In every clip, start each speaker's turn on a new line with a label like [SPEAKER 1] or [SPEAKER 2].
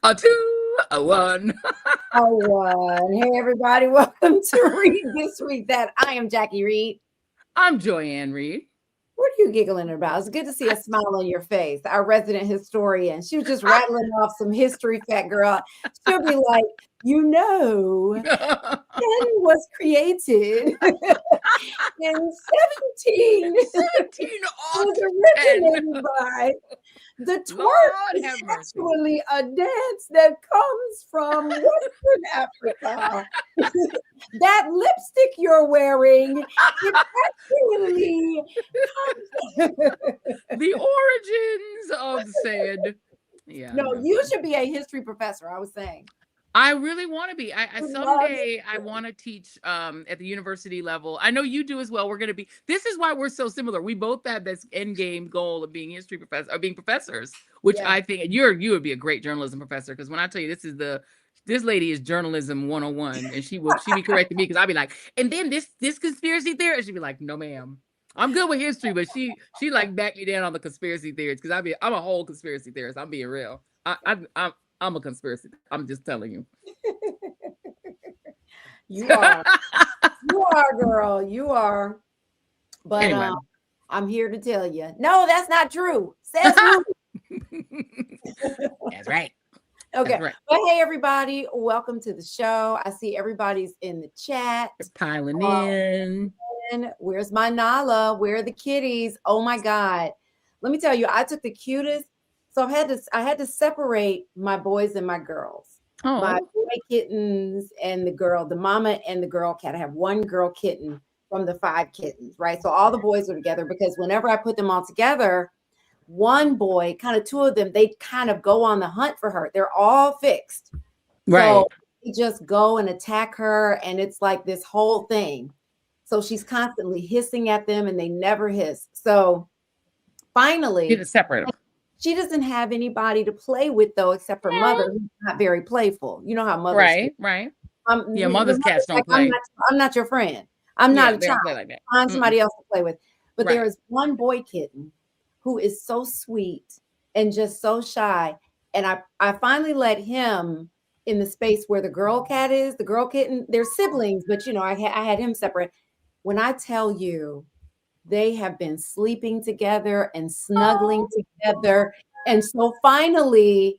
[SPEAKER 1] A two, a one.
[SPEAKER 2] Oh, one. Hey, everybody. Welcome to Read This Week That. I am Jackie Reed.
[SPEAKER 1] I'm Joyanne Reed.
[SPEAKER 2] What are you giggling about? It's good to see a smile on your face. Our resident historian. She was just rattling off some history, fat girl. She'll be like, pen was created in 17. It
[SPEAKER 1] 17
[SPEAKER 2] was
[SPEAKER 1] ought 10.
[SPEAKER 2] originated by the twerk
[SPEAKER 1] Lord
[SPEAKER 2] is
[SPEAKER 1] have mercy.
[SPEAKER 2] actually a dance that comes from Western Africa. That lipstick you're wearing is actually
[SPEAKER 1] The origins of said. Yeah,
[SPEAKER 2] no,
[SPEAKER 1] no.
[SPEAKER 2] you should be a history professor. I was saying.
[SPEAKER 1] I really want to be. I
[SPEAKER 2] I love
[SPEAKER 1] someday I want to teach at the university level. I know you do as well. We're going to be. This is why we're so similar. We both have this end game goal of being history professor or being professors, which
[SPEAKER 2] yeah.
[SPEAKER 1] I think and you would be a great journalism professor because when I tell you this lady is journalism 101 and she be correcting me because I'll be like, and then this conspiracy theory and she'd be like, no ma'am. I'm good with history, but she like back me down on the conspiracy theories because I'm a whole conspiracy theorist. I'm being real. I'm a conspiracy. I'm just telling you.
[SPEAKER 2] You are. You are, girl. You are. But
[SPEAKER 1] Anyway.
[SPEAKER 2] I'm here to tell you. No, that's not true. Says who?
[SPEAKER 1] That's right.
[SPEAKER 2] Okay.
[SPEAKER 1] That's right.
[SPEAKER 2] But hey, everybody, welcome to the show. I see everybody's in the chat.
[SPEAKER 1] They're piling in.
[SPEAKER 2] Where's my Nala? Where are the kitties? Oh my God. Let me tell you, I took the cutest. So I had to separate my boys and my girls. My
[SPEAKER 1] Oh.
[SPEAKER 2] boy kittens and the mama and the girl cat. I have one girl kitten from the 5 kittens, right? So all the boys are together because whenever I put them all together, one boy, kind of 2 of them, they kind of go on the hunt for her. They're all fixed.
[SPEAKER 1] Right.
[SPEAKER 2] So they just go and attack her. And it's like this whole thing. So she's constantly hissing at them and they never hiss. So finally,
[SPEAKER 1] You just separate them.
[SPEAKER 2] she doesn't have anybody to play with though, except her mother, who's not very playful. You know how mothers
[SPEAKER 1] Right, right. Yeah, mother's cats don't
[SPEAKER 2] like,
[SPEAKER 1] play.
[SPEAKER 2] I'm not your friend. I'm not
[SPEAKER 1] Yeah,
[SPEAKER 2] a
[SPEAKER 1] they
[SPEAKER 2] child.
[SPEAKER 1] don't play like that.
[SPEAKER 2] Find somebody else to play with. But there
[SPEAKER 1] Right.
[SPEAKER 2] is one boy kitten who is so sweet and just so shy. And I finally let him in the space where the girl cat is, the girl kitten. They're siblings, but I had him separate. When I tell you, they have been sleeping together and snuggling together. And so finally,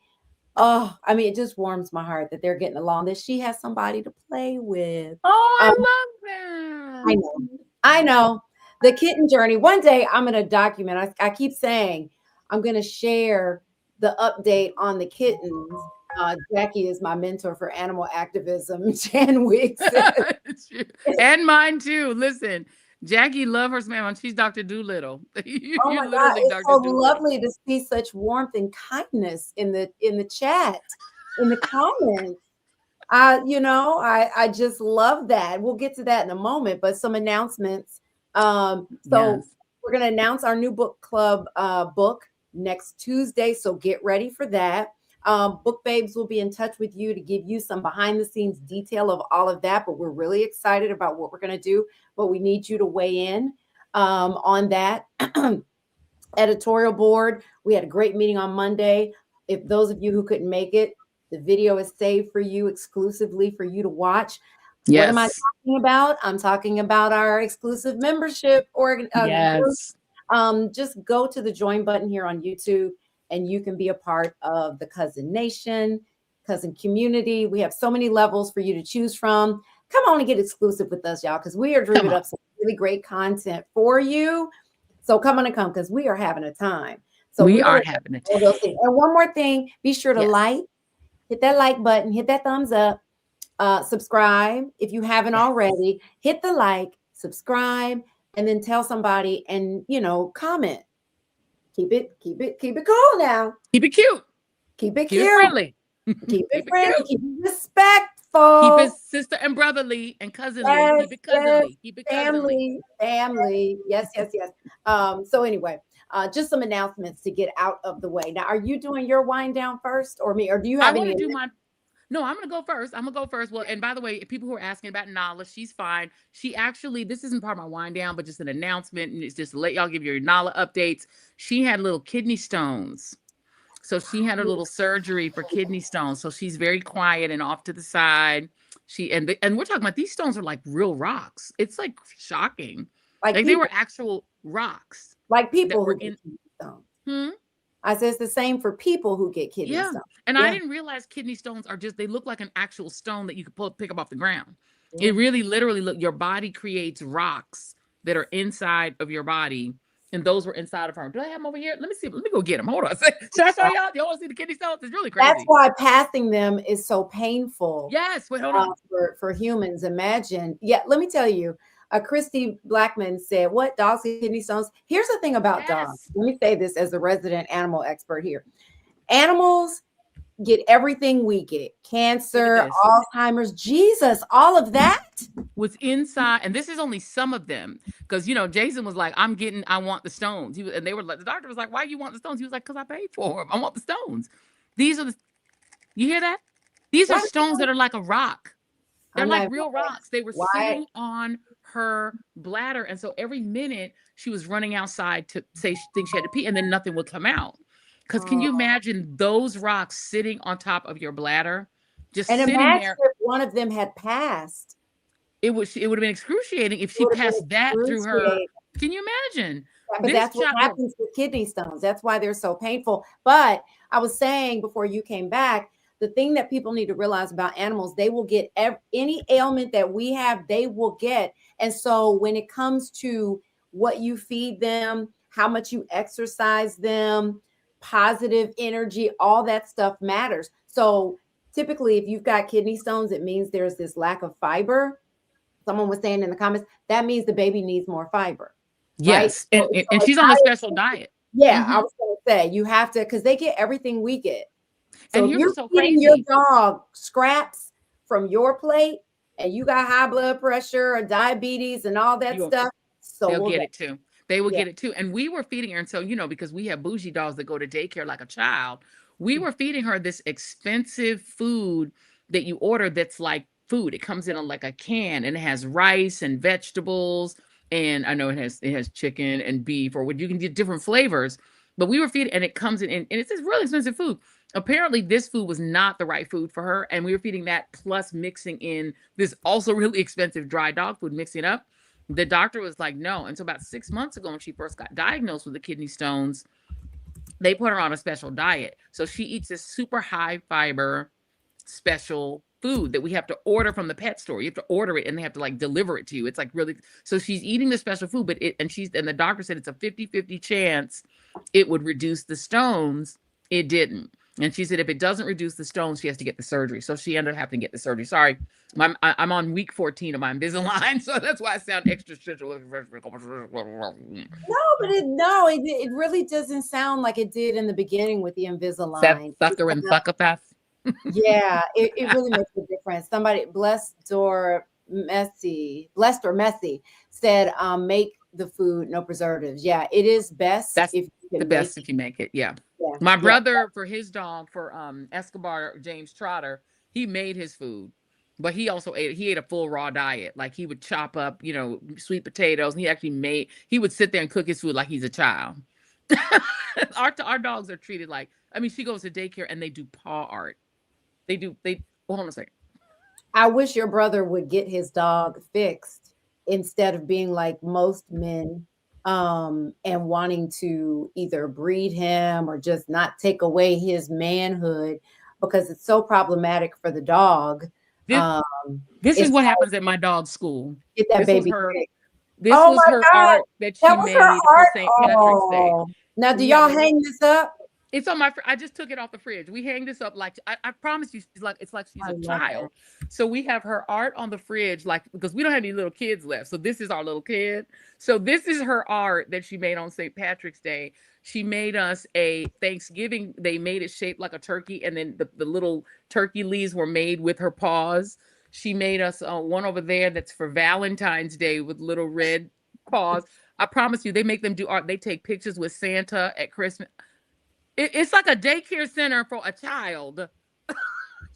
[SPEAKER 2] oh, I mean, it just warms my heart that they're getting along, that she has somebody to play with.
[SPEAKER 1] Oh, I
[SPEAKER 2] Um,
[SPEAKER 1] love
[SPEAKER 2] I
[SPEAKER 1] that.
[SPEAKER 2] know. I know. The kitten journey. One day I'm going to document. I keep saying I'm going to share the update on the kittens. Jackie is my mentor for animal activism. Jan Wicks.
[SPEAKER 1] And mine too. Listen, Jackie love her man. She's Dr. Doolittle.
[SPEAKER 2] Oh
[SPEAKER 1] You're
[SPEAKER 2] my God,
[SPEAKER 1] literally
[SPEAKER 2] it's
[SPEAKER 1] Dr.
[SPEAKER 2] so
[SPEAKER 1] Doolittle.
[SPEAKER 2] lovely to see such warmth and kindness in the chat, in the comments. I just love that. We'll get to that in a moment, but some announcements. So
[SPEAKER 1] Yes.
[SPEAKER 2] we're gonna announce our new book club book next Tuesday. So get ready for that. Book Babes will be in touch with you to give you some behind the scenes detail of all of that. But we're really excited about what we're gonna do. But we need you to weigh in on that. Editorial board. We had a great meeting on Monday. If those of you who couldn't make it, the video is saved for you exclusively for you to watch. What am I
[SPEAKER 1] Yes.
[SPEAKER 2] talking about? I'm talking about our exclusive membership group.
[SPEAKER 1] Yes.
[SPEAKER 2] Just go to the join button here on YouTube and you can be a part of the Cousin Nation, Cousin community. We have so many levels for you to choose from. Come on and get exclusive with us, y'all, because we are
[SPEAKER 1] Come
[SPEAKER 2] dreaming
[SPEAKER 1] on.
[SPEAKER 2] up some really great content for you. So come on and come because we are having a time. So
[SPEAKER 1] We
[SPEAKER 2] we're
[SPEAKER 1] are
[SPEAKER 2] going to
[SPEAKER 1] having a
[SPEAKER 2] all
[SPEAKER 1] time.
[SPEAKER 2] those things. And one more thing, be sure to
[SPEAKER 1] Yes.
[SPEAKER 2] hit that like button, hit that thumbs up, subscribe if you haven't
[SPEAKER 1] Yes.
[SPEAKER 2] already. Hit the like, subscribe, and then tell somebody and comment. Keep it cool now.
[SPEAKER 1] Keep it cute.
[SPEAKER 2] Keep it
[SPEAKER 1] Keep it
[SPEAKER 2] cute.
[SPEAKER 1] friendly.
[SPEAKER 2] Keep it
[SPEAKER 1] Keep it
[SPEAKER 2] friendly.
[SPEAKER 1] cute.
[SPEAKER 2] Keep it
[SPEAKER 1] Keep it
[SPEAKER 2] respectful.
[SPEAKER 1] sister and brotherly and cousinly.
[SPEAKER 2] Yes,
[SPEAKER 1] Keep it
[SPEAKER 2] yes.
[SPEAKER 1] cousinly. Keep it cousinly.
[SPEAKER 2] Family. Yes, yes, yes. So anyway, just some announcements to get out of the way. Now, are you doing your wind down first or me? Or do you
[SPEAKER 1] I
[SPEAKER 2] have
[SPEAKER 1] want
[SPEAKER 2] any?
[SPEAKER 1] to do my No, I'm gonna go first. I'm gonna go first. Well, and by the way, people who are asking about Nala, she's fine. She actually, this isn't part of my wind down, but just an announcement, and it's just to let y'all give your Nala updates. She had little kidney stones. So she had a little surgery for kidney stones. So she's very quiet and off to the side. And we're talking about these stones are like real rocks. It's like shocking.
[SPEAKER 2] Like
[SPEAKER 1] Like they were
[SPEAKER 2] people,
[SPEAKER 1] actual rocks
[SPEAKER 2] like
[SPEAKER 1] that
[SPEAKER 2] people
[SPEAKER 1] were
[SPEAKER 2] who get
[SPEAKER 1] in.
[SPEAKER 2] kidney stones.
[SPEAKER 1] Hmm?
[SPEAKER 2] I said it's the same for people who get kidney
[SPEAKER 1] Yeah.
[SPEAKER 2] stones.
[SPEAKER 1] And I
[SPEAKER 2] Yeah,
[SPEAKER 1] didn't realize kidney stones are just, they look like an actual stone that you could pick up off the ground.
[SPEAKER 2] yeah.
[SPEAKER 1] It really literally look, your body creates rocks that are inside of your body. And those were inside of her. Do I have them over here? Let me see. Let me go get them. Hold on. Should I show y'all? Y'all want to see the kidney stones? It's really
[SPEAKER 2] That's
[SPEAKER 1] crazy.
[SPEAKER 2] why passing them is so painful
[SPEAKER 1] Yes. Wait, hold on.
[SPEAKER 2] for humans. Imagine. Yeah, let me tell you. Christy Blackman said, "What dogs get kidney stones?" Here's the thing about dogs.
[SPEAKER 1] Yes.
[SPEAKER 2] Let me say this as the resident animal expert here. Animals get everything we get:
[SPEAKER 1] Look at
[SPEAKER 2] cancer,
[SPEAKER 1] this.
[SPEAKER 2] Alzheimer's, Jesus, all of that.
[SPEAKER 1] Was inside, and this is only some of them, because Jason was like, I want the stones. And they were like, the doctor was like, why you want the stones? He was like, because I paid for them. I want the stones. These are the, you hear that? These are
[SPEAKER 2] Why?
[SPEAKER 1] stones that are like a rock. They're
[SPEAKER 2] I'm
[SPEAKER 1] like
[SPEAKER 2] like,
[SPEAKER 1] real rocks. They were
[SPEAKER 2] why?
[SPEAKER 1] sitting on her bladder, and so every minute she was running outside to say she thinks she had to pee, and then nothing would come out. Because can
[SPEAKER 2] Oh.
[SPEAKER 1] you imagine those rocks sitting on top of your bladder, just
[SPEAKER 2] And
[SPEAKER 1] sitting
[SPEAKER 2] imagine
[SPEAKER 1] there?
[SPEAKER 2] if one of them had passed.
[SPEAKER 1] It would have been excruciating if
[SPEAKER 2] It
[SPEAKER 1] she
[SPEAKER 2] would have been
[SPEAKER 1] passed that through her.
[SPEAKER 2] excruciating.
[SPEAKER 1] Can you imagine?
[SPEAKER 2] Yeah, but
[SPEAKER 1] This
[SPEAKER 2] that's what
[SPEAKER 1] child, her,
[SPEAKER 2] happens with kidney stones. That's why they're so painful. But I was saying before you came back, the thing that people need to realize about animals, they will get any ailment that we have, they will get. And so when it comes to what you feed them, how much you exercise them, positive energy, all that stuff matters. So typically, if you've got kidney stones, it means there's this lack of fiber. Someone was saying in the comments, that means the baby needs more fiber, right?
[SPEAKER 1] yes,
[SPEAKER 2] So,
[SPEAKER 1] and
[SPEAKER 2] it's
[SPEAKER 1] she's on a special diet.
[SPEAKER 2] yeah, I
[SPEAKER 1] Hmm.
[SPEAKER 2] was going to say you have to because they get everything we get. So
[SPEAKER 1] And
[SPEAKER 2] if
[SPEAKER 1] here's
[SPEAKER 2] you're
[SPEAKER 1] what's so
[SPEAKER 2] feeding your
[SPEAKER 1] crazy.
[SPEAKER 2] dog scraps from your plate and you got high blood pressure or diabetes and all that
[SPEAKER 1] You
[SPEAKER 2] stuff, so
[SPEAKER 1] They'll
[SPEAKER 2] will
[SPEAKER 1] get
[SPEAKER 2] they.
[SPEAKER 1] it too. They will
[SPEAKER 2] Yeah.
[SPEAKER 1] get it too. And we were feeding her. And so, because we have bougie dogs that go to daycare like a child, we were feeding her this expensive food that you order that's like food. It comes in like a can and it has rice and vegetables. And I know it has chicken and beef, or what you can get different flavors. But we were feeding, and it comes in, and it's this really expensive food. Apparently, this food was not the right food for her. And we were feeding that plus mixing in this also really expensive dry dog food, mixing it up. The doctor was like, no. And so about 6 months ago, when she first got diagnosed with the kidney stones, they put her on a special diet. So she eats this super high fiber special food that we have to order from the pet store. You have to order it and they have to like deliver it to you. It's like really, so she's eating the special food, but and the doctor said it's a 50-50 chance it would reduce the stones. It didn't. And she said if it doesn't reduce the stones, she has to get the surgery. So she ended up having to get the surgery. Sorry, I'm on week 14 of my Invisalign, so that's why I sound extra stretchy.
[SPEAKER 2] No, but it really doesn't sound like it did in the beginning with the
[SPEAKER 1] Seth
[SPEAKER 2] Invisalign.
[SPEAKER 1] Sucker and Succopath.
[SPEAKER 2] Yeah, it really makes a difference. Somebody blessed or messy said, make the food no preservatives. Yeah, it is best
[SPEAKER 1] That's
[SPEAKER 2] if you
[SPEAKER 1] the
[SPEAKER 2] can make
[SPEAKER 1] best if you make it. Yeah.
[SPEAKER 2] yeah,
[SPEAKER 1] My
[SPEAKER 2] yeah.
[SPEAKER 1] brother, for his dog, for Escobar James Trotter, he made his food, but he ate a full raw diet. Like he would chop up, sweet potatoes, and he would sit there and cook his food like he's a child. Our dogs are treated like, I mean, she goes to daycare and they do paw art. Hold on a second.
[SPEAKER 2] I wish your brother would get his dog fixed instead of being like most men and wanting to either breed him or just not take away his manhood because it's so problematic for the dog.
[SPEAKER 1] This,
[SPEAKER 2] Um,
[SPEAKER 1] this is
[SPEAKER 2] it's
[SPEAKER 1] what
[SPEAKER 2] hard
[SPEAKER 1] happens at my dog's school.
[SPEAKER 2] to get that
[SPEAKER 1] This was
[SPEAKER 2] baby
[SPEAKER 1] her,
[SPEAKER 2] fixed.
[SPEAKER 1] this
[SPEAKER 2] Oh
[SPEAKER 1] was
[SPEAKER 2] my
[SPEAKER 1] her
[SPEAKER 2] God,
[SPEAKER 1] art that she
[SPEAKER 2] that was her
[SPEAKER 1] made for
[SPEAKER 2] art.
[SPEAKER 1] St. Patrick's Day.
[SPEAKER 2] Oh, now do
[SPEAKER 1] We have
[SPEAKER 2] y'all
[SPEAKER 1] a little
[SPEAKER 2] hang this up?
[SPEAKER 1] It's on my. I just took it off the fridge. We hang this up like I promise you. It's like she's
[SPEAKER 2] I
[SPEAKER 1] a
[SPEAKER 2] love that.
[SPEAKER 1] child. So we have her art on the fridge, like because we don't have any little kids left. So this is our little kid. So this is her art that she made on St. Patrick's Day. She made us a Thanksgiving. They made it shaped like a turkey, and then the little turkey leaves were made with her paws. She made us one over there that's for Valentine's Day with little red paws. I promise you, they make them do art. They take pictures with Santa at Christmas. It's like a daycare center for a child.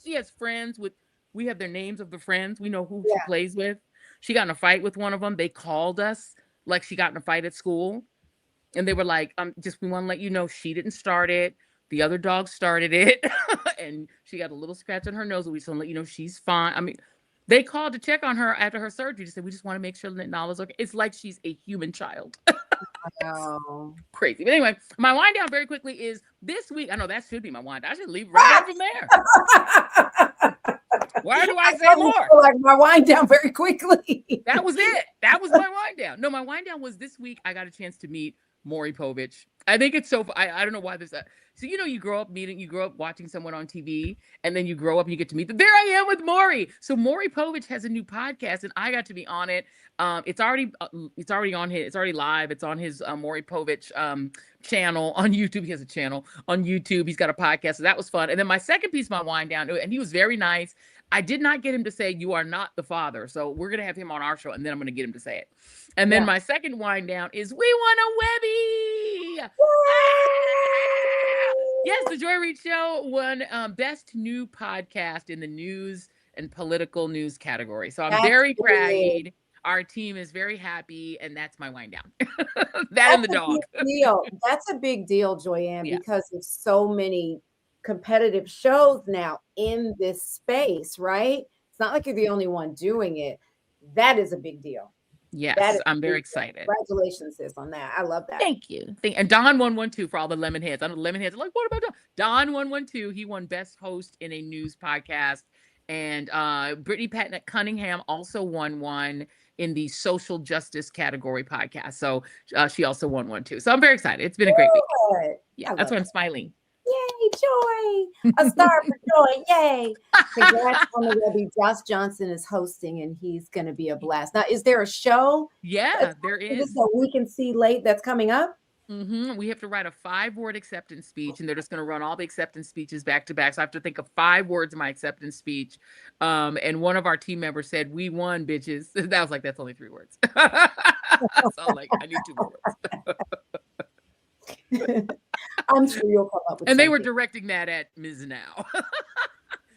[SPEAKER 1] She has friends with, we have their names of the friends. We know who she
[SPEAKER 2] Yeah.
[SPEAKER 1] plays with. She got in a fight with one of them. They called us like she got in a fight at school. And they were like, just we want to let you know she didn't start it. The other dog started it, and she got a little scratch on her nose. We just want to let you know she's fine. I mean, they called to check on her after her surgery to say we just want to make sure that Nala's okay. It's like she's a human child.
[SPEAKER 2] Wow.
[SPEAKER 1] Crazy. But anyway, my wind down very quickly is this week. I know that should be my wind down. I should leave right on from there. Why do I say more?
[SPEAKER 2] Like my wind down very quickly.
[SPEAKER 1] That was it. That was my wind down. No, my wind down was this week. I got a chance to meet Maury Povich. I think it's so. I don't know why this. So you grow up watching someone on TV, and then you grow up and you get to meet them. There I am with Maury. So Maury Povich has a new podcast, and I got to be on it. It's already on his. It's already live. It's on his Maury Povich channel on YouTube. He has a channel on YouTube. He's got a podcast, so that was fun. And then my second piece, my wind down, and he was very nice. I did not get him to say you are not the father, so we're gonna have him on our show, and then I'm gonna get him to say it. And then my second wind down is we won a Webby. Ah! Yes, the Joy Reid Show won best new podcast in the news and political news category. So I'm very proud. Our team is very happy, and that's my wind down. That and the dog.
[SPEAKER 2] Deal. That's a big deal, Joyanne, because there's so many competitive shows now in this space, right? It's not like you're the only one doing it. That is a big deal.
[SPEAKER 1] Yes, I'm very excited.
[SPEAKER 2] Congratulations, sis, on that. I love that.
[SPEAKER 1] Thank you. And Don 112 for all the lemon heads. I know lemon heads are like, what about Don? Don 112, he won best host in a news podcast. And Brittany Patnett Cunningham also won one in the social justice category podcast. So she also won one too. So I'm very excited. It's been a great week. Yeah, that's why I'm smiling.
[SPEAKER 2] Yay, Joy. A star for Joy. Yay. Congrats on the Webby. Josh Johnson is hosting, and he's going to be a blast. Now, is there a show?
[SPEAKER 1] Yeah, there is.
[SPEAKER 2] That we can see late that's coming up?
[SPEAKER 1] We have to write a 5-word acceptance speech, and they're just going to run all the acceptance speeches back to back. So I have to think of 5 words in my acceptance speech. And one of our team members said, "We won, bitches." That was like, that's only 3 words. So I'm like, I need 2 more words.
[SPEAKER 2] I'm sure you'll come up with
[SPEAKER 1] and something. They were directing that at Ms. Now.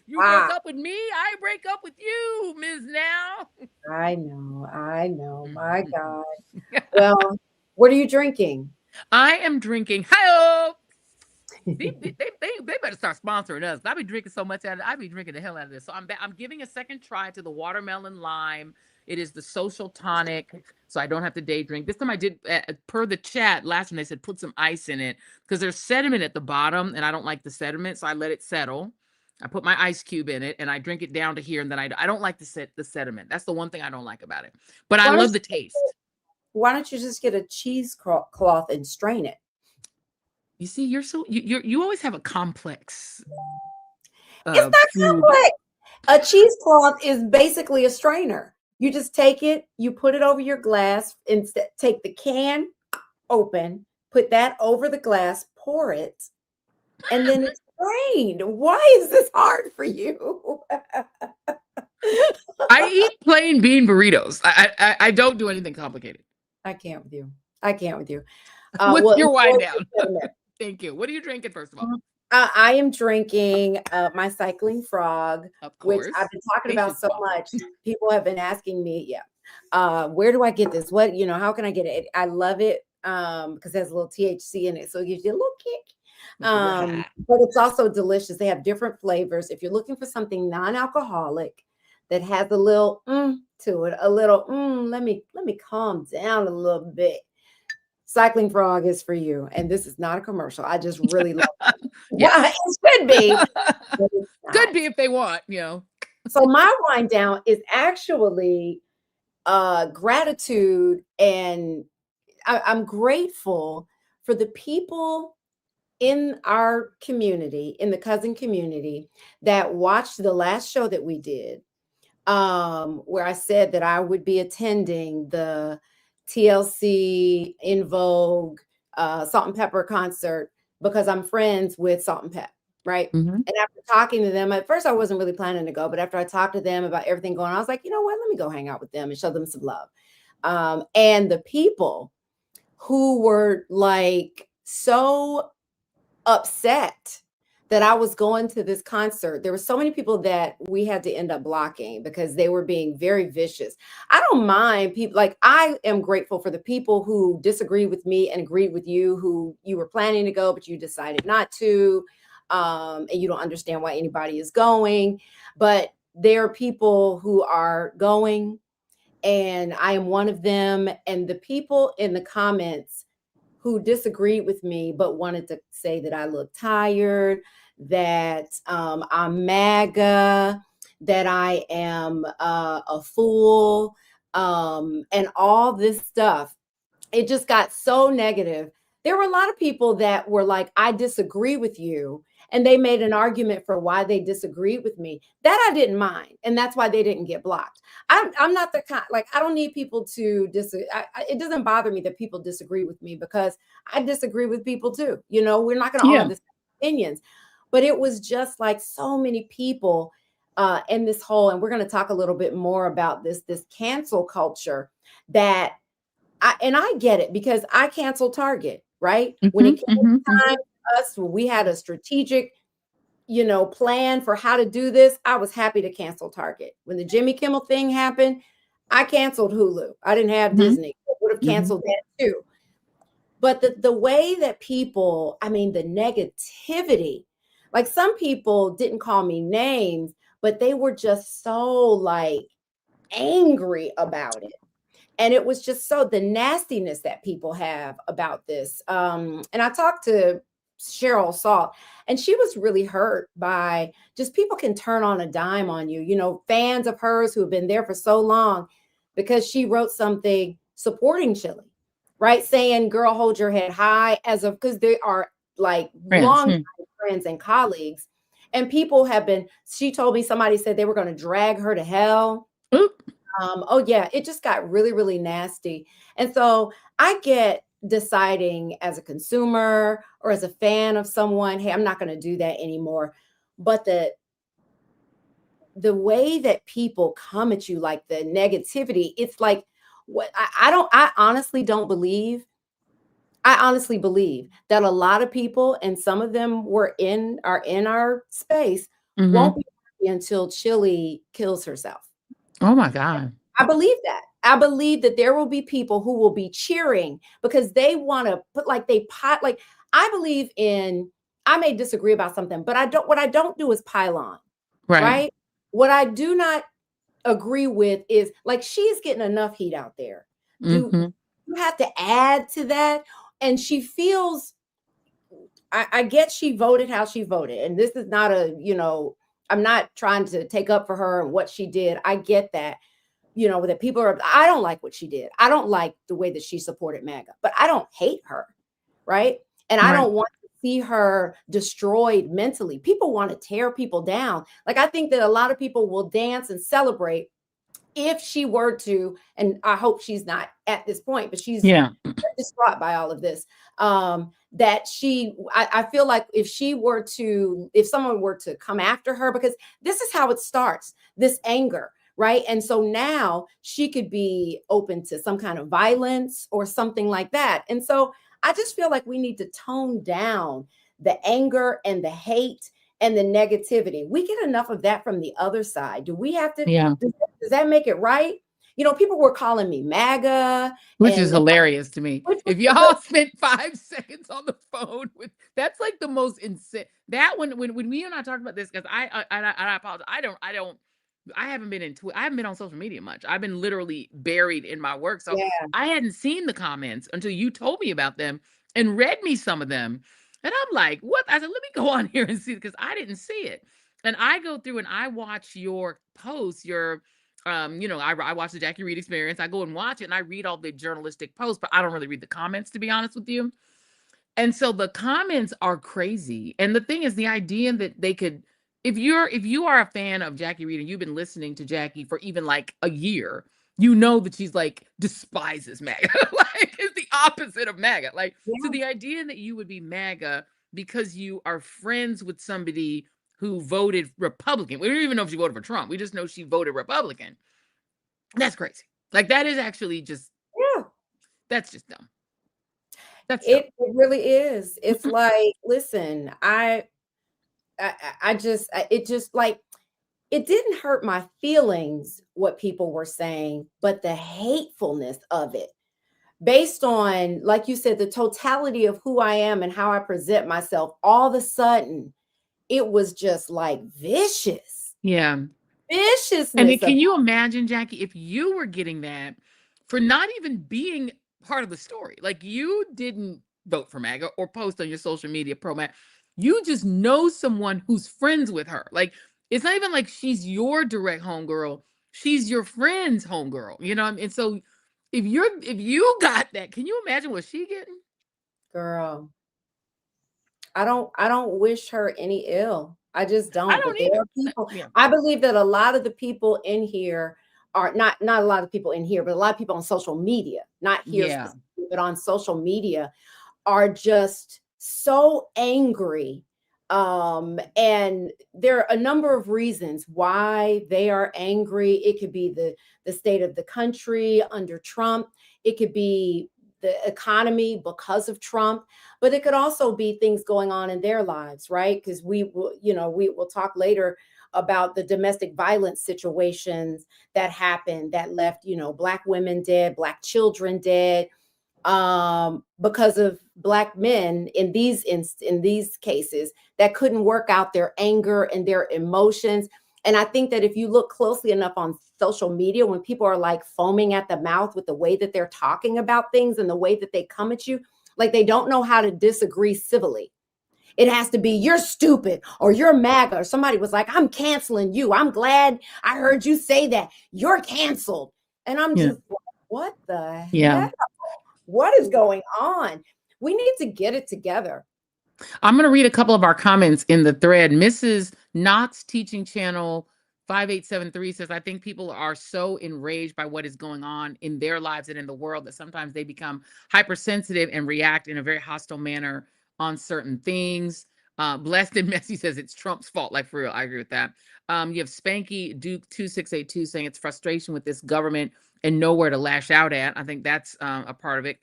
[SPEAKER 1] You break up with me, I break up with you, Ms. Now.
[SPEAKER 2] I know. My God. Well, what are you drinking?
[SPEAKER 1] I am drinking. Hi-oh! they better start sponsoring us. I be drinking so much out of it. I be drinking the hell out of this. So I'm giving a second try to the watermelon lime. It is the social tonic, so I don't have to day drink. This time I did, per the chat last time, they said put some ice in it because there's sediment at the bottom, and I don't like the sediment, so I let it settle. I put my ice cube in it, and I drink it down to here, and then I don't like the sediment. That's the one thing I don't like about it. But I love the taste. Why
[SPEAKER 2] don't you just get a cheesecloth and strain it?
[SPEAKER 1] You see, you always have a complex.
[SPEAKER 2] It's not complex. A cheesecloth is basically a strainer. You just take it, you put it over your glass, and take the can open, put that over the glass, pour it, and then it's strained. Why is this hard for you?
[SPEAKER 1] I eat plain bean burritos. I don't do anything complicated.
[SPEAKER 2] I can't with you.
[SPEAKER 1] What's your wine down? Thank you. What are you drinking, first of all?
[SPEAKER 2] I am drinking my Cycling Frog, which I've been talking about so much. People have been asking me, where do I get this? How can I get it? I love it because it has a little THC in it, so it gives you a little kick. But it's also delicious. They have different flavors. If you're looking for something non-alcoholic that has a little to it, a little let me calm down a little bit. Cycling Frog is for you. And this is not a commercial. I just really love it. Yeah, it should be.
[SPEAKER 1] Could be if they want,
[SPEAKER 2] So my wind down is actually gratitude. And I'm grateful for the people in our community, in the cousin community, that watched the last show that we did, where I said that I would be attending the TLC In Vogue Salt and Pepper concert because I'm friends with Salt and Pep, right? Mm-hmm. And after talking to them, at first I wasn't really planning to go, but after I talked to them about everything going on, I was like, you know what? Let me go hang out with them and show them some love. And the people who were like so upset that I was going to this concert. There were so many people that we had to end up blocking because they were being very vicious. I don't mind people, like, I am grateful for the people who disagree with me and agreed with you, who you were planning to go, but you decided not to. And you don't understand why anybody is going. But there are people who are going, and I am one of them. And the people in the comments who disagreed with me but wanted to say that I look tired, that I'm MAGA, that I am a fool, and all this stuff. It just got so negative. There were a lot of people that were like, I disagree with you. And they made an argument for why they disagreed with me. That I didn't mind. And that's why they didn't get blocked. I'm not the kind, like, I don't need people to disagree. It doesn't bother me that people disagree with me because I disagree with people too. You know, we're not going to all
[SPEAKER 1] Yeah.
[SPEAKER 2] have the same opinions. But it was just like so many people in this whole, and we're going to talk a little bit more about this cancel culture that I get it because I canceled Target, right? When it
[SPEAKER 1] Mhm,
[SPEAKER 2] came
[SPEAKER 1] mhm, mhm.
[SPEAKER 2] time to us, when we had a strategic, plan for how to do this, I was happy to cancel Target. When the Jimmy Kimmel thing happened, I canceled Hulu. I didn't have
[SPEAKER 1] Mhm,
[SPEAKER 2] Disney. I would have
[SPEAKER 1] mhm.
[SPEAKER 2] canceled that too. But the way that people, I mean, the negativity, like some people didn't call me names, but they were just so like angry about it. And it was just so the nastiness that people have about this. And I talked to Cheryl Salt, and she was really hurt by just people can turn on a dime on you, fans of hers who have been there for so long because she wrote something supporting Chili, right? Saying, girl, hold your head high, as of because they are like
[SPEAKER 1] Friends.
[SPEAKER 2] long friends and colleagues. And people have been, she told me somebody said they were going to drag her to hell.
[SPEAKER 1] Oop.
[SPEAKER 2] Oh yeah, it just got really, really nasty. And so I get deciding as a consumer or as a fan of someone, hey, I'm not going to do that anymore. But the way that people come at you, like the negativity, it's like what I honestly don't believe. I honestly believe that a lot of people, and some of them are in our space, won't
[SPEAKER 1] Mhm.
[SPEAKER 2] be happy until Chili kills herself.
[SPEAKER 1] Oh my God.
[SPEAKER 2] I believe that. I believe that there will be people who will be cheering because they want to put like they pot like I believe in I may disagree about something, but I don't what I don't do is pile on,
[SPEAKER 1] Right.
[SPEAKER 2] right? What I do not agree with is like she's getting enough heat out there. Do
[SPEAKER 1] Mhm.
[SPEAKER 2] you have to add to that? And she feels I get she voted how she voted. And this is not I'm not trying to take up for her and what she did. I get that that people are, I don't like what she did. I don't like the way that she supported MAGA, but I don't hate her, right? And I
[SPEAKER 1] Right.
[SPEAKER 2] don't want to see her destroyed mentally. People want to tear people down. Like, I think that a lot of people will dance and celebrate if she were to, and I hope she's not at this point, but she's
[SPEAKER 1] Yeah.
[SPEAKER 2] distraught by all of this. That I feel like if someone were to come after her, because this is how it starts, this anger, right? And so now she could be open to some kind of violence or something like that. And so I just feel like we need to tone down the anger and the hate and the negativity. We get enough of that from the other side. Do we have to,
[SPEAKER 1] Yeah.
[SPEAKER 2] does that make it right? People were calling me MAGA
[SPEAKER 1] Which is
[SPEAKER 2] and
[SPEAKER 1] hilarious to me.
[SPEAKER 2] which
[SPEAKER 1] If
[SPEAKER 2] but
[SPEAKER 1] y'all spent 5 seconds on the phone with that's like the most insane. That when we and I talked about this because I apologize. I haven't been I haven't been on social media much. I've been literally buried in my work. So
[SPEAKER 2] yeah,
[SPEAKER 1] I hadn't seen the comments until you told me about them and read me some of them. And I'm like, what? I said, let me go on here and see because I didn't see it. And I go through and I watch your posts, I watch the Jackie Reed Experience. I go and watch it and I read all the journalistic posts, but I don't really read the comments to be honest with you. And so the comments are crazy. And the thing is the idea that they could if you are a fan of Jackie Reed and you've been listening to Jackie for even like a year, you know that she's like despises MAGA. Like it's the opposite of MAGA. Like so
[SPEAKER 2] yeah,
[SPEAKER 1] the idea that you would be MAGA because you are friends with somebody who voted Republican. We don't even know if she voted for Trump. We just know she voted Republican. That's crazy. Like that is actually just
[SPEAKER 2] yeah.
[SPEAKER 1] that's just dumb. That's dumb.
[SPEAKER 2] It really is. It's like, listen, it just like, it didn't hurt my feelings what people were saying, but the hatefulness of it, based on, like you said, the totality of who I am and how I present myself, all of a sudden, it was just like vicious,
[SPEAKER 1] Yeah. I mean,
[SPEAKER 2] viciousness of,
[SPEAKER 1] can you imagine, Jackie, if you were getting that for not even being part of the story? Like you didn't vote for MAGA or post on your social media pro MAGA. You just know someone who's friends with her. Like it's not even like she's your direct homegirl. She's your friend's homegirl. You know what I mean? And so if you got that, can you imagine what she getting?
[SPEAKER 2] girl. I don't wish her any ill. I just
[SPEAKER 1] I
[SPEAKER 2] don't. But
[SPEAKER 1] don't
[SPEAKER 2] there
[SPEAKER 1] either.
[SPEAKER 2] are people.
[SPEAKER 1] Yeah.
[SPEAKER 2] I believe that a lot of the people in here are not a lot of people in here, but a lot of people on social media, not here
[SPEAKER 1] Yeah.
[SPEAKER 2] specifically, but on social media, are just so angry. And there are a number of reasons why they are angry. It could be the state of the country under Trump. It could be the economy because of Trump, but it could also be things going on in their lives, right? Because we will, we will talk later about the domestic violence situations that happened that left, black women dead, black children dead, because of black men in these cases that couldn't work out their anger and their emotions. And I think that if you look closely enough on social media, when people are like foaming at the mouth with the way that they're talking about things and the way that they come at you, like they don't know how to disagree civilly. It has to be you're stupid or you're MAGA, or somebody was like, I'm canceling you. I'm glad I heard you say that. You're canceled. And I'm
[SPEAKER 1] Yeah.
[SPEAKER 2] just like, what the
[SPEAKER 1] Yeah.
[SPEAKER 2] heck? What is going on? We need to get it together.
[SPEAKER 1] I'm going to read a couple of our comments in the thread. Mrs. Knox Teaching Channel 5873 says, I think people are so enraged by what is going on in their lives and in the world that sometimes they become hypersensitive and react in a very hostile manner on certain things. Blessed and Messy says it's Trump's fault. Like for real, I agree with that. You have Spanky Duke 2682 saying it's frustration with this government and nowhere to lash out at. I think that's a part of it.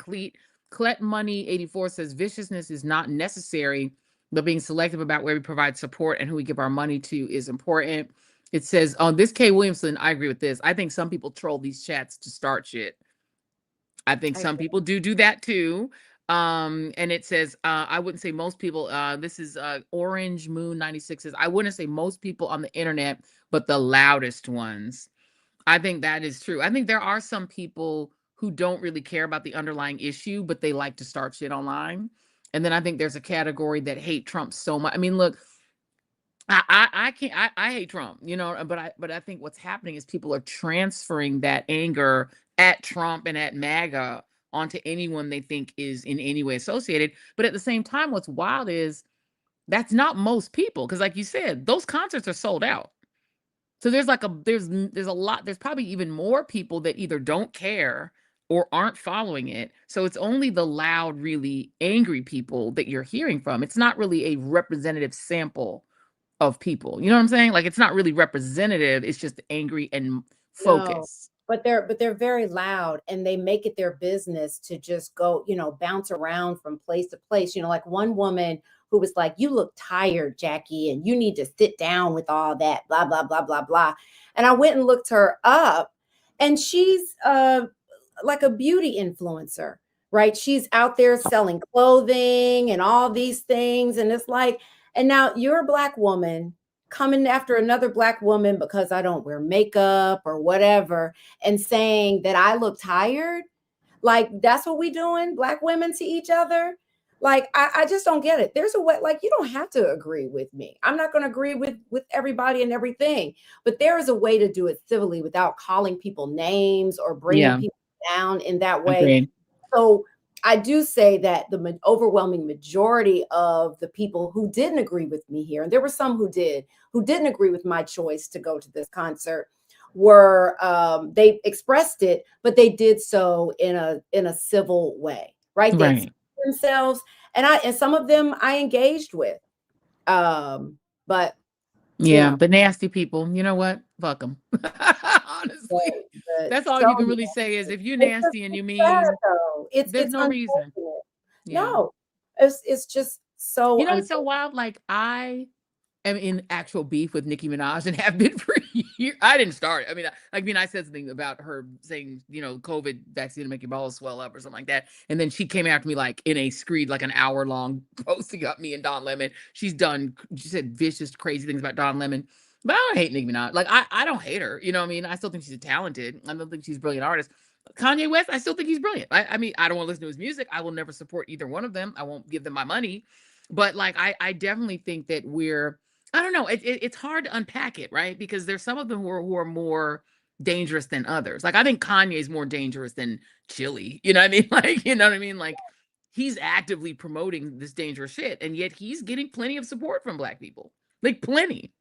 [SPEAKER 1] Clet Money 84 says viciousness is not necessary, but being selective about where we provide support and who we give our money to is important. It says on this K. Williamson, I agree with this. I think some people troll these chats to start shit. I think
[SPEAKER 2] I
[SPEAKER 1] some
[SPEAKER 2] agree.
[SPEAKER 1] people do that too. And it says, I wouldn't say most people, this is Orange Moon 96 says, I wouldn't say most people on the internet, but the loudest ones. I think that is true. I think there are some people who don't really care about the underlying issue, but they like to start shit online. And then I think there's a category that hate Trump so much. I mean, look, I can't I hate Trump, but I think what's happening is people are transferring that anger at Trump and at MAGA onto anyone they think is in any way associated. But at the same time, what's wild is that's not most people. Cause like you said, those concerts are sold out. So there's a lot, there's probably even more people that either don't care or aren't following it. So it's only the loud, really angry people that you're hearing from. It's not really a representative sample of people. You know what I'm saying? Like it's not really representative. It's just angry and
[SPEAKER 2] No,
[SPEAKER 1] focused.
[SPEAKER 2] but they're very loud, and they make it their business to just go, bounce around from place to place. Like one woman who was like, "You look tired, Jackie, and you need to sit down with all that, blah, blah, blah, blah, blah." And I went and looked her up, and she's like a beauty influencer, right? She's out there selling clothing and all these things. And it's like, and now you're a black woman coming after another black woman because I don't wear makeup or whatever, and saying that I look tired. Like that's what we doing, black women to each other. Like I just don't get it. There's a way, like you don't have to agree with me. I'm not going to agree with everybody and everything, but there is a way to do it civilly without calling people names or bringing
[SPEAKER 1] Yeah,
[SPEAKER 2] people down in that way.
[SPEAKER 1] agreed.
[SPEAKER 2] So I do say that the overwhelming majority of the people who didn't agree with me here, and there were some who didn't agree with my choice to go to this concert, were they expressed it, but they did so in a civil way, right? They expressed
[SPEAKER 1] Right.
[SPEAKER 2] themselves, and some of them I engaged with, um, but you
[SPEAKER 1] Yeah.
[SPEAKER 2] know,
[SPEAKER 1] The nasty people, you know what? Fuck them. Honestly,
[SPEAKER 2] but
[SPEAKER 1] that's all
[SPEAKER 2] so
[SPEAKER 1] you can really say is if you're
[SPEAKER 2] it's just
[SPEAKER 1] nasty and you
[SPEAKER 2] sad
[SPEAKER 1] mean,
[SPEAKER 2] though. It's
[SPEAKER 1] there's
[SPEAKER 2] it's
[SPEAKER 1] no reason.
[SPEAKER 2] unfortunate.
[SPEAKER 1] Yeah.
[SPEAKER 2] No, it's just so
[SPEAKER 1] You know, it's so
[SPEAKER 2] unfortunate.
[SPEAKER 1] wild. Like I am in actual beef with Nicki Minaj and have been for years. I didn't start it. I said something about her saying, COVID vaccine to make your balls swell up or something like that. And then she came after me like in a screed, like an hour long posting up me and Don Lemon. She said vicious, crazy things about Don Lemon. But I don't hate Nicki Minaj. Like I don't hate her. You know what I mean? I still think she's talented. I don't think she's a brilliant artist. Kanye West, I still think he's brilliant. I don't want to listen to his music. I will never support either one of them. I won't give them my money. But like I definitely think that I don't know. It's hard to unpack it, right? Because there's some of them who are more dangerous than others. Like I think Kanye is more dangerous than Chili. You know what I mean? Like, you know what I mean? Like he's actively promoting this dangerous shit, and yet he's getting plenty of support from Black people. Like plenty.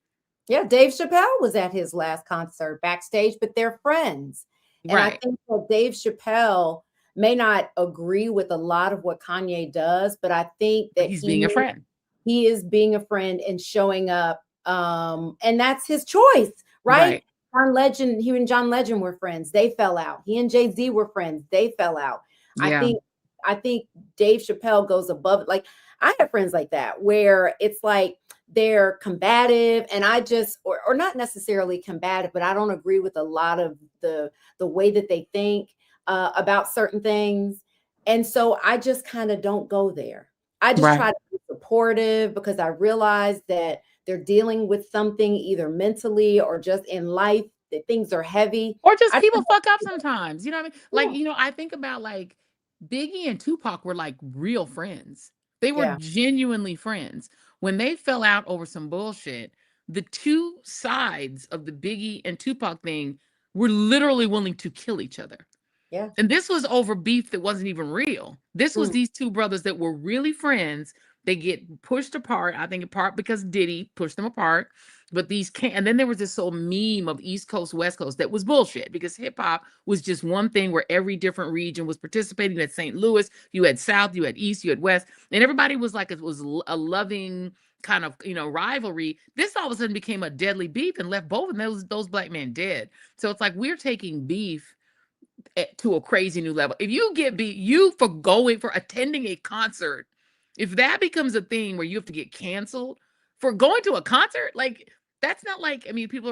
[SPEAKER 2] Yeah, Dave Chappelle was at his last concert backstage, but they're friends. And I
[SPEAKER 1] Right.
[SPEAKER 2] think that Dave Chappelle may not agree with a lot of what Kanye does, but I think
[SPEAKER 1] But
[SPEAKER 2] that
[SPEAKER 1] he's being a friend.
[SPEAKER 2] he is being a friend and showing up. And that's his choice, right?
[SPEAKER 1] Right.
[SPEAKER 2] He and John Legend were friends. They fell out. He and Jay-Z were friends. They fell out. I
[SPEAKER 1] Yeah.
[SPEAKER 2] think I think Dave Chappelle goes above it. Like I have friends like that where it's like they're combative and I just or not necessarily combative, but I don't agree with a lot of the way that they think about certain things. And so I just kind of don't go there. I just
[SPEAKER 1] Right.
[SPEAKER 2] try to be supportive because I realize that they're dealing with something either mentally or just in life that things are heavy.
[SPEAKER 1] Or just
[SPEAKER 2] I
[SPEAKER 1] people fuck up sometimes. You know what I mean? Like,
[SPEAKER 2] yeah,
[SPEAKER 1] I think about like Biggie and Tupac were like real friends. They were
[SPEAKER 2] yeah,
[SPEAKER 1] genuinely friends. When they fell out over some bullshit, the two sides of the Biggie and Tupac thing were literally willing to kill each other.
[SPEAKER 2] yeah.
[SPEAKER 1] And this was over beef that wasn't even real. This was
[SPEAKER 2] Mm,
[SPEAKER 1] these two brothers that were really friends. They get pushed apart. I think in part because Diddy pushed them apart. But these can't. And then there was this whole meme of East Coast, West Coast that was bullshit because hip hop was just one thing where every different region was participating. You had St. Louis, you had South, you had East, you had West, and everybody was like it was a loving kind of rivalry. This all of a sudden became a deadly beef and left both of those black men dead. So it's like we're taking beef to a crazy new level. If you get beat, you for attending a concert, if that becomes a thing where you have to get canceled for going to a concert, like that's not like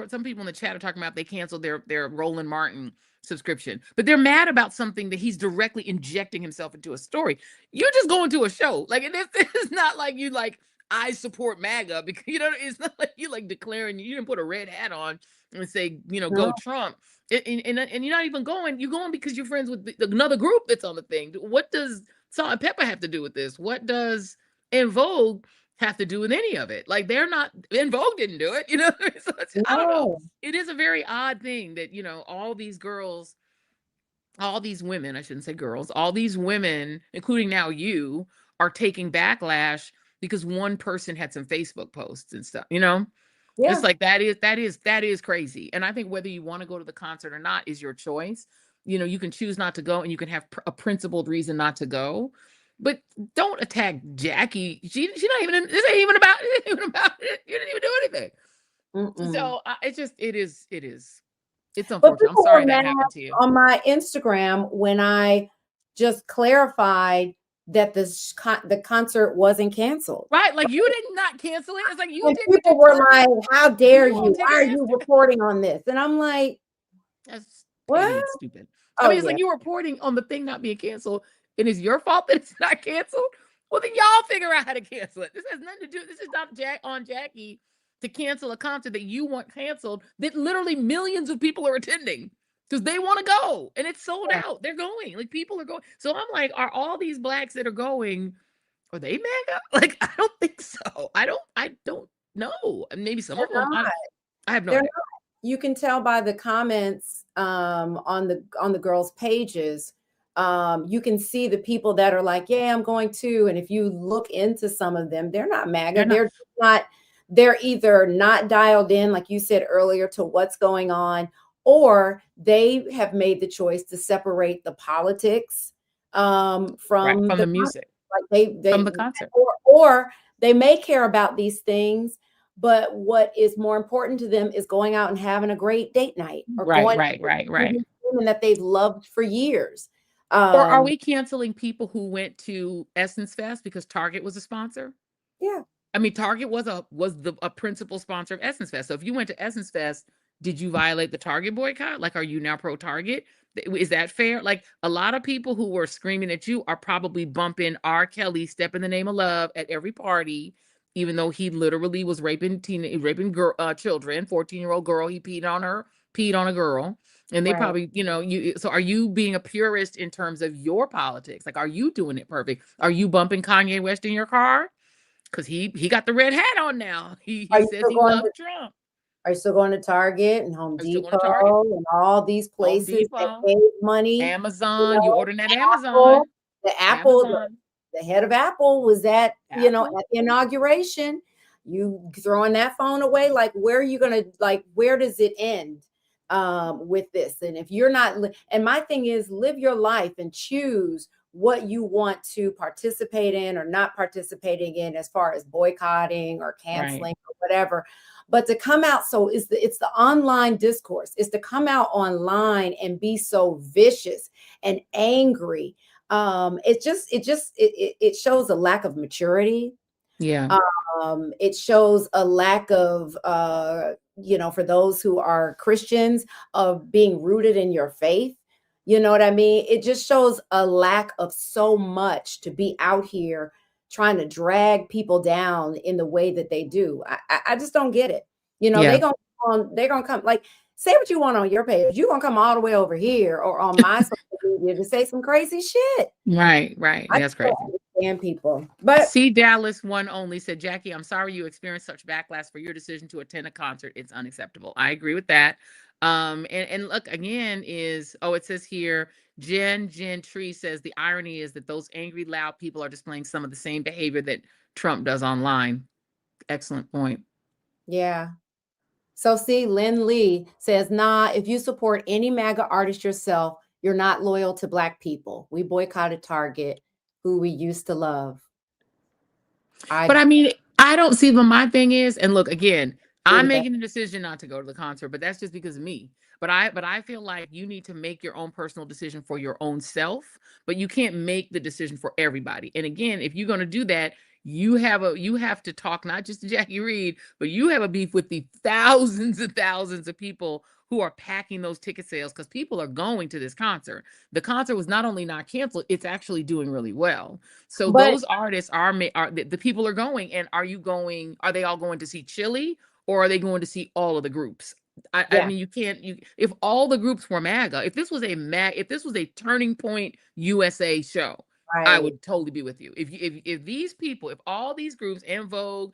[SPEAKER 1] some people in the chat are talking about they canceled their Roland Martin subscription, but they're mad about something that he's directly injecting himself into a story. You're just going to a show, like it's not like you like I support MAGA because it's not like you like declaring you didn't put a red hat on and say go
[SPEAKER 2] no,
[SPEAKER 1] Trump and you're not even going. You're going because you're friends with another group that's on the thing. What does Salt and Pepper have to do with this? What does En Vogue have to do with any of it? Like they're not. En Vogue didn't do it. So I don't know.
[SPEAKER 2] no.
[SPEAKER 1] It is a very odd thing that all these girls, all these women. I shouldn't say girls. All these women, including now you, are taking backlash because one person had some Facebook posts and stuff. It's
[SPEAKER 2] Yeah.
[SPEAKER 1] like that is crazy. And I think whether you want to go to the concert or not is your choice. You can choose not to go and you can have a principled reason not to go. But don't attack Jackie. She's not even this ain't even about it. You didn't even do anything.
[SPEAKER 2] Mm-mm.
[SPEAKER 1] So it is. It's
[SPEAKER 2] But
[SPEAKER 1] unfortunate. I'm
[SPEAKER 2] people were
[SPEAKER 1] sorry that
[SPEAKER 2] mad
[SPEAKER 1] happened to you.
[SPEAKER 2] on my Instagram when I just clarified that the concert wasn't canceled.
[SPEAKER 1] Right. Like you did not cancel it. It's like you
[SPEAKER 2] And
[SPEAKER 1] did what you
[SPEAKER 2] people were
[SPEAKER 1] told me
[SPEAKER 2] like, "How
[SPEAKER 1] you
[SPEAKER 2] dare
[SPEAKER 1] were gonna
[SPEAKER 2] you?
[SPEAKER 1] take
[SPEAKER 2] Why
[SPEAKER 1] her
[SPEAKER 2] are
[SPEAKER 1] ass
[SPEAKER 2] you
[SPEAKER 1] there.
[SPEAKER 2] reporting on this?" And I'm like,
[SPEAKER 1] That's petty
[SPEAKER 2] "What?
[SPEAKER 1] and stupid.
[SPEAKER 2] Oh
[SPEAKER 1] It's
[SPEAKER 2] yeah,
[SPEAKER 1] like you reporting on the thing not being canceled, and it's your fault that it's not canceled. Well, then y'all figure out how to cancel it. This has nothing to do. This is not Jackie to cancel a concert that you want canceled. That literally millions of people are attending because they want to go, and it's sold
[SPEAKER 2] yeah,
[SPEAKER 1] out. They're going. Like people are going. So I'm like, are all these blacks that are going? Are they mega? Like I don't think so. I don't know. And maybe some
[SPEAKER 2] they're
[SPEAKER 1] of them.
[SPEAKER 2] not.
[SPEAKER 1] I have no
[SPEAKER 2] They're
[SPEAKER 1] idea.
[SPEAKER 2] not. You can tell by the comments on the girls' pages. You can see the people that are like, "Yeah, I'm going to." And if you look into some of them, they're not
[SPEAKER 1] They're
[SPEAKER 2] MAGA.
[SPEAKER 1] not.
[SPEAKER 2] They're just not. They're either not dialed in, like you said earlier, to what's going on, or they have made the choice to separate the politics
[SPEAKER 1] Right
[SPEAKER 2] from
[SPEAKER 1] from
[SPEAKER 2] the
[SPEAKER 1] the music,
[SPEAKER 2] like
[SPEAKER 1] from the concert.
[SPEAKER 2] or they may care about these things, but what is more important to them is going out and having a great date night or
[SPEAKER 1] Right,
[SPEAKER 2] going
[SPEAKER 1] right, right,
[SPEAKER 2] to
[SPEAKER 1] right.
[SPEAKER 2] these women that they've loved for years.
[SPEAKER 1] Or are
[SPEAKER 2] Um,
[SPEAKER 1] we canceling people who went to Essence Fest because Target was a sponsor?
[SPEAKER 2] yeah,
[SPEAKER 1] I mean, Target was a principal sponsor of Essence Fest. So if you went to Essence Fest, did you violate the Target boycott? Like, are you now pro Target? Is that fair? Like, a lot of people who were screaming at you are probably bumping R. Kelly, "Step in the Name of Love" at every party, even though he literally was raping children. 14-year-old girl, he peed on a girl. And they
[SPEAKER 2] Right.
[SPEAKER 1] probably, so are you being a purist in terms of your politics? Like, are you doing it perfect? Are you bumping Kanye West in your car? Because he got the red hat on now. He
[SPEAKER 2] Are you
[SPEAKER 1] says
[SPEAKER 2] still
[SPEAKER 1] he
[SPEAKER 2] going
[SPEAKER 1] loves
[SPEAKER 2] to
[SPEAKER 1] Trump.
[SPEAKER 2] Are you still going to Target and Home
[SPEAKER 1] Are you still going to Target?
[SPEAKER 2] Depot and all these
[SPEAKER 1] Home
[SPEAKER 2] places that
[SPEAKER 1] Depot,
[SPEAKER 2] gave money? You
[SPEAKER 1] Amazon. You
[SPEAKER 2] know,
[SPEAKER 1] ordering that
[SPEAKER 2] Apple,
[SPEAKER 1] Amazon?
[SPEAKER 2] the Apple,
[SPEAKER 1] Amazon,
[SPEAKER 2] the head of Apple was at,
[SPEAKER 1] Apple.
[SPEAKER 2] at the inauguration. You throwing that phone away, like where are you gonna like where does it end with this? And if you're not and my thing is live your life and choose what you want to participate in or not participating in as far as boycotting or
[SPEAKER 1] Right.
[SPEAKER 2] canceling or whatever. But to come out, so it's the online discourse, is to come out online and be so vicious and angry. It shows a lack of maturity.
[SPEAKER 1] Yeah.
[SPEAKER 2] It shows a lack of for those who are Christians, of being rooted in your faith. You know what I mean? It just shows a lack of so much to be out here trying to drag people down in the way that they do. I just don't get it.
[SPEAKER 1] Yeah.
[SPEAKER 2] They're gonna come, like, say what you want on your page. You're gonna come all the way over here or on my social media to say some crazy shit.
[SPEAKER 1] Right. Right.
[SPEAKER 2] I
[SPEAKER 1] That's
[SPEAKER 2] just don't
[SPEAKER 1] crazy.
[SPEAKER 2] understand people. But
[SPEAKER 1] See, Dallas one only said, "Jackie, I'm sorry you experienced such backlash for your decision to attend a concert. It's unacceptable." I agree with that. And look again it says here, Jen Tree says the irony is that those angry, loud people are displaying some of the same behavior that Trump does online. Excellent point.
[SPEAKER 2] yeah. So see, Lynn Lee says, nah, if you support any MAGA artist yourself, you're not loyal to Black people. We boycotted Target, who we used to love.
[SPEAKER 1] But
[SPEAKER 2] I
[SPEAKER 1] I mean, I don't see, but my thing is, and look again,
[SPEAKER 2] agree
[SPEAKER 1] I'm
[SPEAKER 2] with that.
[SPEAKER 1] making the decision not to go to the concert, but that's just because of me. But I feel like you need to make your own personal decision for your own self, but you can't make the decision for everybody. And again, if you're going to do that, you have to talk not just to Jackie Reed, but you have a beef with the thousands and thousands of people who are packing those ticket sales because people are going to this concert. The concert was not only not canceled, it's actually doing really well. So
[SPEAKER 2] But
[SPEAKER 1] those artists are the people are going. And are you going? Are they all going to see Chili, or are they going to see all of the groups? I
[SPEAKER 2] yeah,
[SPEAKER 1] mean, you can't. You if all the groups were MAGA, if this was a Turning Point USA show, I
[SPEAKER 2] right.
[SPEAKER 1] would totally be with you. If these people, if all these groups and Vogue,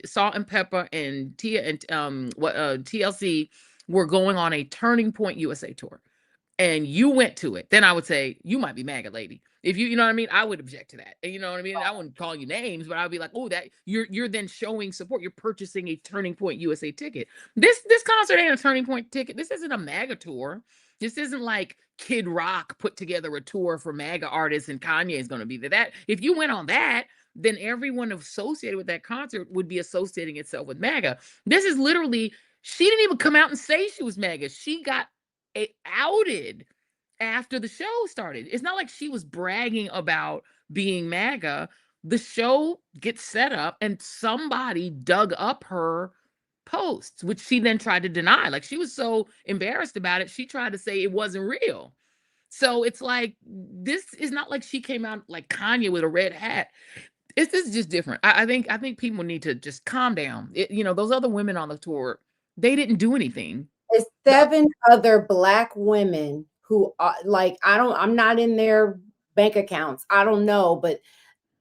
[SPEAKER 1] Salt and Pepper and Tia and what TLC were going on a Turning Point USA tour, and you went to it, then I would say you might be MAGA lady. If you know what I mean, I would object to that. And you know what I mean? I wouldn't call you names, but I'd be like, oh, that you're then showing support. You're purchasing a Turning Point USA ticket. This concert ain't a Turning Point ticket. This isn't a MAGA tour. This isn't like Kid Rock put together a tour for MAGA artists and Kanye is going to be there. That if you went on that, then everyone associated with that concert would be associating itself with MAGA. This is literally, she didn't even come out and say she was MAGA. She got outed after the show started. It's not like she was bragging about being MAGA. The show gets set up and somebody dug up her posts, which she then tried to deny. Like, she was so embarrassed about it, she tried to say it wasn't real. So it's like, this is not like she came out like Kanye with a red hat. This is just different. I think people need to just calm down. Those other women on the tour, they didn't do anything.
[SPEAKER 2] It's
[SPEAKER 1] The
[SPEAKER 2] 7 other Black women who are like, I'm not in their bank accounts. I don't know, but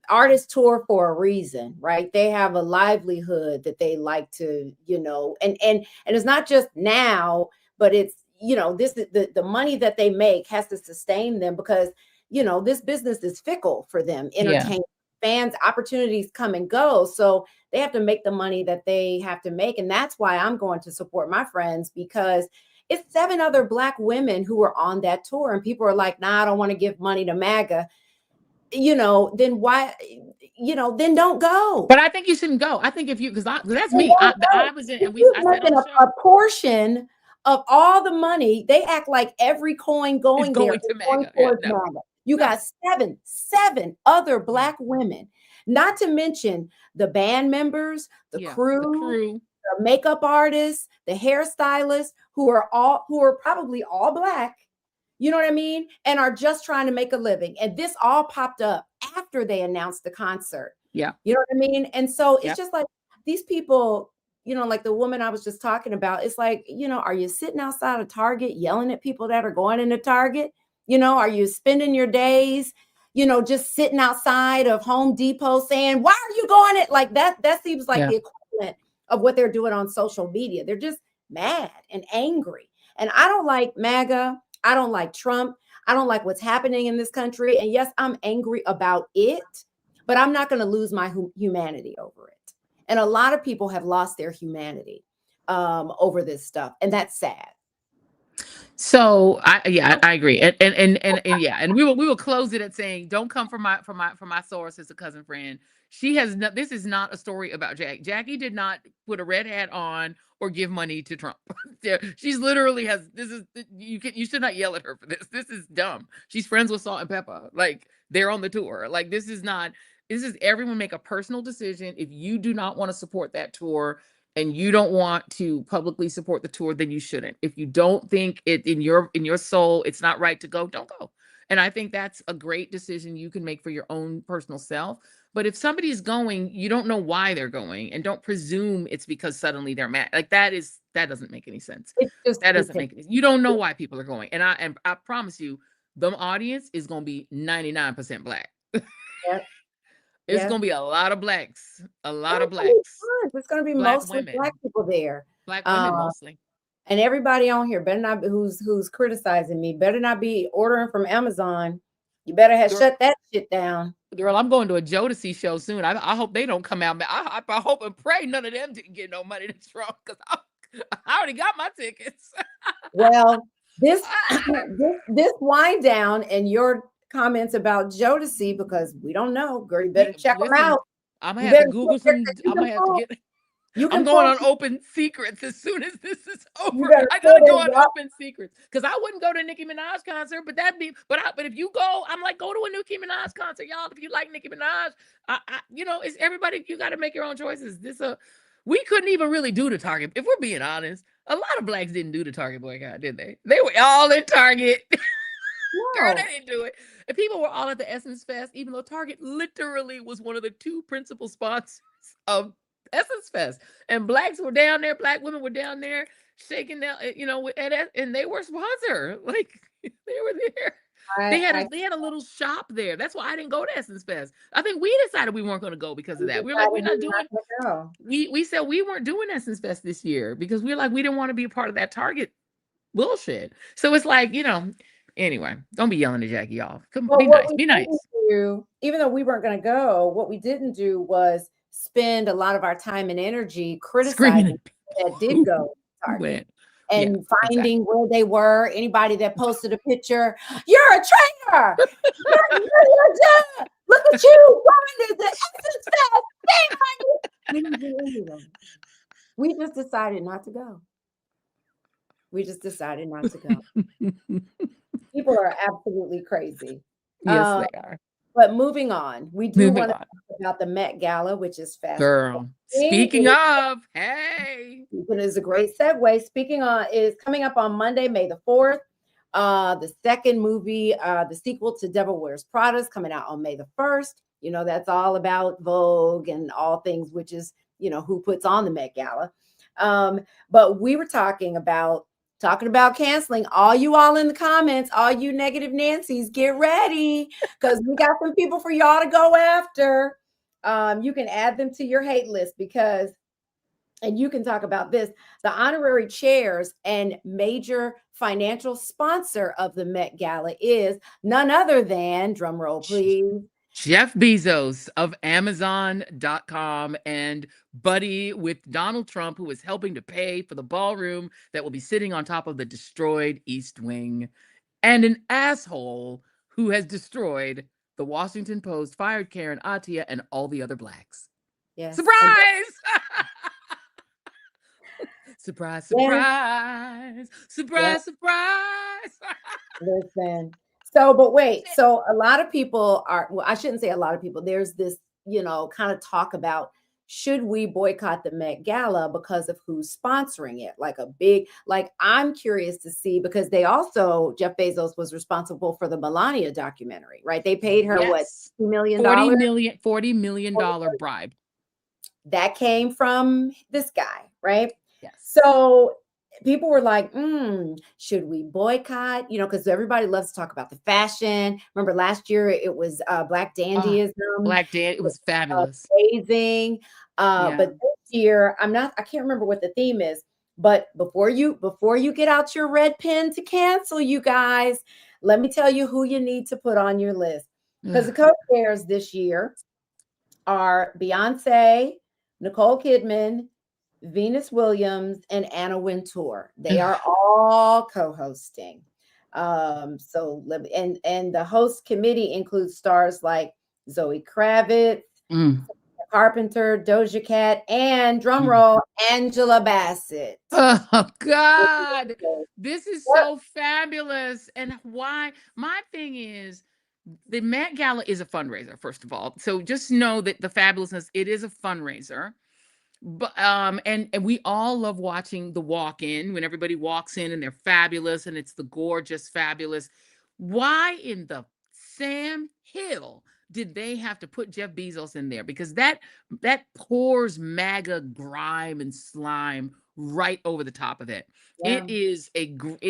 [SPEAKER 2] artists tour for a reason, right? They have a livelihood that they like to, and it's not just now, but it's, this the money that they make has to sustain them because, this business is fickle for them.
[SPEAKER 1] yeah.
[SPEAKER 2] Entertainment, fans, opportunities come and go. So they have to make the money that they have to make. And that's why I'm going to support my friends, because it's 7 other Black women who are on that tour. And people are like, nah, I don't want to give money to MAGA. Then why, then don't go.
[SPEAKER 1] But I think you shouldn't go. I think if you, because that's
[SPEAKER 2] Then
[SPEAKER 1] me.
[SPEAKER 2] don't go.
[SPEAKER 1] I was in,
[SPEAKER 2] If
[SPEAKER 1] and
[SPEAKER 2] you
[SPEAKER 1] I said on
[SPEAKER 2] making
[SPEAKER 1] the
[SPEAKER 2] a
[SPEAKER 1] show,
[SPEAKER 2] portion of all the money, they act like every coin
[SPEAKER 1] it's
[SPEAKER 2] going there
[SPEAKER 1] going
[SPEAKER 2] is
[SPEAKER 1] to
[SPEAKER 2] going
[SPEAKER 1] MAGA. Yeah,
[SPEAKER 2] towards
[SPEAKER 1] no.
[SPEAKER 2] MAGA. You
[SPEAKER 1] No.
[SPEAKER 2] got seven other Black women, not to mention the band members, the
[SPEAKER 1] Yeah. The
[SPEAKER 2] crew,
[SPEAKER 1] crew.
[SPEAKER 2] the makeup artists, the hairstylists, who are probably all Black, you know what I mean? And are just trying to make a living. And this all popped up after they announced the concert.
[SPEAKER 1] Yeah.
[SPEAKER 2] You know what I mean? And so it's
[SPEAKER 1] Yeah.
[SPEAKER 2] just like these people, like the woman I was just talking about, it's like, are you sitting outside of Target yelling at people that are going into Target? Are you spending your days, just sitting outside of Home Depot saying, why are you going it like that? That seems like
[SPEAKER 1] Yeah.
[SPEAKER 2] the equivalent of what they're doing on social media. They're just mad and angry. And I don't like MAGA. I don't like Trump. I don't like what's happening in this country. And yes, I'm angry about it, but I'm not going to lose my humanity over it. And a lot of people have lost their humanity over this stuff. And that's sad.
[SPEAKER 1] So I agree. And yeah, and we will close it at saying, don't come from my source as a cousin friend. She has no, this is not a story about Jackie did not put a red hat on or give money to Trump. She's literally has this is you should not yell at her for this. This is dumb. She's friends with Salt and Pepper. Like, they're on the tour. Like, this is everyone make a personal decision. If you do not want to support that tour, and you don't want to publicly support the tour, then you shouldn't. If you don't think it in your soul it's not right to go, don't go. And I think that's a great decision you can make for your own personal self. But if somebody's going, you don't know why they're going, and don't presume it's because suddenly they're mad. Like, that doesn't make any sense.
[SPEAKER 2] It's just
[SPEAKER 1] That doesn't
[SPEAKER 2] stupid.
[SPEAKER 1] make any. You don't know why people are going. And I promise you, the audience is going to be 99% Black.
[SPEAKER 2] Yep.
[SPEAKER 1] It's
[SPEAKER 2] Yes.
[SPEAKER 1] going to be a lot of Blacks, a
[SPEAKER 2] And
[SPEAKER 1] lot of
[SPEAKER 2] it's gonna be
[SPEAKER 1] Blacks,
[SPEAKER 2] fun. It's going to be
[SPEAKER 1] Black
[SPEAKER 2] mostly Black
[SPEAKER 1] women,
[SPEAKER 2] people there.
[SPEAKER 1] Black
[SPEAKER 2] Uh,
[SPEAKER 1] women mostly.
[SPEAKER 2] and everybody on here better not be who's criticizing me, better not be ordering from Amazon. You better have
[SPEAKER 1] Girl,
[SPEAKER 2] shut that shit down.
[SPEAKER 1] girl, I'm going to a Jodeci show soon. I hope they don't come out. I hope and pray none of them didn't get no money this wrong, because I already got my tickets.
[SPEAKER 2] Well, this this wind down and your comments about Jodeci, because we don't know, girl. You better check them
[SPEAKER 1] Listen,
[SPEAKER 2] out.
[SPEAKER 1] I'm gonna
[SPEAKER 2] You
[SPEAKER 1] have to
[SPEAKER 2] better
[SPEAKER 1] Google
[SPEAKER 2] check
[SPEAKER 1] some.
[SPEAKER 2] that
[SPEAKER 1] I'm gonna have to get.
[SPEAKER 2] you
[SPEAKER 1] I'm
[SPEAKER 2] can
[SPEAKER 1] going
[SPEAKER 2] pull
[SPEAKER 1] on Open Secrets as soon as this is
[SPEAKER 2] you
[SPEAKER 1] over.
[SPEAKER 2] better
[SPEAKER 1] I
[SPEAKER 2] pull
[SPEAKER 1] gotta go
[SPEAKER 2] this
[SPEAKER 1] on
[SPEAKER 2] up.
[SPEAKER 1] Open Secrets, because I wouldn't go to Nicki Minaj concert, but if you go, I'm like, go to a Nicki Minaj concert, y'all. If you like Nicki Minaj, it's everybody. You got to make your own choices. We couldn't even really do the Target. If we're being honest, a lot of Blacks didn't do the Target boycott, did they? They were all in Target. Girl,
[SPEAKER 2] No.
[SPEAKER 1] they didn't do it. And people were all at the Essence Fest, even though Target literally was one of the two principal sponsors of Essence Fest. And Blacks were down there, Black women were down there shaking down, and they were sponsor. Like, they were there. They had
[SPEAKER 2] I
[SPEAKER 1] a little shop there. That's why I didn't go to Essence Fest. I think we decided we weren't going to go because of that. We were like,
[SPEAKER 2] decided
[SPEAKER 1] we're not
[SPEAKER 2] we're not
[SPEAKER 1] doing.
[SPEAKER 2] gonna go.
[SPEAKER 1] We said we weren't doing Essence Fest this year because we were like, we didn't want to be a part of that Target bullshit. So it's like, anyway, don't be yelling at Jackie off. Come,
[SPEAKER 2] Well,
[SPEAKER 1] be
[SPEAKER 2] what
[SPEAKER 1] nice.
[SPEAKER 2] we
[SPEAKER 1] Be
[SPEAKER 2] didn't
[SPEAKER 1] nice.
[SPEAKER 2] do, even though we weren't going to go, what we didn't do was spend a lot of our time and energy
[SPEAKER 1] Screaming
[SPEAKER 2] criticizing
[SPEAKER 1] at
[SPEAKER 2] people that
[SPEAKER 1] people
[SPEAKER 2] did go to
[SPEAKER 1] who
[SPEAKER 2] Target
[SPEAKER 1] went. Yeah,
[SPEAKER 2] and
[SPEAKER 1] exactly.
[SPEAKER 2] finding where they were. Anybody that posted a picture, you're a traitor. You're done. Look at you going to the Essence Fest. Shame on you. We didn't do any of them. We just decided not to go. We just decided not to go. People are absolutely crazy.
[SPEAKER 1] Yes,
[SPEAKER 2] Um,
[SPEAKER 1] they are.
[SPEAKER 2] But moving on, we do
[SPEAKER 1] Moving
[SPEAKER 2] want to
[SPEAKER 1] on.
[SPEAKER 2] talk about the Met Gala, which is fast
[SPEAKER 1] Girl.
[SPEAKER 2] approaching.
[SPEAKER 1] Speaking of, hey.
[SPEAKER 2] It is a great segue. Speaking on is coming up on Monday, May the 4th. The second movie, the sequel to Devil Wears Prada, is coming out on May the 1st. That's all about Vogue and all things, which is, who puts on the Met Gala. But we were talking about canceling. All in the comments, all you negative Nancy's, get ready, because we got some people for y'all to go after. You can add them to your hate list, because, and you can talk about this, the honorary chairs and major financial sponsor of the Met Gala is none other than, drum roll please,
[SPEAKER 1] Jeff Bezos of Amazon.com, and buddy with Donald Trump, who is helping to pay for the ballroom that will be sitting on top of the destroyed East Wing, and an asshole who has destroyed the Washington Post, fired Karen Atia, and all the other Blacks.
[SPEAKER 2] yes, and
[SPEAKER 1] Surprise! Surprise,
[SPEAKER 2] yes,
[SPEAKER 1] surprise,
[SPEAKER 2] yes,
[SPEAKER 1] surprise, surprise.
[SPEAKER 2] listen. So, but wait, so a lot of people are, well, I shouldn't say a lot of people. There's this, kind of talk about should we boycott the Met Gala because of who's sponsoring it? Like a big, like I'm curious to see because they also, Jeff Bezos was responsible for the Melania documentary, right? They paid her what,
[SPEAKER 1] Yes.
[SPEAKER 2] $2 million?
[SPEAKER 1] $40 million bribe.
[SPEAKER 2] That came from this guy, right?
[SPEAKER 1] Yes.
[SPEAKER 2] So people were like, should we boycott? Because everybody loves to talk about the fashion. Remember last year it was Black
[SPEAKER 1] Oh,
[SPEAKER 2] Dandyism,
[SPEAKER 1] Black Dan, it was fabulous.
[SPEAKER 2] amazing.
[SPEAKER 1] Yeah.
[SPEAKER 2] But this year, I can't remember what the theme is. But before you get out your red pen to cancel, you guys, let me tell you who you need to put on your list. Because the
[SPEAKER 1] Ugh.
[SPEAKER 2] co-chairs this year are Beyonce, Nicole Kidman, Venus Williams, and Anna Wintour. They are all co-hosting. And the host committee includes stars like Zoe Kravitz,
[SPEAKER 1] Mm.
[SPEAKER 2] Carpenter, Doja Cat, and
[SPEAKER 1] Mm.
[SPEAKER 2] drumroll, Angela Bassett.
[SPEAKER 1] Oh God, this is
[SPEAKER 2] Yep.
[SPEAKER 1] so fabulous. And why? My thing is, the Met Gala is a fundraiser, first of all. So just know that the fabulousness, it is a fundraiser. But and we all love watching the walk in when everybody walks in and they're fabulous and it's the gorgeous fabulous. Why in the Sam Hill did they have to put Jeff Bezos in there? Because that pours MAGA grime and slime right over the top of it.
[SPEAKER 2] Yeah.
[SPEAKER 1] It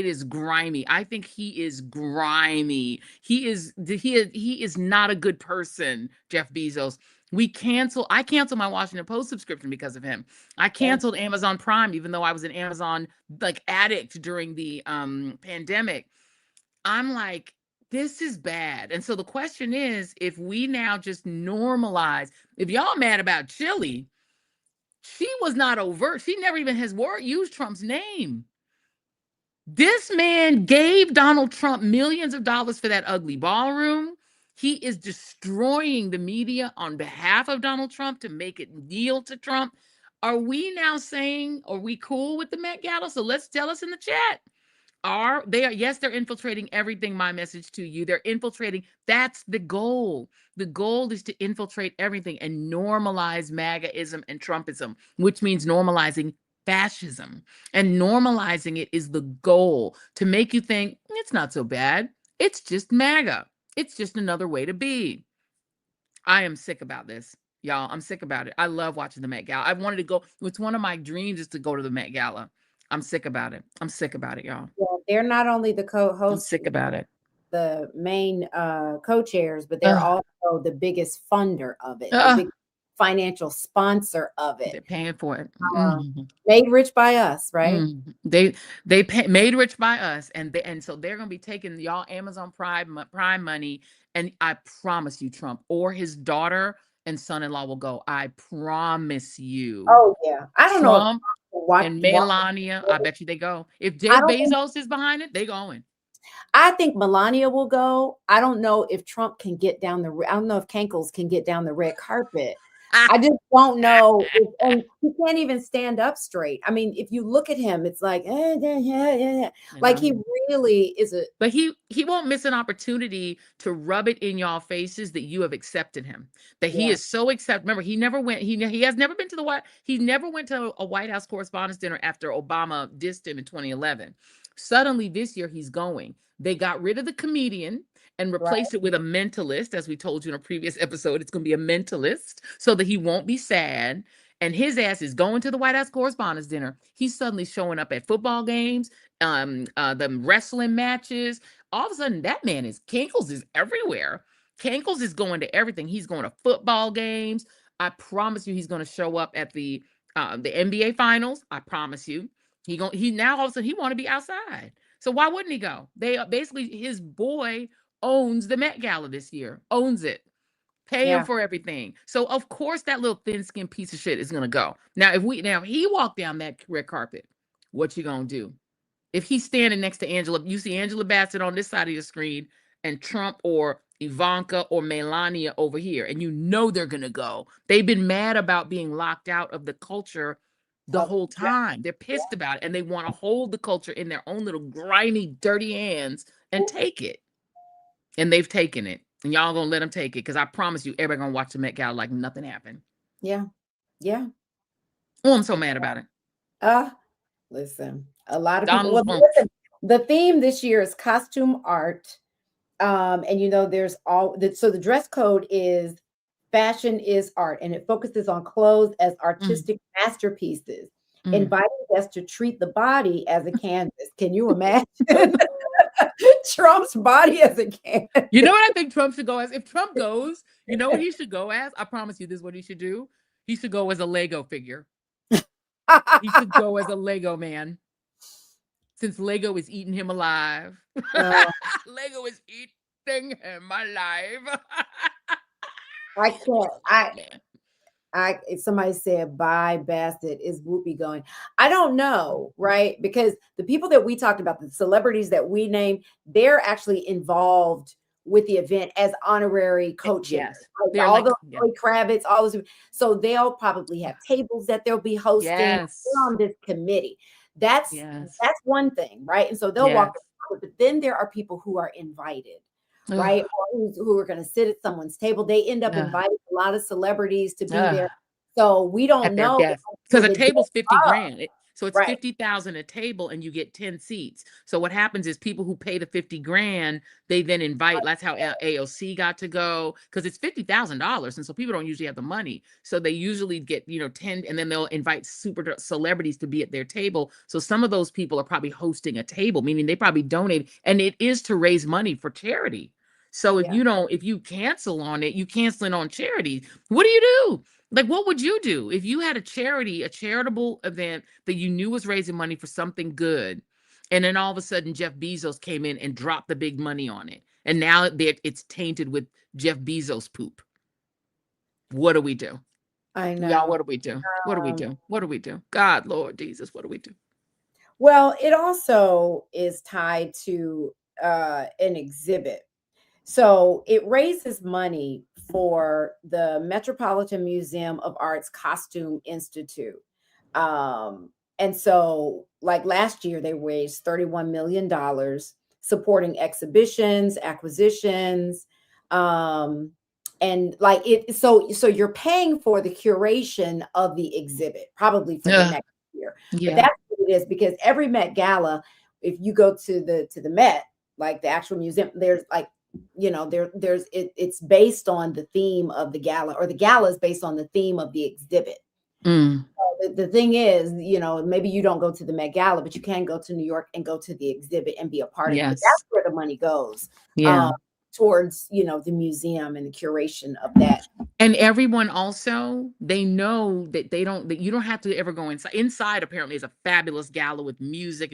[SPEAKER 1] is grimy. I think he is grimy. He is not a good person, Jeff Bezos. I canceled my Washington Post subscription because of him. I
[SPEAKER 2] Yeah.
[SPEAKER 1] canceled Amazon Prime even though I was an Amazon like addict during the pandemic. I'm like, this is bad. And so the question is, if we now just normalize, if y'all mad about Chili, she was not overt. She never even has used Trump's name. This man gave Donald Trump millions of dollars for that ugly ballroom. He is destroying the media on behalf of Donald Trump to make it kneel to Trump. Are we now saying, are we cool with the Met Gala? So let's tell us in the chat. Yes, they're infiltrating everything. My message to you, they're infiltrating. That's the goal. The goal is to infiltrate everything and normalize MAGAism and Trumpism, which means normalizing fascism. And normalizing it is the goal, to make you think it's not so bad. It's just MAGA. It's just another way to be. I am sick about this, y'all. I'm sick about it. I love watching the Met Gala. I wanted to go. It's one of my dreams is to go to the Met Gala. I'm sick about it. I'm sick about it, y'all.
[SPEAKER 2] Well, they're not only the
[SPEAKER 1] I'm
[SPEAKER 2] co-host,
[SPEAKER 1] sick about it.
[SPEAKER 2] the main co-chairs, but they're
[SPEAKER 1] Ugh,
[SPEAKER 2] also the biggest funder of it, the
[SPEAKER 1] ugh,
[SPEAKER 2] big financial sponsor of it.
[SPEAKER 1] they're paying for it.
[SPEAKER 2] Uh, Made rich by us, right?
[SPEAKER 1] Made rich by us, and so they're gonna be taking y'all Amazon Prime money, and I promise you, Trump or his daughter and son-in-law will go. I promise you,
[SPEAKER 2] Oh yeah. I don't know if
[SPEAKER 1] Trump
[SPEAKER 2] watch,
[SPEAKER 1] and
[SPEAKER 2] watch
[SPEAKER 1] Melania. I bet you they go. If
[SPEAKER 2] I
[SPEAKER 1] Jeff
[SPEAKER 2] don't think
[SPEAKER 1] Bezos is behind it, they going.
[SPEAKER 2] I think Melania will go. I don't know if Trump can get down I don't know if Kankles can get down the red carpet. I just don't know if, and he can't even stand up straight. I mean, if you look at him, it's like, yeah, yeah, yeah.
[SPEAKER 1] You
[SPEAKER 2] Like he
[SPEAKER 1] know.
[SPEAKER 2] really is a
[SPEAKER 1] But he won't miss an opportunity to rub it in y'all faces that you have accepted him. That he
[SPEAKER 2] yeah,
[SPEAKER 1] is so accept. Remember, he has never been to the White. He never went to a White House Correspondents' Dinner after Obama dissed him in 2011. Suddenly this year he's going. They got rid of the comedian and
[SPEAKER 2] right.
[SPEAKER 1] replaced it with a mentalist, as we told you in a previous episode. It's going to be a mentalist so that he won't be sad. And his ass is going to the White House Correspondents' Dinner. He's suddenly showing up at football games, the wrestling matches. All of a sudden, that man is Kinkles is everywhere. Kinkles is going to everything. He's going to football games. I promise you, he's going to show up at the NBA finals. I promise you. He now all of a sudden he want to be outside. So why wouldn't he go? They basically his boy owns the Met Gala this year. Owns it. Pay him
[SPEAKER 2] Yeah,
[SPEAKER 1] for everything. So of course that little thin-skinned piece of shit is gonna go. If he walked down that red carpet, what you gonna do? If he's standing next to Angela, you see Angela Bassett on this side of your screen and Trump or Ivanka or Melania over here, and you know they're going to go. They've been mad about being locked out of the culture the whole
[SPEAKER 2] yeah,
[SPEAKER 1] time. They're pissed about it and they want to hold the culture in their own little grimy, dirty hands and take it. and they've taken it, and y'all gonna let them take it because I promise you, everybody gonna watch the Met Gala like nothing happened.
[SPEAKER 2] Yeah. Yeah.
[SPEAKER 1] Oh, I'm so mad about it.
[SPEAKER 2] Uh, Listen, a lot of people.
[SPEAKER 1] Donald
[SPEAKER 2] Well,
[SPEAKER 1] Trump.
[SPEAKER 2] listen, the theme this year is costume art. And there's so the dress code is fashion is art, and it focuses on clothes as
[SPEAKER 1] Mm,
[SPEAKER 2] artistic masterpieces,
[SPEAKER 1] mm.
[SPEAKER 2] inviting guests to treat the body as a canvas. Can you imagine Trump's body as a canvas?
[SPEAKER 1] You know what I think Trump should go as? If Trump goes, you know what he should go as? I promise you, this is what he should do. He should go as a Lego figure. He should go as a Lego man, since Lego is eating him alive.
[SPEAKER 2] Oh,
[SPEAKER 1] Lego is eating him alive.
[SPEAKER 2] I can't.
[SPEAKER 1] Oh man.
[SPEAKER 2] If somebody said bye bastard, is Whoopi going? I don't know, right? Because the people that we talked about, the celebrities that we named, they're actually involved with the event as honorary co-chairs.
[SPEAKER 1] Yes.
[SPEAKER 2] Like
[SPEAKER 1] They're
[SPEAKER 2] all
[SPEAKER 1] like,
[SPEAKER 2] those
[SPEAKER 1] yeah.
[SPEAKER 2] Zoe Kravitz, all those. So they'll probably have tables that they'll be hosting. They're
[SPEAKER 1] Yes.
[SPEAKER 2] on this committee. That's
[SPEAKER 1] Yes.
[SPEAKER 2] that's one thing, right? And so they'll walk
[SPEAKER 1] Yes.
[SPEAKER 2] the but then there are people who are invited,
[SPEAKER 1] Ugh.
[SPEAKER 2] right? Or who are going to sit at someone's table. They end up
[SPEAKER 1] Ugh.
[SPEAKER 2] inviting a lot of celebrities to be
[SPEAKER 1] Ugh.
[SPEAKER 2] there. So we don't
[SPEAKER 1] At their
[SPEAKER 2] know
[SPEAKER 1] desk.
[SPEAKER 2] until
[SPEAKER 1] Because a
[SPEAKER 2] the day
[SPEAKER 1] table's 50
[SPEAKER 2] of,
[SPEAKER 1] grand. So it's
[SPEAKER 2] right?
[SPEAKER 1] 50,000 a table and you get 10 seats. So what happens is people who pay the 50 grand, they then invite. That's how AOC got to go, because it's $50,000. And so people don't usually have the money. So they usually get, 10, and then they'll invite super celebrities to be at their table. So some of those people are probably hosting a table, meaning they probably donate. And it is to raise money for charity. So
[SPEAKER 2] Yeah.
[SPEAKER 1] if you cancel on it, you cancel it on charity. What do you do? Like, what would you do if you had a charitable event that you knew was raising money for something good, and then all of a sudden Jeff Bezos came in and dropped the big money on it, and now it's tainted with Jeff Bezos poop? What do we do,
[SPEAKER 2] I
[SPEAKER 1] y'all? What
[SPEAKER 2] know.
[SPEAKER 1] do we do? What do we
[SPEAKER 2] Um,
[SPEAKER 1] do? What do we do? God, Lord Jesus, what do we do?
[SPEAKER 2] well, it also is tied to an exhibit. So it raises money for the Metropolitan Museum of Art's Costume Institute. And so, like last year, they raised $31 million supporting exhibitions, acquisitions, um, and like it. So you're paying for the curation of the exhibit, probably for the
[SPEAKER 1] Ugh,
[SPEAKER 2] next year. But
[SPEAKER 1] yeah,
[SPEAKER 2] that's what it is, because every Met Gala, if you go to the Met, like the actual museum, there's like it's based on the theme of the gala, or the gala is based on the theme of the exhibit.
[SPEAKER 1] mm,
[SPEAKER 2] The thing is, maybe you don't go to the Met Gala, but you can go to New York and go to the exhibit and be a part of it. But
[SPEAKER 1] yes,
[SPEAKER 2] that's where the money goes,
[SPEAKER 1] yeah.
[SPEAKER 2] um, towards the museum and the curation of that.
[SPEAKER 1] And everyone also, they know that that you don't have to ever go inside. Inside apparently is a fabulous gala with music.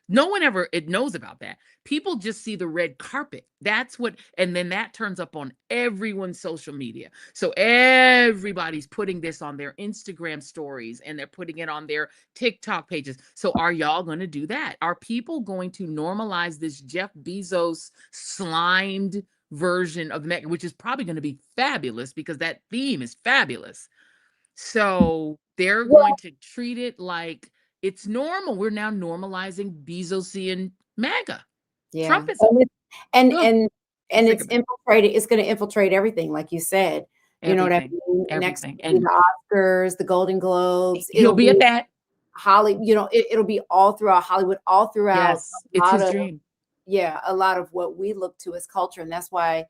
[SPEAKER 1] No one ever it knows about that. People just see the red carpet. That's what, and then that turns up on everyone's social media. So everybody's putting this on their Instagram stories, and they're putting it on their TikTok pages. So are y'all going to do that? Are people going to normalize this Jeff Bezos slimed version of the Met, which is probably going to be fabulous because that theme is fabulous? So they're going
[SPEAKER 2] Well,
[SPEAKER 1] to treat it like it's normal. We're now normalizing Bezosian MAGA
[SPEAKER 2] yeah,
[SPEAKER 1] Trumpism.
[SPEAKER 2] and
[SPEAKER 1] Ugh,
[SPEAKER 2] and
[SPEAKER 1] I'm
[SPEAKER 2] and
[SPEAKER 1] sick
[SPEAKER 2] it's
[SPEAKER 1] of it.
[SPEAKER 2] infiltrated. It's going to infiltrate everything, like you said. You know what I
[SPEAKER 1] Everything,
[SPEAKER 2] mean? Next
[SPEAKER 1] everything,
[SPEAKER 2] to
[SPEAKER 1] and
[SPEAKER 2] the Oscars, the Golden Globes,
[SPEAKER 1] he'll
[SPEAKER 2] it'll
[SPEAKER 1] be
[SPEAKER 2] be
[SPEAKER 1] at that.
[SPEAKER 2] Holly. It'll be all throughout Hollywood, all throughout
[SPEAKER 1] Yes,
[SPEAKER 2] a
[SPEAKER 1] it's
[SPEAKER 2] lot
[SPEAKER 1] his
[SPEAKER 2] of
[SPEAKER 1] dream.
[SPEAKER 2] yeah, a lot of what we look to as culture, and that's why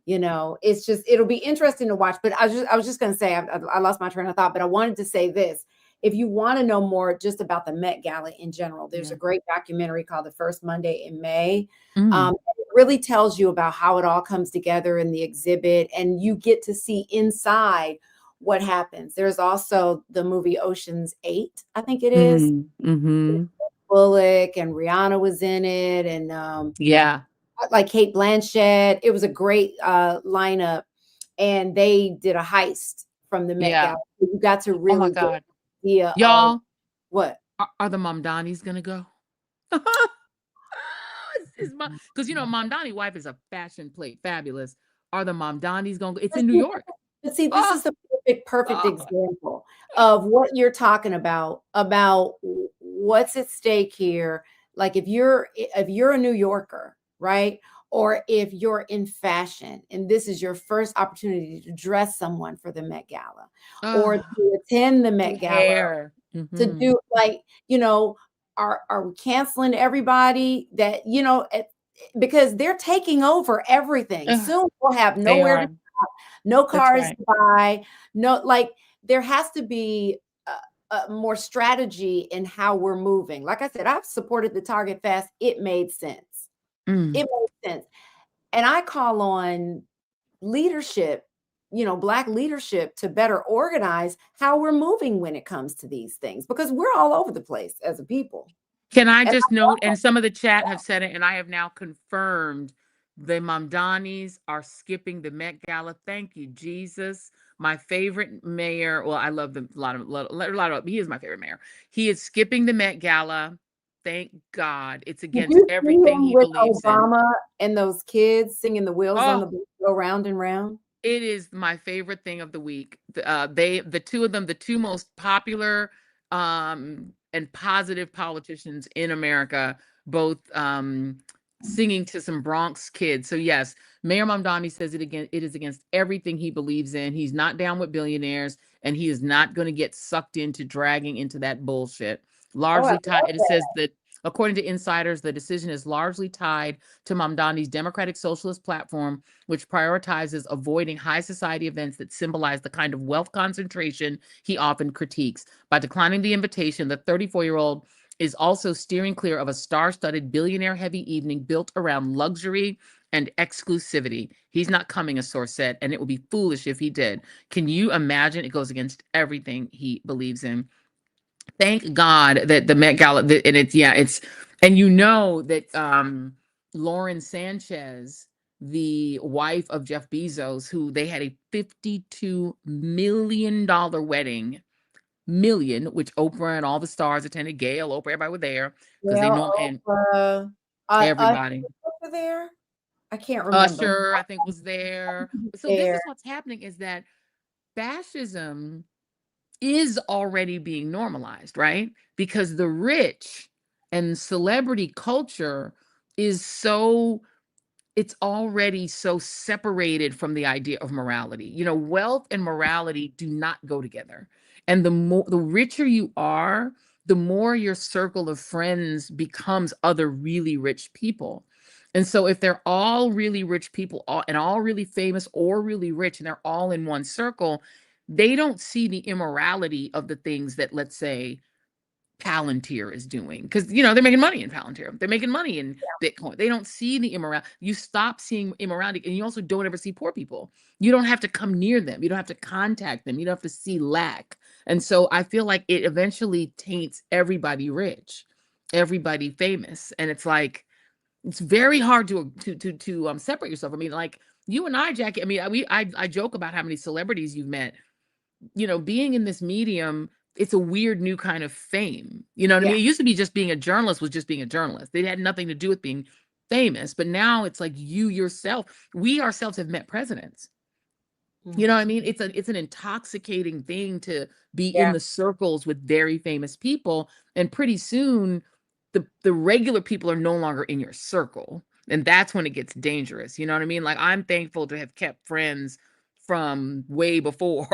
[SPEAKER 2] it's just it'll be interesting to watch. But I was just going to say I lost my train of thought, but I wanted to say this. If you want to know more just about the Met Gala in general, there's a
[SPEAKER 1] Yeah.
[SPEAKER 2] great documentary called The First Monday in May.
[SPEAKER 1] Mm,
[SPEAKER 2] It really tells you about how it all comes together in the exhibit, and you get to see inside what happens. There's also the movie Ocean's 8, I think it is.
[SPEAKER 1] mm-hmm.
[SPEAKER 2] Bullock and Rihanna was in it, and
[SPEAKER 1] Yeah.
[SPEAKER 2] like Kate Blanchett. It was a great lineup, and they did a heist from the Met
[SPEAKER 1] Yeah.
[SPEAKER 2] Gala. You got to
[SPEAKER 1] Oh my
[SPEAKER 2] really get
[SPEAKER 1] God.
[SPEAKER 2] an idea of
[SPEAKER 1] Y'all,
[SPEAKER 2] what.
[SPEAKER 1] are the Mamdanis gonna go? Because Mamdani wife is a fashion plate, fabulous. Are the Mamdanis gonna go? It's in New York.
[SPEAKER 2] But see, this
[SPEAKER 1] Oh,
[SPEAKER 2] is the perfect
[SPEAKER 1] God.
[SPEAKER 2] example of what you're talking about what's at stake here. Like if you're a New Yorker, right? or if you're in fashion and this is your first opportunity to dress someone for the Met Gala or
[SPEAKER 1] Oh,
[SPEAKER 2] to attend the
[SPEAKER 1] the
[SPEAKER 2] Met Gala,
[SPEAKER 1] hair.
[SPEAKER 2] to
[SPEAKER 1] Hmm.
[SPEAKER 2] do like, are we canceling everybody that, because they're taking over everything.
[SPEAKER 1] Ugh,
[SPEAKER 2] Soon we'll have
[SPEAKER 1] they
[SPEAKER 2] nowhere to
[SPEAKER 1] are.
[SPEAKER 2] shop, no
[SPEAKER 1] That's
[SPEAKER 2] cars
[SPEAKER 1] right.
[SPEAKER 2] to buy, no, like there has to be more strategy in how we're moving. Like I said, I've supported the Target Fest. It made sense.
[SPEAKER 1] Mm.
[SPEAKER 2] It made sense. And I call on leadership, Black leadership to better organize how we're moving when it comes to these things because we're all over the place as a people.
[SPEAKER 1] Can I
[SPEAKER 2] And
[SPEAKER 1] just note, and some of the chat have said it, and I have now confirmed the Mamdanis are skipping the Met Gala. Thank you, Jesus. My favorite mayor. Well, I love the he is my favorite mayor. He is skipping the Met Gala. Thank God. It's
[SPEAKER 2] did
[SPEAKER 1] against
[SPEAKER 2] you see
[SPEAKER 1] everything
[SPEAKER 2] him
[SPEAKER 1] he
[SPEAKER 2] with
[SPEAKER 1] believes in.
[SPEAKER 2] Obama and those kids singing the wheels on the
[SPEAKER 1] Oh,
[SPEAKER 2] bus go round and round?
[SPEAKER 1] it is my favorite thing of the week. The two of them, the two most popular and positive politicians in America, both singing to some Bronx kids. So yes, Mayor Mamdani says it again. It is against everything he believes in. He's not down with billionaires, and he is not going to get sucked into dragging into that bullshit.
[SPEAKER 2] Oh, I
[SPEAKER 1] Largely tied.
[SPEAKER 2] love
[SPEAKER 1] It
[SPEAKER 2] that.
[SPEAKER 1] says that according to insiders, the decision is largely tied to Mamdani's Democratic Socialist platform, which prioritizes avoiding high society events that symbolize the kind of wealth concentration he often critiques. By declining the invitation, the 34-year-old is also steering clear of a star studded billionaire heavy evening built around luxury and exclusivity. He's not coming, a source said, and it would be foolish if he did. Can you imagine? It goes against everything he believes in. Thank God that the Met Gala, and and you know that Lauren Sanchez, the wife of Jeff Bezos, who they had a $52 million wedding, which Oprah and all the stars attended. Gail, Oprah, everybody were there because they know,
[SPEAKER 2] Well,
[SPEAKER 1] and everybody.
[SPEAKER 2] over there. I can't remember.
[SPEAKER 1] Usher, I think, was there. So this
[SPEAKER 2] There.
[SPEAKER 1] is what's happening: is that fascism is already being normalized, right? Because the rich and celebrity culture is so it's already so separated from the idea of morality. Wealth and morality do not go together. And the richer you are, the more your circle of friends becomes other really rich people. And so if they're all really rich people and all really famous or really rich and they're all in one circle, they don't see the immorality of the things that, let's say, Palantir is doing, because they're making money in Palantir. They're making money in Bitcoin. They don't see the immorality. You stop seeing immorality, and you also don't ever see poor people. You don't have to come near them. You don't have to contact them. You don't have to see lack. And so I feel like it eventually taints everybody rich, everybody famous, and it's like it's very hard to separate yourself. I mean, like you and I, Jackie. I mean, I joke about how many celebrities you've met. Being in this medium, it's a weird new kind of fame. You know what I
[SPEAKER 2] Yeah.
[SPEAKER 1] mean? It used to be just being a journalist was just being a journalist. They had nothing to do with being famous. But now it's like you yourself, we ourselves have met presidents. You know what I
[SPEAKER 2] Mhm.
[SPEAKER 1] mean? It's an intoxicating thing to be in
[SPEAKER 2] Yeah.
[SPEAKER 1] the circles with very famous people, and pretty soon the regular people are no longer in your circle. And that's when it gets dangerous. You know what I mean? Like I'm thankful to have kept friends from way before,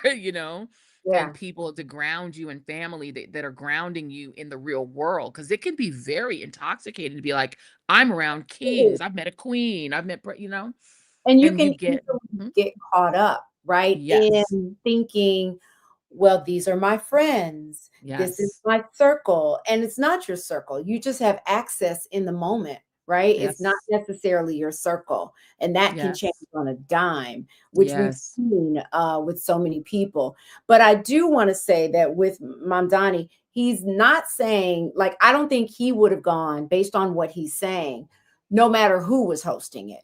[SPEAKER 1] and
[SPEAKER 2] Yeah.
[SPEAKER 1] people to ground you and family that are grounding you in the real world. Cause it can be very intoxicating to be like, I'm around kings, I've met a queen, I've met,
[SPEAKER 2] And you
[SPEAKER 1] and you
[SPEAKER 2] can
[SPEAKER 1] get,
[SPEAKER 2] easily
[SPEAKER 1] Mhm.
[SPEAKER 2] get caught up, right,
[SPEAKER 1] Yes.
[SPEAKER 2] in thinking, well, these are my friends. This is
[SPEAKER 1] Yes.
[SPEAKER 2] my circle. And it's not your circle. You just have access in the moment, right? It's not
[SPEAKER 1] Yes.
[SPEAKER 2] necessarily your circle. And that can change
[SPEAKER 1] Yes.
[SPEAKER 2] on a dime, which we've
[SPEAKER 1] Yes.
[SPEAKER 2] seen with so many people. But I do want to say that with Mamdani, he's not saying, like, I don't think he would have gone based on what he's saying, no matter who was hosting it.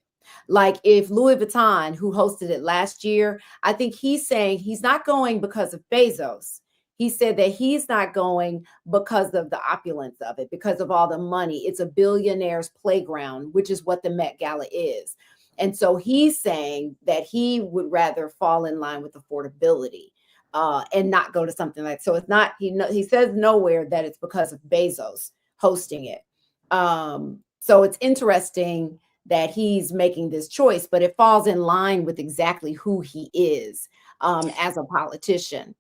[SPEAKER 2] Like if Louis Vuitton, who hosted it last year, I think he's saying he's not going because of Bezos. He said that he's not going because of the opulence of it, because of all the money. It's a billionaire's playground, which is what the Met Gala is. And so he's saying that he would rather fall in line with affordability and not go to something like so. It's not he says nowhere that it's because of Bezos hosting it. So it's interesting that he's making this choice, but it falls in line with exactly who he is as a politician.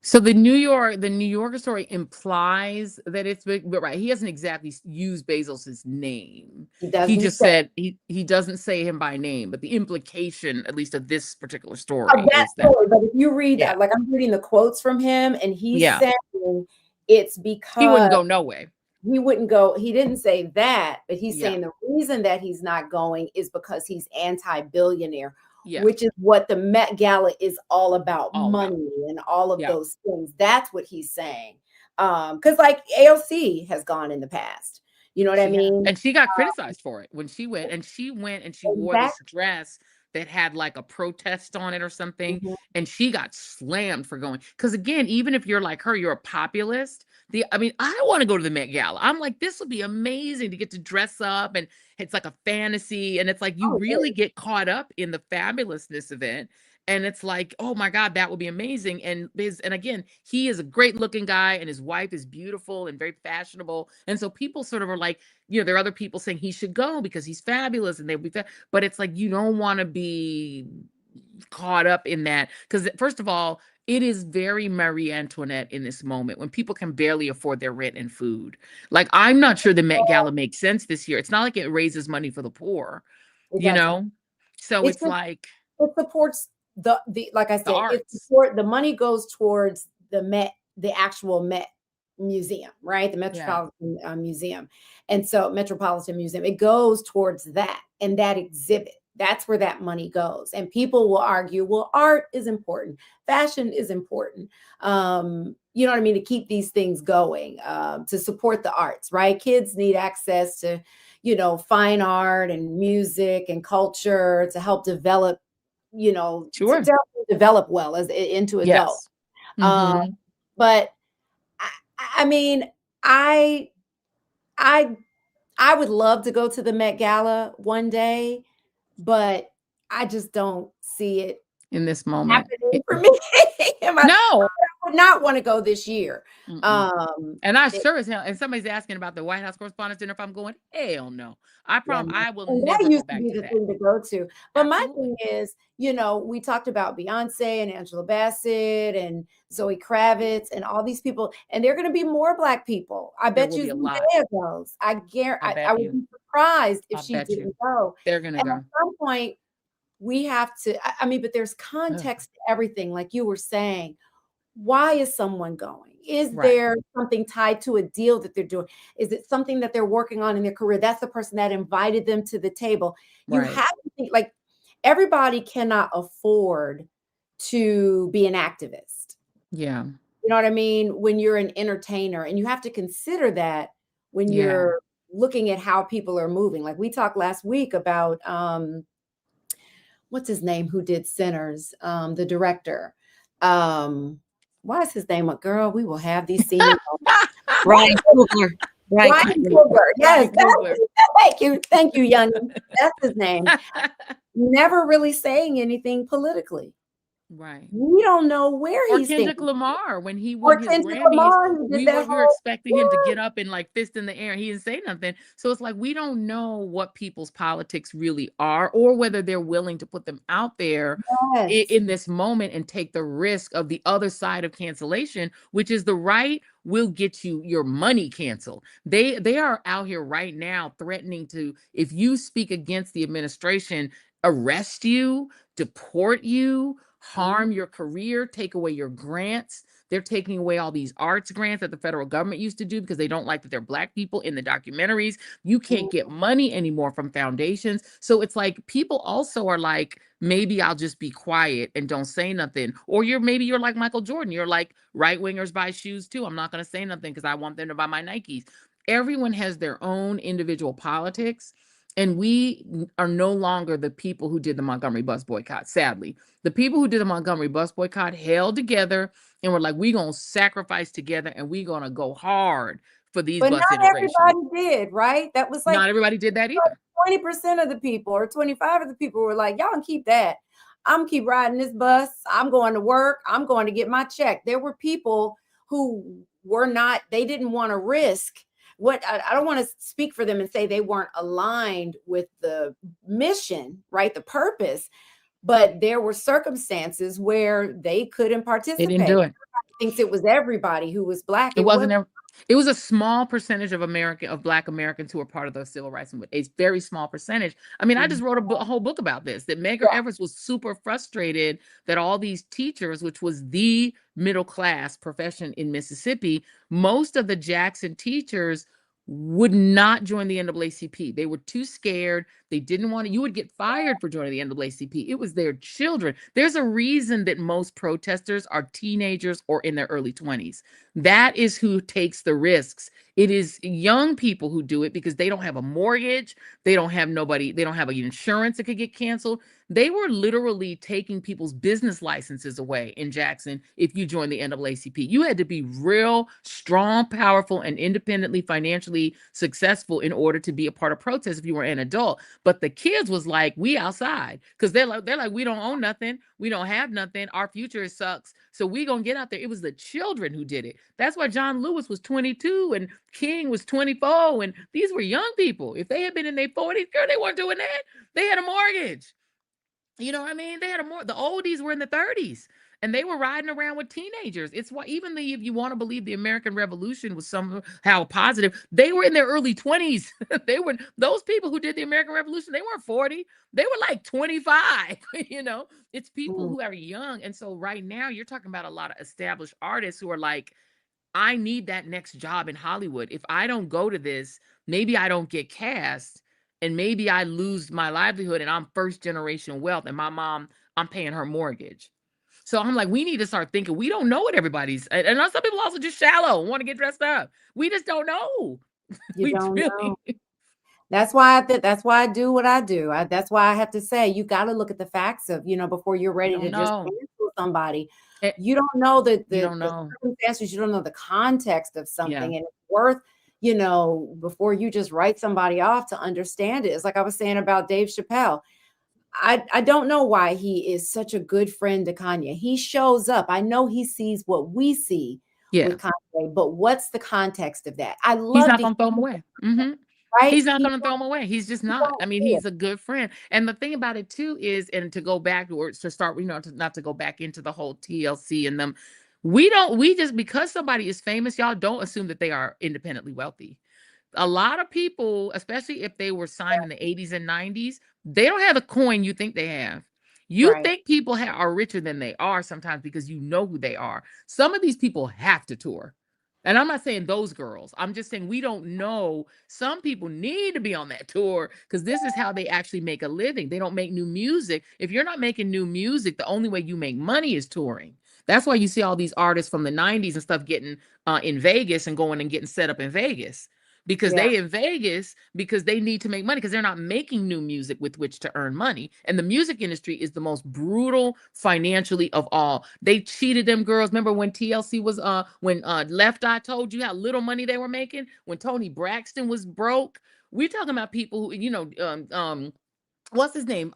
[SPEAKER 1] So the New Yorker story implies that it's big, but right, he hasn't exactly used Bezos's name.
[SPEAKER 2] He
[SPEAKER 1] He
[SPEAKER 2] doesn't
[SPEAKER 1] just
[SPEAKER 2] say
[SPEAKER 1] said he doesn't say him by name, but the implication, at least of this particular
[SPEAKER 2] of
[SPEAKER 1] story,
[SPEAKER 2] that
[SPEAKER 1] is that
[SPEAKER 2] story, but if you read,
[SPEAKER 1] yeah,
[SPEAKER 2] like I'm reading the quotes from him, and he's
[SPEAKER 1] yeah,
[SPEAKER 2] saying it's
[SPEAKER 1] he wouldn't
[SPEAKER 2] because
[SPEAKER 1] go no way.
[SPEAKER 2] he wouldn't go. He didn't say that, but he's
[SPEAKER 1] Yeah,
[SPEAKER 2] saying the reason that he's not going is because he's anti-billionaire,
[SPEAKER 1] yeah,
[SPEAKER 2] which is what the Met Gala is all about,
[SPEAKER 1] all about.
[SPEAKER 2] money and all of
[SPEAKER 1] Yeah.
[SPEAKER 2] those things. That's what he's saying. Because like AOC has gone in the past. You know what I
[SPEAKER 1] She had,
[SPEAKER 2] mean?
[SPEAKER 1] and she got criticized for it when she went and she wore this
[SPEAKER 2] Exactly.
[SPEAKER 1] dress that had like a protest on it or something,
[SPEAKER 2] Mhm.
[SPEAKER 1] and she got slammed for going. Because again, even if you're like her, you're a populist. I mean, I want to go to the Met Gala. I'm like, this would be amazing to get to dress up, and it's like a fantasy, and it's like you
[SPEAKER 2] Oh, it
[SPEAKER 1] really
[SPEAKER 2] is.
[SPEAKER 1] get caught up in the fabulousness of it. And it's like, oh my God, that would be amazing. And again, he is a great looking guy, and his wife is beautiful and very fashionable. And so people sort of are like, there are other people saying he should go because he's fabulous and they'll be but it's like you don't want to be caught up in that because first of all, it is very Marie Antoinette in this moment when people can barely afford their rent and food. Like I'm not sure the Met Gala makes sense this year. It's not like it raises money for the poor,
[SPEAKER 2] It
[SPEAKER 1] you
[SPEAKER 2] doesn't.
[SPEAKER 1] know? So
[SPEAKER 2] It's
[SPEAKER 1] it's
[SPEAKER 2] just
[SPEAKER 1] like
[SPEAKER 2] it supports the like I
[SPEAKER 1] the
[SPEAKER 2] said, it
[SPEAKER 1] arts.
[SPEAKER 2] support the money goes towards the Met, the actual Met Museum, right? The
[SPEAKER 1] Yeah.
[SPEAKER 2] Metropolitan Museum. And so Metropolitan Museum, it goes towards that and that exhibit. That's where that money goes. And people will argue, well, art is important, fashion is important. You know what I mean? To keep these things going, to support the arts, right? Kids need access to, fine art and music and culture to help develop,
[SPEAKER 1] Sure.
[SPEAKER 2] to develop well as into adult.
[SPEAKER 1] Yes.
[SPEAKER 2] Um,
[SPEAKER 1] Mm-hmm.
[SPEAKER 2] but I, I mean, I I I would love to go to the Met Gala one day, but I just don't see it
[SPEAKER 1] In this moment.
[SPEAKER 2] happening for me. I
[SPEAKER 1] No.
[SPEAKER 2] would not want to go this year.
[SPEAKER 1] Mm-mm.
[SPEAKER 2] Um,
[SPEAKER 1] And I
[SPEAKER 2] it-
[SPEAKER 1] sure as hell, and somebody's asking about the White House Correspondents' Dinner, if I'm going, hell no.
[SPEAKER 2] yeah, no.
[SPEAKER 1] I will
[SPEAKER 2] And that
[SPEAKER 1] never go
[SPEAKER 2] used to
[SPEAKER 1] back
[SPEAKER 2] be
[SPEAKER 1] to
[SPEAKER 2] the
[SPEAKER 1] that.
[SPEAKER 2] thing to go to. But my
[SPEAKER 1] Absolutely.
[SPEAKER 2] thing is, we talked about Beyonce and Angela Bassett and Zoe Kravitz and all these people, and there are going to be more Black people. I
[SPEAKER 1] There
[SPEAKER 2] bet
[SPEAKER 1] will
[SPEAKER 2] you
[SPEAKER 1] be a lot.
[SPEAKER 2] Zendaya goes. I guarantee.
[SPEAKER 1] I
[SPEAKER 2] I
[SPEAKER 1] bet
[SPEAKER 2] would
[SPEAKER 1] you.
[SPEAKER 2] be surprised if
[SPEAKER 1] I
[SPEAKER 2] she
[SPEAKER 1] bet you.
[SPEAKER 2] didn't go.
[SPEAKER 1] They're gonna
[SPEAKER 2] And at
[SPEAKER 1] go.
[SPEAKER 2] some point, we have to. I mean, but there's
[SPEAKER 1] Ugh.
[SPEAKER 2] context to everything, like you were saying. Why is someone going? Is
[SPEAKER 1] Right.
[SPEAKER 2] there something tied to a deal that they're doing? Is it something that they're working on in their career? That's the person that invited them to the table. You
[SPEAKER 1] Right.
[SPEAKER 2] have to think like everybody cannot afford to be an activist.
[SPEAKER 1] Yeah.
[SPEAKER 2] You know what I mean? When you're an entertainer, and you have to consider that when
[SPEAKER 1] Yeah.
[SPEAKER 2] you're looking at how people are moving. Like we talked last week about what's his name who did Sinners, the director. Um, why is his name a girl? We will have these senior moments.
[SPEAKER 3] Ryan Coogler. Ryan
[SPEAKER 2] Ryan
[SPEAKER 3] Coogler.
[SPEAKER 2] Coogler. Yes,
[SPEAKER 1] Ryan Coogler.
[SPEAKER 2] thank you, young. That's his name. Never really saying anything politically.
[SPEAKER 1] Right.
[SPEAKER 2] We don't know where
[SPEAKER 1] Or
[SPEAKER 2] he's
[SPEAKER 1] Kendrick
[SPEAKER 2] thinking.
[SPEAKER 1] Lamar when he
[SPEAKER 2] Or
[SPEAKER 1] won his
[SPEAKER 2] Kendrick
[SPEAKER 1] Grammys,
[SPEAKER 2] Lamar, who did that
[SPEAKER 1] we were
[SPEAKER 2] whole
[SPEAKER 1] expecting him to
[SPEAKER 2] yeah.
[SPEAKER 1] get up and like fist in the air. He didn't say nothing. So it's like we don't know what people's politics really are or whether they're willing to put them out there
[SPEAKER 2] Yes.
[SPEAKER 1] in this moment and take the risk of the other side of cancellation, which is the right will get you your money canceled. They are out here right now threatening to, if you speak against the administration, arrest you, deport you,
[SPEAKER 2] Mhm.
[SPEAKER 1] harm your career, take away your grants. They're taking away all these arts grants that the federal government used to do because they don't like that they're Black people in the documentaries. You can't get money anymore from foundations. So it's like people also are like, maybe I'll just be quiet and don't say nothing. Or maybe you're like Michael Jordan. You're like, right wingers buy shoes too. I'm not going to say nothing because I want them to buy my Nikes. Everyone has their own individual politics. And we are no longer the people who did the Montgomery bus boycott, sadly. The people who did the Montgomery bus boycott held together and were like, we're going to sacrifice together and we're going to go hard for these
[SPEAKER 2] But
[SPEAKER 1] bus
[SPEAKER 2] not
[SPEAKER 1] integration.
[SPEAKER 2] everybody did, right? That was like
[SPEAKER 1] Not everybody did that either.
[SPEAKER 2] 20% of the people or 25 of the people were like, y'all can keep that. I'm keep riding this bus. I'm going to work. I'm going to get my check. There were people who were not, they didn't want to risk what I don't want to speak for them and say they weren't aligned with the mission, right? The purpose, but there were circumstances where they couldn't
[SPEAKER 1] They
[SPEAKER 2] participate.
[SPEAKER 1] didn't do it.
[SPEAKER 2] Thinks it was everybody who was Black.
[SPEAKER 1] It
[SPEAKER 2] It
[SPEAKER 1] wasn't
[SPEAKER 2] was
[SPEAKER 1] it was a small percentage of Black Americans who were part of the civil rights movement. A very small percentage. I mean, I just wrote a whole book about this. That Medgar
[SPEAKER 2] yeah.
[SPEAKER 1] Evers was super frustrated that all these teachers, which was the middle class profession in Mississippi, most of the Jackson teachers would not join the NAACP. They were too scared. They didn't want to. You would get fired for joining the NAACP. It was their children. There's a reason that most protesters are teenagers or in their early 20s. That is who takes the risks. It is young people who do it because they don't have a mortgage. They don't have nobody. They don't have an insurance that could get canceled. They were literally taking people's business licenses away in Jackson if you joined the NAACP. You had to be real, strong, powerful, and independently financially successful in order to be a part of protest if you were an adult. But the kids was like, we outside, because they're like, we don't own nothing. We don't have nothing. Our future sucks. So we gonna get out there. It was the children who did it. That's why John Lewis was 22 and King was 24. And these were young people. If they had been in their 40s, girl, they weren't doing that. They had a mortgage. You know what I mean? They had the oldies were in the 30s and they were riding around with teenagers. It's why even if you want to believe the American Revolution was somehow positive, they were in their early 20s. They were those people who did the American Revolution, they weren't 40. They were like 25, you know. It's people who are young. And so right now you're talking about a lot of established artists who are like, I need that next job in Hollywood. If I don't go to this, maybe I don't get cast and maybe I lose my livelihood and I'm first generation wealth and my mom, I'm paying her mortgage. So I'm like, we need to start thinking. We don't know what everybody's, and some people also just shallow, want to get dressed up. We just don't know.
[SPEAKER 2] You
[SPEAKER 1] We
[SPEAKER 2] don't
[SPEAKER 1] really,
[SPEAKER 2] know. That's why that's why I do what I do. That's why I have to say you got to look at the facts of, before you're
[SPEAKER 1] you
[SPEAKER 2] ready
[SPEAKER 1] don't
[SPEAKER 2] to just
[SPEAKER 1] know.
[SPEAKER 2] cancel somebody.
[SPEAKER 1] Eh,
[SPEAKER 2] You don't know
[SPEAKER 1] You
[SPEAKER 2] the
[SPEAKER 1] don't know.
[SPEAKER 2] circumstances, you don't know the context of
[SPEAKER 1] Yeah.
[SPEAKER 2] something, and it's worth, before you just write somebody off to understand it. It's like I was saying about Dave Chappelle. I don't know why he is such a good friend to Kanye. He shows up. I know he sees what we see
[SPEAKER 1] Yeah.
[SPEAKER 2] with Kanye, but what's the context of that? I
[SPEAKER 1] He's
[SPEAKER 2] love
[SPEAKER 1] not
[SPEAKER 2] to
[SPEAKER 1] going to throw him
[SPEAKER 2] hear,
[SPEAKER 1] away. Mm-hmm.
[SPEAKER 2] right?
[SPEAKER 1] He's not going to throw him away. He's just not. I mean,
[SPEAKER 2] Yeah.
[SPEAKER 1] he's a good friend. And the thing about it too is, and to go back or to start, not to go back into the whole TLC and them, we just, because somebody is famous, y'all don't assume that they are independently wealthy. A lot of people, especially if they were signed in the 80s and 90s, they don't have the coin you think they have. You
[SPEAKER 2] Right.
[SPEAKER 1] think people are richer than they are sometimes because you know who they are. Some of these people have to tour. And I'm not saying those girls. I'm just saying we don't know. Some people need to be on that tour because this is how they actually make a living. They don't make new music. If you're not making new music, the only way you make money is touring. That's why you see all these artists from the 90s and stuff getting in Vegas and going and getting set up in Vegas because
[SPEAKER 2] Yeah.
[SPEAKER 1] they in Vegas because they need to make money because they're not making new music with which to earn money. And the music industry is the most brutal financially of all. They cheated them girls. Remember when TLC was when Left Eye told you how little money they were making when Tony Braxton was broke? We're talking about people who, what's his name?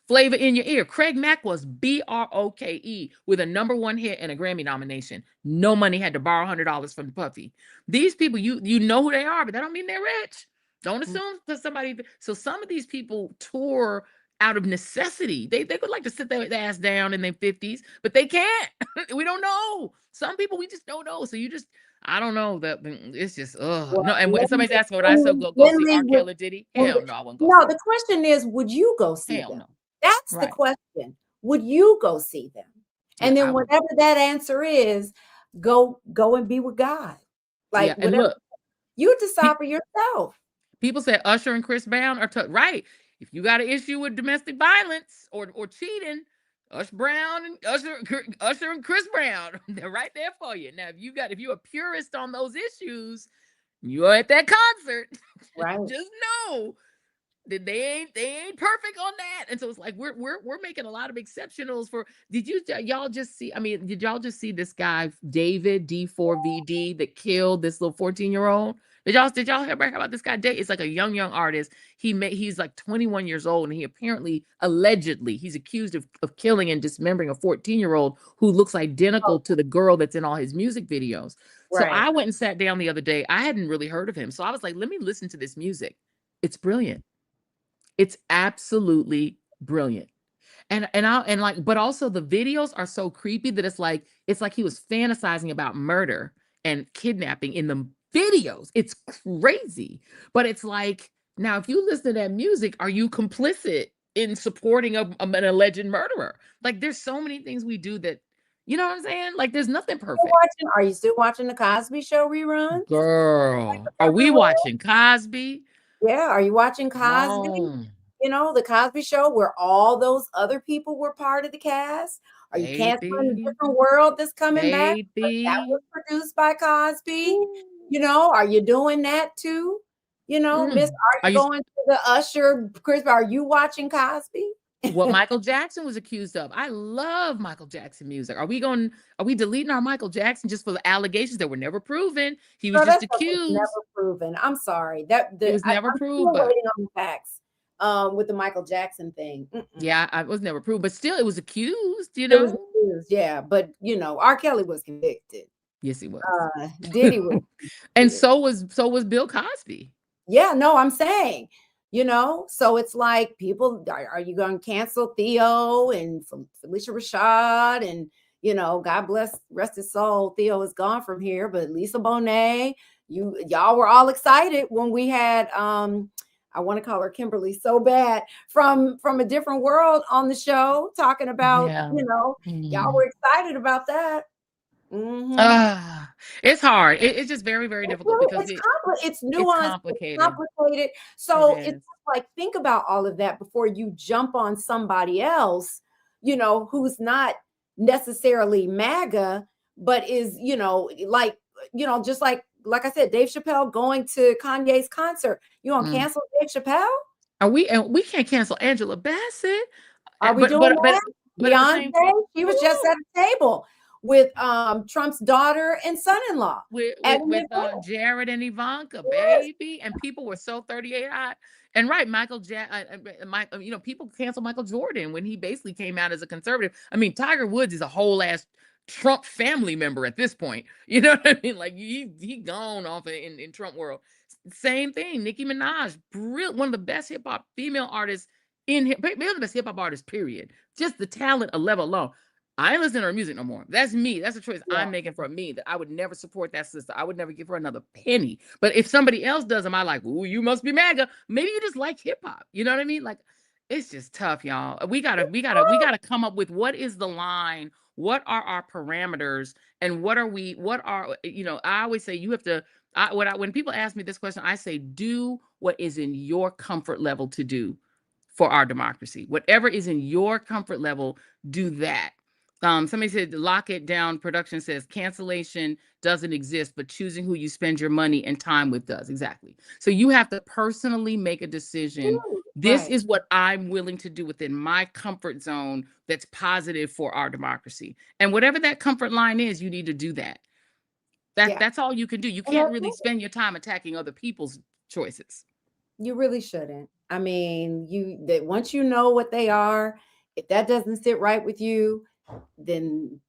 [SPEAKER 1] Flavor in Your Ear. Craig Mack was BROKE with a #1 hit and a Grammy nomination. No money, had to borrow $100 from Puffy. These people, you know who they are, but that don't mean they're rich. Don't assume that somebody. So some of these people tour out of necessity. They would like to sit their ass down in their 50s, but they can't. We don't know. Some people we just don't know. So you just I don't know that it's just
[SPEAKER 2] Well,
[SPEAKER 1] no. And when somebody's asking would I still go see R. Kelly or Diddy? Hell no, I wouldn't go
[SPEAKER 2] no,
[SPEAKER 1] see
[SPEAKER 2] the
[SPEAKER 1] them.
[SPEAKER 2] question is, would you go see
[SPEAKER 1] Hell
[SPEAKER 2] them?
[SPEAKER 1] no.
[SPEAKER 2] That's the
[SPEAKER 1] Right.
[SPEAKER 2] question. Would you go see them? And
[SPEAKER 1] Yeah,
[SPEAKER 2] then whatever that answer is, go and be with God. Like
[SPEAKER 1] yeah. And
[SPEAKER 2] whatever
[SPEAKER 1] look,
[SPEAKER 2] you decide for yourself.
[SPEAKER 1] people say Usher and Chris Brown are right. If you got an issue with domestic violence or cheating, Usher and Chris Brown, they're right there for you. Now, if you're a purist on those issues, you're at that concert.
[SPEAKER 2] Right.
[SPEAKER 1] Just know they ain't perfect on that. And so it's like we're making a lot of exceptionals for. Y'all just see? I mean, did y'all just see this guy David D4VD that killed this little 14-year-old? Did y'all ever hear about this guy? It's like a young artist. He's like 21 years old, and he apparently allegedly he's accused of killing and dismembering a 14-year-old who looks identical to the girl that's in all his music videos. So
[SPEAKER 2] Right.
[SPEAKER 1] I went and sat down the other day. I hadn't really heard of him. So I was like, let me listen to this music. It's brilliant. It's absolutely brilliant. And like, but also the videos are so creepy that it's like he was fantasizing about murder and kidnapping in the videos. It's crazy. But it's like, now if you listen to that music, are you complicit in supporting an alleged murderer? Like, there's so many things we do that, you know what I'm saying? Like, there's nothing perfect.
[SPEAKER 2] Are you still watching the Cosby Show reruns?
[SPEAKER 1] Girl, are we watching Cosby?
[SPEAKER 2] Yeah, are you watching Cosby?
[SPEAKER 1] No,
[SPEAKER 2] You know, the Cosby Show where all those other people were part of the cast? Are you canceling A
[SPEAKER 1] baby,
[SPEAKER 2] Different World that's coming back? That
[SPEAKER 1] baby.
[SPEAKER 2] was produced by Cosby.
[SPEAKER 1] Ooh.
[SPEAKER 2] You know, are you doing that too? You know, Miss,
[SPEAKER 1] Mm.
[SPEAKER 2] are
[SPEAKER 1] Are
[SPEAKER 2] you
[SPEAKER 1] you
[SPEAKER 2] going to the Usher, Chris? Are you watching Cosby?
[SPEAKER 1] what Michael Jackson was accused of? I love Michael Jackson music. Are we deleting our Michael Jackson just for the allegations that were never proven? He was
[SPEAKER 2] No, that
[SPEAKER 1] just
[SPEAKER 2] stuff was never
[SPEAKER 1] accused.
[SPEAKER 2] proven. I'm sorry.
[SPEAKER 1] It was never
[SPEAKER 2] I'm
[SPEAKER 1] proved,
[SPEAKER 2] still
[SPEAKER 1] but
[SPEAKER 2] waiting on the facts with the Michael Jackson thing.
[SPEAKER 1] yeah, I was never proved, but still it was accused, you
[SPEAKER 2] It was
[SPEAKER 1] know?
[SPEAKER 2] accused, yeah. But you know, R. Kelly was convicted.
[SPEAKER 1] Yes, he was.
[SPEAKER 2] Diddy was
[SPEAKER 1] And
[SPEAKER 2] convicted.
[SPEAKER 1] so was Bill Cosby.
[SPEAKER 2] Yeah, no, I'm saying, you know, so it's like people are you going to cancel Theo and Felicia Rashad and you know, God bless, rest his soul. Theo is gone from here, but Lisa Bonet, y'all were all excited when we had I want to call her Kimberly so bad from a different world on the show talking about,
[SPEAKER 1] Yeah.
[SPEAKER 2] you know, y'all were excited about that.
[SPEAKER 1] Ah, it's hard. It's just very, very difficult because
[SPEAKER 2] It's
[SPEAKER 1] it's
[SPEAKER 2] nuanced, it's
[SPEAKER 1] complicated.
[SPEAKER 2] complicated.
[SPEAKER 1] It
[SPEAKER 2] So it's
[SPEAKER 1] is.
[SPEAKER 2] like think about all of that before you jump on somebody else, you know, who's not necessarily MAGA, but is, you know, like, you know, just like I said, Dave Chappelle going to Kanye's concert. You gonna
[SPEAKER 1] Mm.
[SPEAKER 2] cancel Dave Chappelle?
[SPEAKER 1] And we can't cancel Angela Bassett.
[SPEAKER 2] Are we
[SPEAKER 1] But
[SPEAKER 2] doing that?
[SPEAKER 1] at the same time,
[SPEAKER 2] Beyonce, she was just at a table with Trump's daughter and son-in-law at an event.
[SPEAKER 1] Jared and Ivanka,
[SPEAKER 2] Yes.
[SPEAKER 1] baby, and people were so 38 hot. And right, you know, people cancel Michael Jordan when he basically came out as a conservative. I mean, Tiger Woods is a whole ass Trump family member at this point. You know what I mean? Like he gone off in Trump world. Same thing. Nicki Minaj, one of the best hip hop female artists one of the best hip hop artists. Period. Just the talent, a level alone. I ain't listening to her music no more. That's me. That's a choice
[SPEAKER 2] Yeah.
[SPEAKER 1] I'm making for me. That I would never support that sister. I would never give her another penny. But if somebody else does, am I like, ooh, you must be MAGA? Maybe you just like hip hop. You know what I mean? Like, it's just tough, y'all. We gotta come up with what is the line, what are our parameters, and what are you know, I always say you have to when people ask me this question, I say do what is in your comfort level to do for our democracy. Whatever is in your comfort level, do that. Somebody said lock it down. Production says cancellation doesn't exist, but choosing who you spend your money and time with does. Exactly. So you have to personally make a decision. This
[SPEAKER 2] Right.
[SPEAKER 1] is what I'm willing to do within my comfort zone that's positive for our democracy. And whatever that comfort line is, you need to do that.
[SPEAKER 2] Yeah.
[SPEAKER 1] That's all you can do. You
[SPEAKER 2] And
[SPEAKER 1] can't really spend your time attacking other people's choices.
[SPEAKER 2] you really shouldn't. I mean, that once you know what they are, if that doesn't sit right with you, then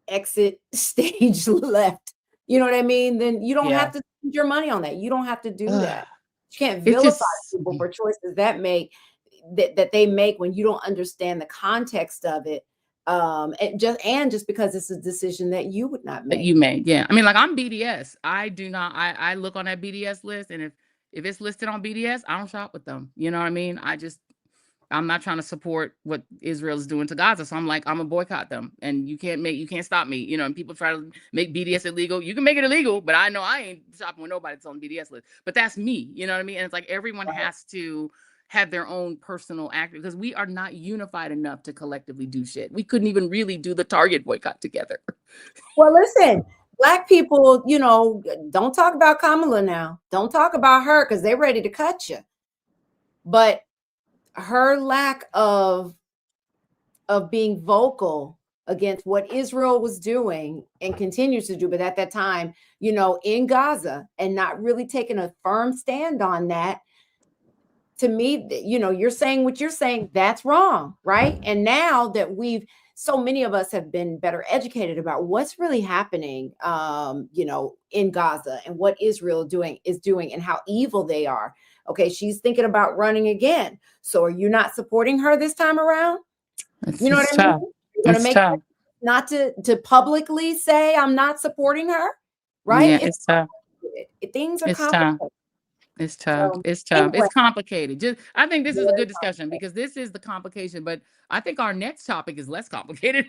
[SPEAKER 2] exit stage left. You know what I mean? Then you don't have
[SPEAKER 1] Yeah.
[SPEAKER 2] to spend your money on that. You don't have to do that. You can't
[SPEAKER 1] It's
[SPEAKER 2] vilify
[SPEAKER 1] just
[SPEAKER 2] people for choices that they make when you don't understand the context of it. And just because it's a decision that you would not
[SPEAKER 1] that
[SPEAKER 2] make.
[SPEAKER 1] you made. Yeah. I mean, like I'm BDS. I do not, I look on that BDS list, and if it's listed on BDS, I don't shop with them. You know what I mean? I'm not trying to support what Israel is doing to Gaza. So I'm like, I'm gonna boycott them. And you can't stop me. You know, and people try to make BDS illegal. You can make it illegal, but I know I ain't shopping with nobody that's on BDS list. But that's me. You know what I mean? And it's like everyone has to have their own personal act because we are not unified enough to collectively do shit. We couldn't even really do the Target boycott together.
[SPEAKER 2] Well, listen, Black people, you know, don't talk about Kamala now. Don't talk about her because they're ready to cut you. But her lack of being vocal against what Israel was doing and continues to do, but at that time, you know, in Gaza, and not really taking a firm stand on that. To me, you know, you're saying what you're saying, that's wrong, right? And now that so many of us have been better educated about what's really happening, you know, in Gaza and what Israel is doing and how evil they are. Okay, she's thinking about running again. So are you not supporting her this time around? You know what
[SPEAKER 1] It's
[SPEAKER 2] I mean?
[SPEAKER 1] tough.
[SPEAKER 2] You're going to
[SPEAKER 1] It's
[SPEAKER 2] make
[SPEAKER 1] tough.
[SPEAKER 2] not to publicly say I'm not supporting her, right?
[SPEAKER 1] Yeah, it's tough.
[SPEAKER 2] Things are
[SPEAKER 1] It's tough.
[SPEAKER 2] complicated.
[SPEAKER 1] It's tough.
[SPEAKER 2] So
[SPEAKER 1] It's tough.
[SPEAKER 2] anyway,
[SPEAKER 1] It's complicated. Just, I think this is a
[SPEAKER 2] very
[SPEAKER 1] good discussion because this is the complication, but I think our next topic is less complicated.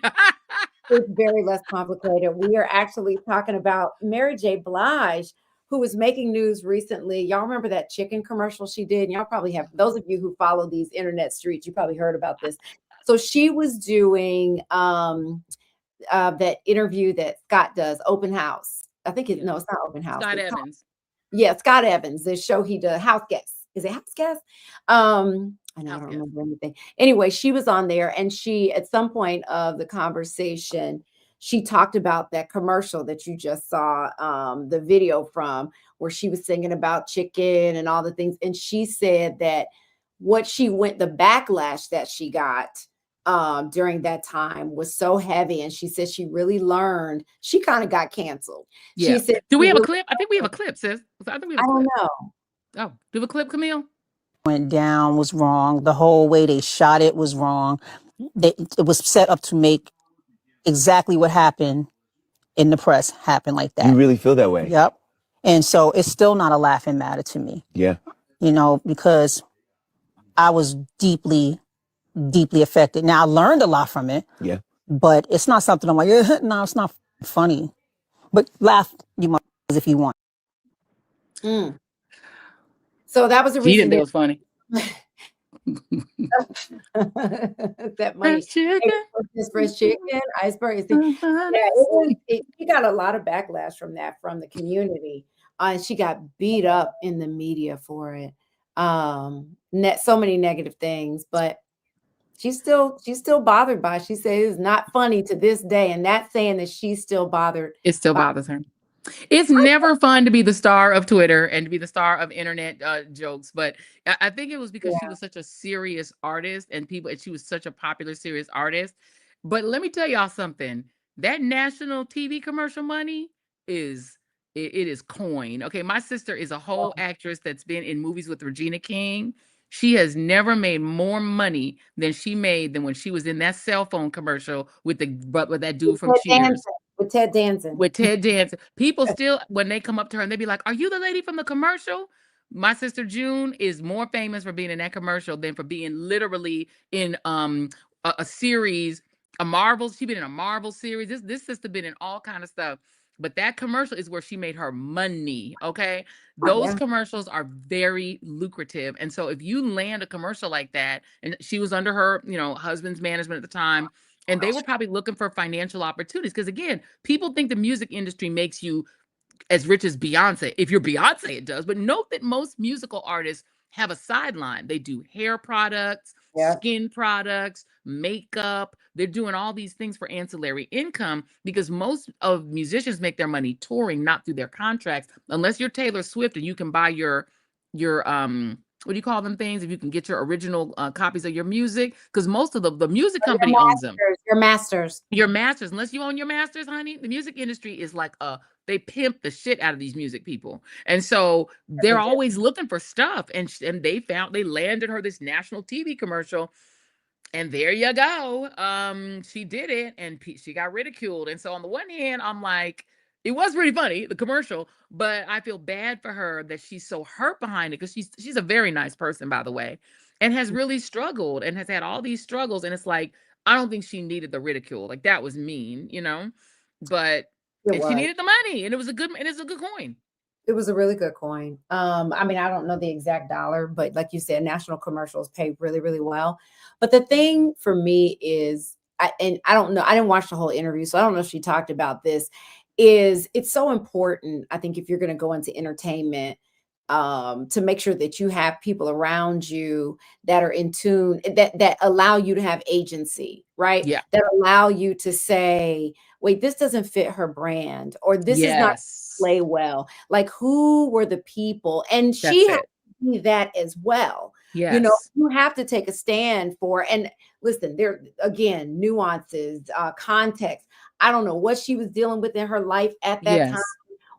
[SPEAKER 2] it's very less complicated. We are actually talking about Mary J. Blige, who was making news recently. Y'all remember that chicken commercial she did? And y'all probably have, those of you who follow these internet streets, you probably heard about this. So she was doing that interview that Scott does, Open House. I think
[SPEAKER 1] Yeah.
[SPEAKER 2] no, it's not Open House.
[SPEAKER 1] Scott
[SPEAKER 2] It's called,
[SPEAKER 1] Evans.
[SPEAKER 2] yeah, Scott Evans. The show he does, House Guest. Is it House Guest? I know I
[SPEAKER 1] House
[SPEAKER 2] don't
[SPEAKER 1] guest.
[SPEAKER 2] remember anything. Anyway, she was on there, and she, at some point of the conversation, she talked about that commercial that you just saw, the video from, where she was singing about chicken and all the things. And she said that the backlash that she got during that time was so heavy. And she said she really learned, she kind of got canceled. She
[SPEAKER 1] Yeah.
[SPEAKER 2] said,
[SPEAKER 1] Do
[SPEAKER 2] she
[SPEAKER 1] we have a
[SPEAKER 2] really,
[SPEAKER 1] clip? I think we have a clip, sis. I think we have
[SPEAKER 2] I
[SPEAKER 1] a
[SPEAKER 2] don't
[SPEAKER 1] clip.
[SPEAKER 2] know.
[SPEAKER 1] Oh, do we have a clip, Camille?
[SPEAKER 3] Went down was wrong. The whole way they shot it was wrong. It was set up to make exactly what happened in the press happen like that.
[SPEAKER 4] You really feel that way?
[SPEAKER 3] Yep. And so it's still not a laughing matter to me.
[SPEAKER 4] Yeah.
[SPEAKER 3] You know, because I was deeply, deeply affected. Now I learned a lot from it.
[SPEAKER 4] Yeah.
[SPEAKER 3] But it's not something I'm like, no, it's not funny. But laugh you must if you want.
[SPEAKER 2] Mm. So that was a
[SPEAKER 1] She didn't
[SPEAKER 2] recent
[SPEAKER 1] think it was funny.
[SPEAKER 2] that money.
[SPEAKER 1] Fresh chicken.
[SPEAKER 2] Fresh chicken, iceberg. Yeah, she got a lot of backlash from that, from the community. And she got beat up in the media for it. So many negative things, but she's still bothered by it. She says it's not funny to this day, and that's saying that she's still bothered.
[SPEAKER 1] It still bothers her. It's never fun to be the star of Twitter and to be the star of internet jokes, but I think it was because she
[SPEAKER 2] Yeah.
[SPEAKER 1] was such a serious artist and she was such a popular, serious artist. But let me tell y'all something. That national TV commercial money it is coin. Okay, my sister is a whole actress that's been in movies with Regina King. She has never made more money than she made than when she was in that cell phone commercial with that dude from Cheers.
[SPEAKER 2] With Ted Danson.
[SPEAKER 1] With Ted Danson. People still, when they come up to her and they be like, "Are you the lady from the commercial?" My sister June is more famous for being in that commercial than for being literally in a series, a Marvel. She been in a Marvel series. This sister been in all kind of stuff. But that commercial is where she made her money. Okay. Those
[SPEAKER 2] Yeah.
[SPEAKER 1] commercials are very lucrative. And so if you land a commercial like that, and she was under her, husband's management at the time, and they were probably looking for financial opportunities. Because again, people think the music industry makes you as rich as Beyonce. If you're Beyonce, it does. But note that most musical artists have a sideline. They do hair products,
[SPEAKER 2] Yeah.
[SPEAKER 1] skin products, makeup. They're doing all these things for ancillary income because most of musicians make their money touring, not through their contracts. Unless you're Taylor Swift and you can buy your what do you call them things? If you can get your original copies of your music, because most of the music company owns them.
[SPEAKER 2] Your masters.
[SPEAKER 1] Your masters, unless you own your masters, honey, the music industry is like they pimp the shit out of these music people. And so they're always looking for stuff. And they landed her this national TV commercial. And there you go. She did it and she got ridiculed. And so on the one hand, I'm like, it was really funny, the commercial, but I feel bad for her that she's so hurt behind it because she's a very nice person, by the way, and has really struggled and has had all these struggles. And it's like, I don't think she needed the ridicule. Like that was mean. But she needed the money, and it's a good coin.
[SPEAKER 2] It was a really good coin. I mean, I don't know the exact dollar, but like you said, national commercials pay really, really well. But the thing for me is, I don't know, I didn't watch the whole interview, so I don't know if she talked about this, is it's so important, I think, if you're going to go into entertainment, to make sure that you have people around you that are in tune, that allow you to have agency, right?
[SPEAKER 1] Yeah.
[SPEAKER 2] That allow you to say, wait, this doesn't fit her brand, or this is not
[SPEAKER 1] Yes.
[SPEAKER 2] play well. Like, who were the people? And she
[SPEAKER 1] That's
[SPEAKER 2] has
[SPEAKER 1] it.
[SPEAKER 2] to be that as well.
[SPEAKER 1] Yes.
[SPEAKER 2] You have to take a stand for, and listen, there again, nuances, context. I don't know what she was dealing with in her life at that time,
[SPEAKER 1] Yes.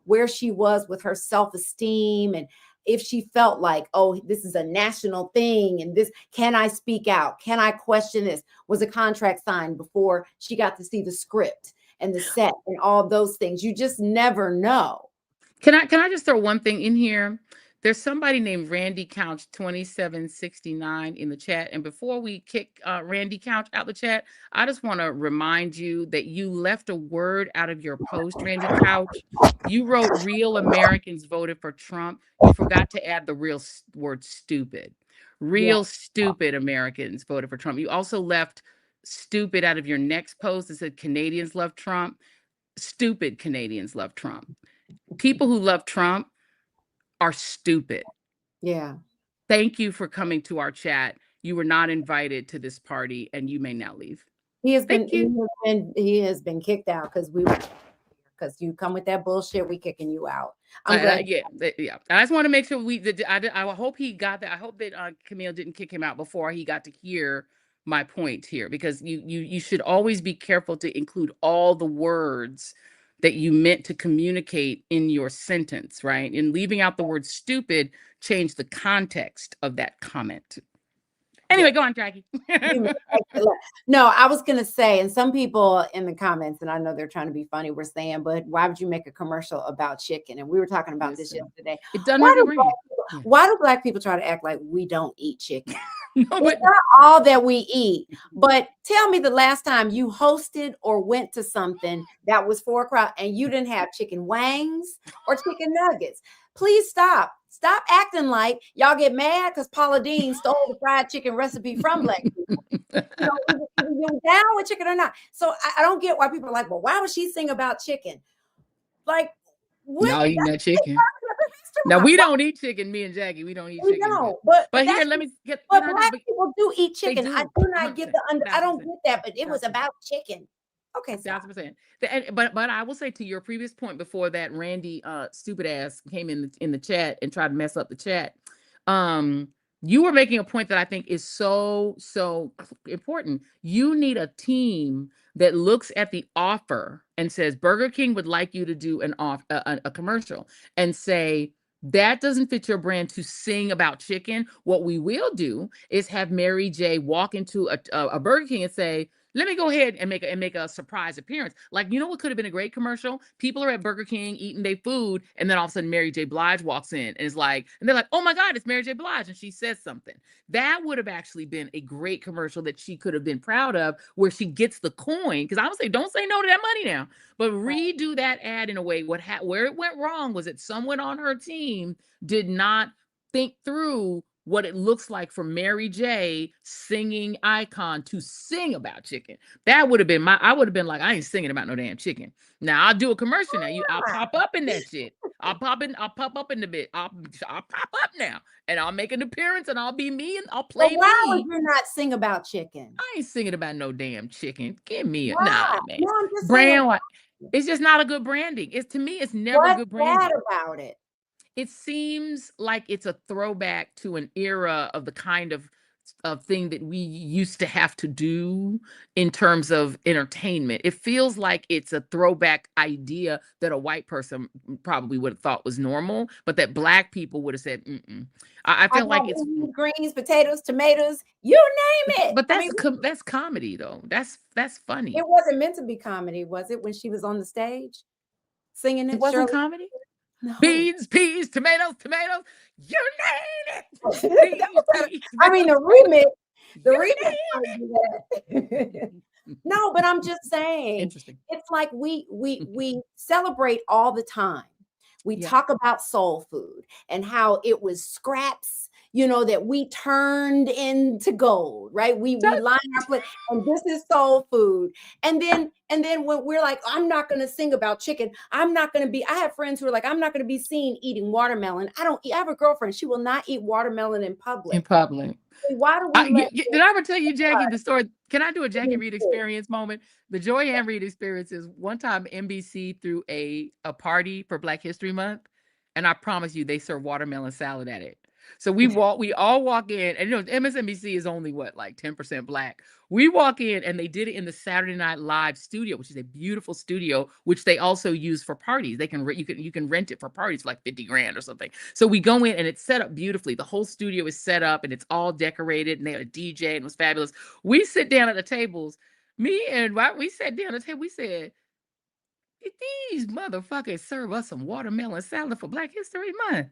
[SPEAKER 2] where she was with her self-esteem, and if she felt like, oh, this is a national thing, and this, can I speak out, can I question this, was a contract signed before she got to see the script and the set and all those things. You just never know.
[SPEAKER 1] Can I just throw one thing in here? There's somebody named Randy Couch 2769 in the chat. And before we kick Randy Couch out the chat, I just want to remind you that you left a word out of your post, Randy Couch. You wrote real Americans voted for Trump. You forgot to add the word stupid.
[SPEAKER 2] Yeah,
[SPEAKER 1] Real stupid Americans voted for Trump. You also left stupid out of your next post. It said Canadians love Trump. Stupid Canadians love Trump. People who love Trump are stupid.
[SPEAKER 2] yeah.
[SPEAKER 1] Thank you for coming to our chat. You were not invited to this party and you may now leave.
[SPEAKER 2] He has been
[SPEAKER 1] Thank you.
[SPEAKER 2] he has been kicked out because you come with that bullshit, we kicking you out. I'm
[SPEAKER 1] And
[SPEAKER 2] glad.
[SPEAKER 1] yeah. I just want to make sure I hope he got that. I hope that Camille didn't kick him out before he got to hear my point here, because you should always be careful to include all the words that you meant to communicate in your sentence, right? And leaving out the word stupid changed the context of that comment.
[SPEAKER 2] Yeah.
[SPEAKER 1] Anyway, go on, Jackie.
[SPEAKER 2] No, I was gonna say, and some people in the comments, and I know they're trying to be funny, were saying, but why would you make a commercial about chicken? And we were talking about this
[SPEAKER 1] Listen,
[SPEAKER 2] yesterday.
[SPEAKER 1] it doesn't
[SPEAKER 2] Why
[SPEAKER 1] hurt your
[SPEAKER 2] do
[SPEAKER 1] brain. Yeah.
[SPEAKER 2] why do Black people try to act like we don't eat chicken?
[SPEAKER 1] No,
[SPEAKER 2] It's
[SPEAKER 1] but
[SPEAKER 2] not all that we eat. But tell me the last time you hosted or went to something that was for a crowd and you didn't have chicken wings or chicken nuggets. Please stop. Stop acting like y'all get mad because Paula Dean stole the fried chicken recipe from Black people. Either you're down with chicken or not. So I don't get why people are like, well, why would she sing about chicken? Like, what?
[SPEAKER 1] y'all eating that chicken. Now we don't eat chicken. Me and Jackie, we don't eat
[SPEAKER 2] We
[SPEAKER 1] chicken.
[SPEAKER 2] don't,
[SPEAKER 1] But here,
[SPEAKER 2] that's
[SPEAKER 1] let me get.
[SPEAKER 2] but
[SPEAKER 1] Can I just?
[SPEAKER 2] Black people do eat
[SPEAKER 1] They
[SPEAKER 2] chicken. I
[SPEAKER 1] do.
[SPEAKER 2] do not get I don't
[SPEAKER 1] 100%.
[SPEAKER 2] get that, but it was
[SPEAKER 1] 1,000%.
[SPEAKER 2] about chicken. Okay, stop.
[SPEAKER 1] 1,000%. But I will say, to your previous point before that, Randy stupid ass came in the chat and tried to mess up the chat. Um, you were making a point that I think is so important. You need a team that looks at the offer and says Burger King would like you to do a commercial, and say that doesn't fit your brand to sing about chicken. What we will do is have Mary J walk into a Burger King and say, let me go ahead and make a surprise appearance. Like, you know what could have been a great commercial? People are at Burger King eating their food, and then all of a sudden Mary J. Blige walks in and is like, and they're like, oh my God, it's Mary J. Blige. And she says something. That would have actually been a great commercial that she could have been proud of, where she gets the coin. Because I would say, don't say no to that money now. But redo that ad in a way. Where it went wrong was that someone on her team did not think through what it looks like for Mary J, singing icon, to sing about chicken. That would have been I would have been like, I ain't singing about no damn chicken. Now I'll do a commercial now. I'll pop up in that shit. I'll pop up in the bit. I'll pop up now and I'll make an appearance and I'll be me and I'll
[SPEAKER 2] But
[SPEAKER 1] play
[SPEAKER 2] why would
[SPEAKER 1] me.
[SPEAKER 2] you not sing about chicken?
[SPEAKER 1] I ain't singing about no damn chicken. Give me a
[SPEAKER 2] Why?
[SPEAKER 1] nah, man.
[SPEAKER 2] No, I'm just saying,
[SPEAKER 1] Brand, it's just not a good branding. It's, to me, it's never
[SPEAKER 2] what's
[SPEAKER 1] good
[SPEAKER 2] bad
[SPEAKER 1] branding.
[SPEAKER 2] about it?
[SPEAKER 1] It seems like it's a throwback to an era of the kind of thing that we used to have to do in terms of entertainment. It feels like it's a throwback idea that a white person probably would have thought was normal, but that Black people would have said, mm-mm. I
[SPEAKER 2] I
[SPEAKER 1] feel like
[SPEAKER 2] got
[SPEAKER 1] it's,
[SPEAKER 2] beans, greens, potatoes, tomatoes, you name it.
[SPEAKER 1] but
[SPEAKER 2] I mean,
[SPEAKER 1] that's comedy though. That's funny.
[SPEAKER 2] it wasn't meant to be comedy, was it? When she was on the stage singing
[SPEAKER 1] It
[SPEAKER 2] it,
[SPEAKER 1] wasn't
[SPEAKER 2] Shirley?
[SPEAKER 1] comedy.
[SPEAKER 2] No.
[SPEAKER 1] Beans, peas, tomatoes, you name it. Peas,
[SPEAKER 2] I mean,
[SPEAKER 1] tomatoes,
[SPEAKER 2] the
[SPEAKER 1] you
[SPEAKER 2] remix.
[SPEAKER 1] name it.
[SPEAKER 2] No, but I'm just saying,
[SPEAKER 1] Interesting.
[SPEAKER 2] it's like we celebrate all the time. We
[SPEAKER 1] Yeah.
[SPEAKER 2] talk about soul food and how it was scraps, that we turned into gold, right? We line our plate, and this is soul food. And then when we're like, I'm not going to sing about chicken. I'm not going to be. I have friends who are like, I'm not going to be seen eating watermelon. I have a girlfriend. She will not eat watermelon in public.
[SPEAKER 1] In public.
[SPEAKER 2] Why do we let
[SPEAKER 1] Did I ever tell you, Jackie, the story? Can I do a Jackie Reed experience moment? The Joy-Ann Reid experience is one time NBC threw a party for Black History Month, and I promise you, they serve watermelon salad at it. So we all walk in, and MSNBC is only what, like 10% Black. We walk in, and they did it in the Saturday Night Live studio, which is a beautiful studio, which they also use for parties. You can rent it for parties for like 50 grand or something. So we go in, and it's set up beautifully. The whole studio is set up, and it's all decorated, and they had a DJ, and it was fabulous. We sit down at the tables. We sat down at the table. We said, these motherfuckers serve us some watermelon salad for Black History Month.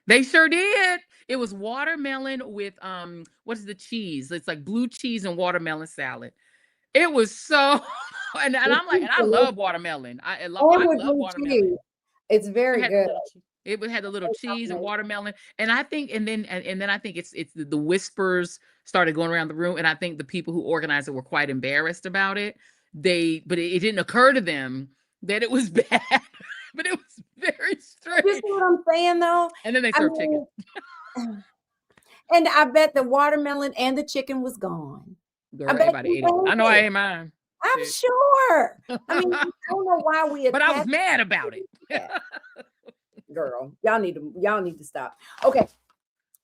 [SPEAKER 1] They sure did. It was watermelon with what is the cheese? It's like blue cheese and watermelon salad. It was so and I'm like, and I love watermelon. I love watermelon.
[SPEAKER 2] It's very good.
[SPEAKER 1] It had a little cheese and watermelon, and I think, and then I think it's the whispers started going around the room, and I think the people who organized it were quite embarrassed about it. But it didn't occur to them that it was bad, but it was very strange.
[SPEAKER 2] You see what I'm saying, though?
[SPEAKER 1] And then they served chicken.
[SPEAKER 2] And I bet the watermelon and the chicken was gone.
[SPEAKER 1] Girl, everybody ate it. I know I ate mine.
[SPEAKER 2] I'm sure. I mean, I don't know why we.
[SPEAKER 1] But I was mad about it.
[SPEAKER 2] Girl, y'all need to stop. Okay,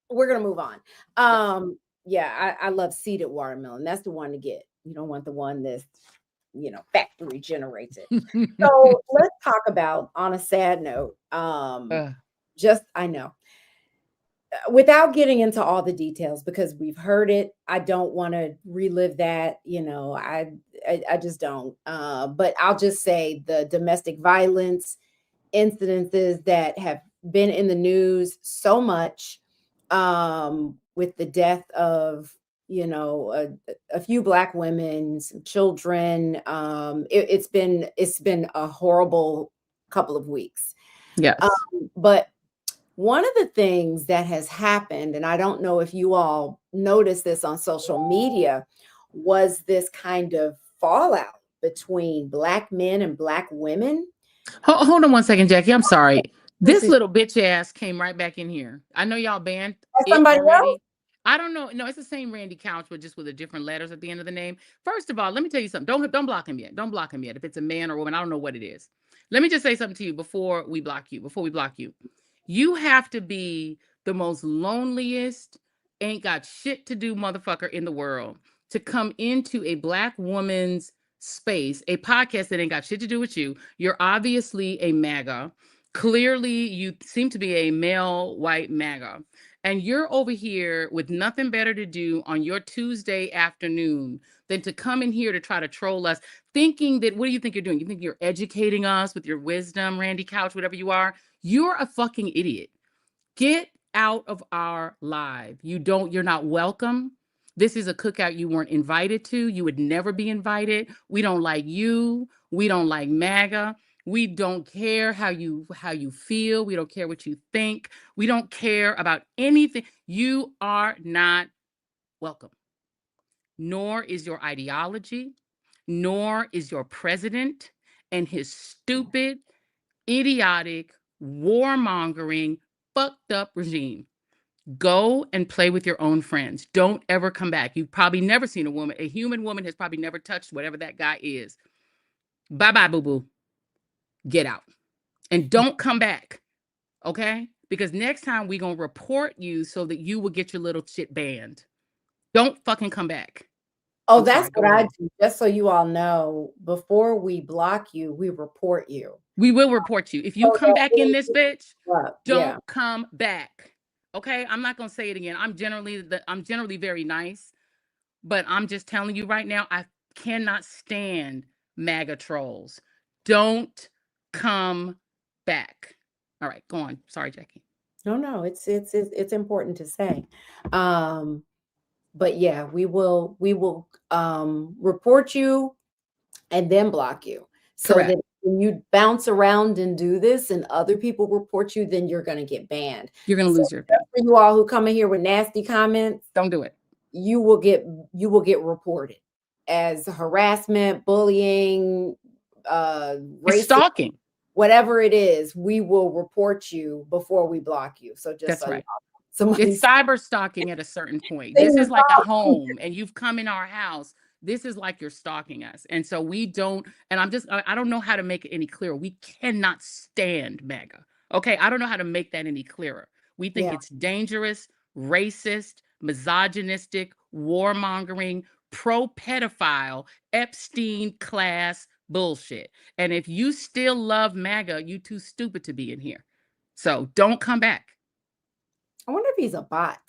[SPEAKER 2] we're gonna move on. Yeah, I love seeded watermelon. That's the one to get. You don't want the one that's factory generated. So let's talk about, on a sad note, I know, without getting into all the details, because we've heard it. I don't want to relive that. I just don't. But I'll just say the domestic violence incidences that have been in the news so much, with the death of a few Black women, some children. It's been a horrible couple of weeks.
[SPEAKER 1] Yes.
[SPEAKER 2] But one of the things that has happened, and I don't know if you all noticed this on social media, was this kind of fallout between Black men and Black women.
[SPEAKER 1] Hold on one second, Jackie. I'm sorry. This little bitch ass came right back in here. I know y'all banned
[SPEAKER 2] somebody
[SPEAKER 1] already.
[SPEAKER 2] Else?
[SPEAKER 1] I don't know. No, it's the same Randy Couch, but just with the different letters at the end of the name. First of all, let me tell you something. Don't block him yet. Don't block him yet. If it's a man or woman, I don't know what it is. Let me just say something to you before we block you. You have to be the most loneliest, ain't got shit to do motherfucker in the world to come into a Black woman's space, a podcast that ain't got shit to do with you. You're obviously a MAGA. Clearly, you seem to be a male white MAGA. And you're over here with nothing better to do on your Tuesday afternoon than to come in here to try to troll us, thinking that, what do you think you're doing? You think you're educating us with your wisdom, Randy Couch, whatever you are? You're a fucking idiot. Get out of our live. You're not welcome. This is a cookout you weren't invited to. You would never be invited. We don't like you. We don't like MAGA. We don't care how you feel. We don't care what you think. We don't care about anything. You are not welcome. Nor is your ideology, nor is your president and his stupid, idiotic, warmongering, fucked up regime. Go and play with your own friends. Don't ever come back. You've probably never seen a human woman has probably never touched whatever that guy is. Bye-bye, boo-boo. Get out. And don't come back. Okay? Because next time we're going to report you so that you will get your little shit banned. Don't fucking come back.
[SPEAKER 2] Oh, that's what I do. Just so you all know, before we block you, we report you.
[SPEAKER 1] We will report you. If you come back in this bitch, don't come back. Okay? I'm not going to say it again. I'm generally very nice, but I'm just telling you right now, I cannot stand MAGA trolls. Don't come back. All right, go on. Sorry, Jackie.
[SPEAKER 2] No, it's important to say. But yeah, we will report you and then block you so that when you bounce around and do this and other people report you, then you're going to get banned.
[SPEAKER 1] You're going to
[SPEAKER 2] So
[SPEAKER 1] lose your thing.
[SPEAKER 2] for you all who come in here with nasty comments,
[SPEAKER 1] Don't do it.
[SPEAKER 2] you will get reported as harassment, bullying,
[SPEAKER 1] It's
[SPEAKER 2] racism,
[SPEAKER 1] stalking.
[SPEAKER 2] whatever it is. We will report you before we block you. So just
[SPEAKER 1] That's
[SPEAKER 2] so
[SPEAKER 1] right.
[SPEAKER 2] somebody's
[SPEAKER 1] It's cyber stalking at a certain point.
[SPEAKER 2] thing
[SPEAKER 1] This is
[SPEAKER 2] is
[SPEAKER 1] like a
[SPEAKER 2] wrong.
[SPEAKER 1] home and you've come in our house. This is like you're stalking us. And so we don't, and I don't know how to make it any clearer. We cannot stand MAGA. Okay. I don't know how to make that any clearer. We think
[SPEAKER 2] Yeah.
[SPEAKER 1] it's dangerous, racist, misogynistic, warmongering, pro pedophile, Epstein class bullshit. And if you still love MAGA, you too stupid to be in here. So don't come back.
[SPEAKER 2] I wonder if he's a bot.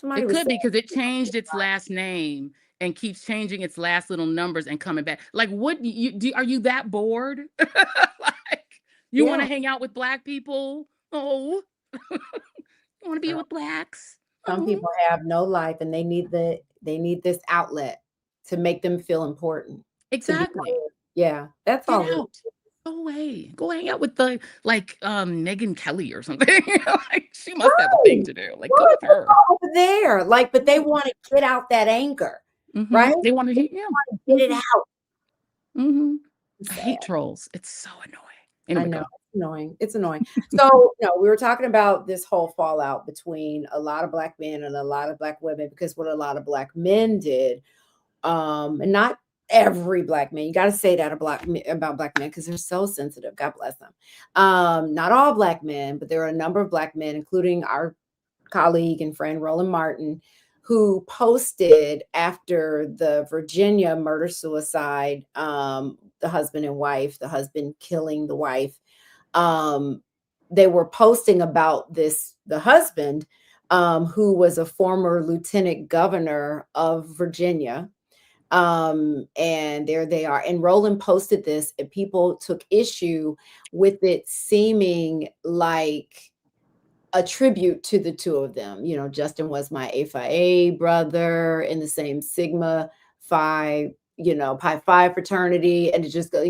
[SPEAKER 2] Somebody
[SPEAKER 1] It
[SPEAKER 2] was
[SPEAKER 1] could be
[SPEAKER 2] saying,
[SPEAKER 1] because it changed its last name and keeps changing its last little numbers and coming back. Like, what you do? Are you that bored? Like, you want
[SPEAKER 2] yeah,
[SPEAKER 1] to hang out with black people? Oh, you want to be with blacks?
[SPEAKER 2] some
[SPEAKER 1] Oh,
[SPEAKER 2] people have no life and they need this outlet to make them feel important. To be
[SPEAKER 1] exactly.
[SPEAKER 2] heard. Yeah, that's
[SPEAKER 1] Get
[SPEAKER 2] all.
[SPEAKER 1] out. Go away. Go hang out with the Megan Kelly or something. Like, she must have a thing
[SPEAKER 2] Right.
[SPEAKER 1] to do. Like, go
[SPEAKER 2] Right.
[SPEAKER 1] with her.
[SPEAKER 2] Over there. Like, but they want to get out that anger, right?
[SPEAKER 1] They want to
[SPEAKER 2] They
[SPEAKER 1] hear him.
[SPEAKER 2] want to get it out.
[SPEAKER 1] I
[SPEAKER 2] Sad.
[SPEAKER 1] hate trolls. It's so annoying.
[SPEAKER 2] I
[SPEAKER 1] Anyway,
[SPEAKER 2] know.
[SPEAKER 1] go.
[SPEAKER 2] It's annoying. It's annoying. So, we were talking about this whole fallout between a lot of black men and a lot of black women because what a lot of black men did, and not every black man. You got to say that about black men because they're so sensitive. God bless them. Not all black men, but there are a number of black men, including our colleague and friend Roland Martin, who posted after the Virginia murder suicide, the husband and wife, the husband killing the wife. They were posting about the husband, who was a former lieutenant governor of Virginia. And there they are. And Roland posted this, and people took issue with it seeming like a tribute to the two of them. Justin was my A brother in the same Sigma Phi, Pi Phi fraternity. And it just, but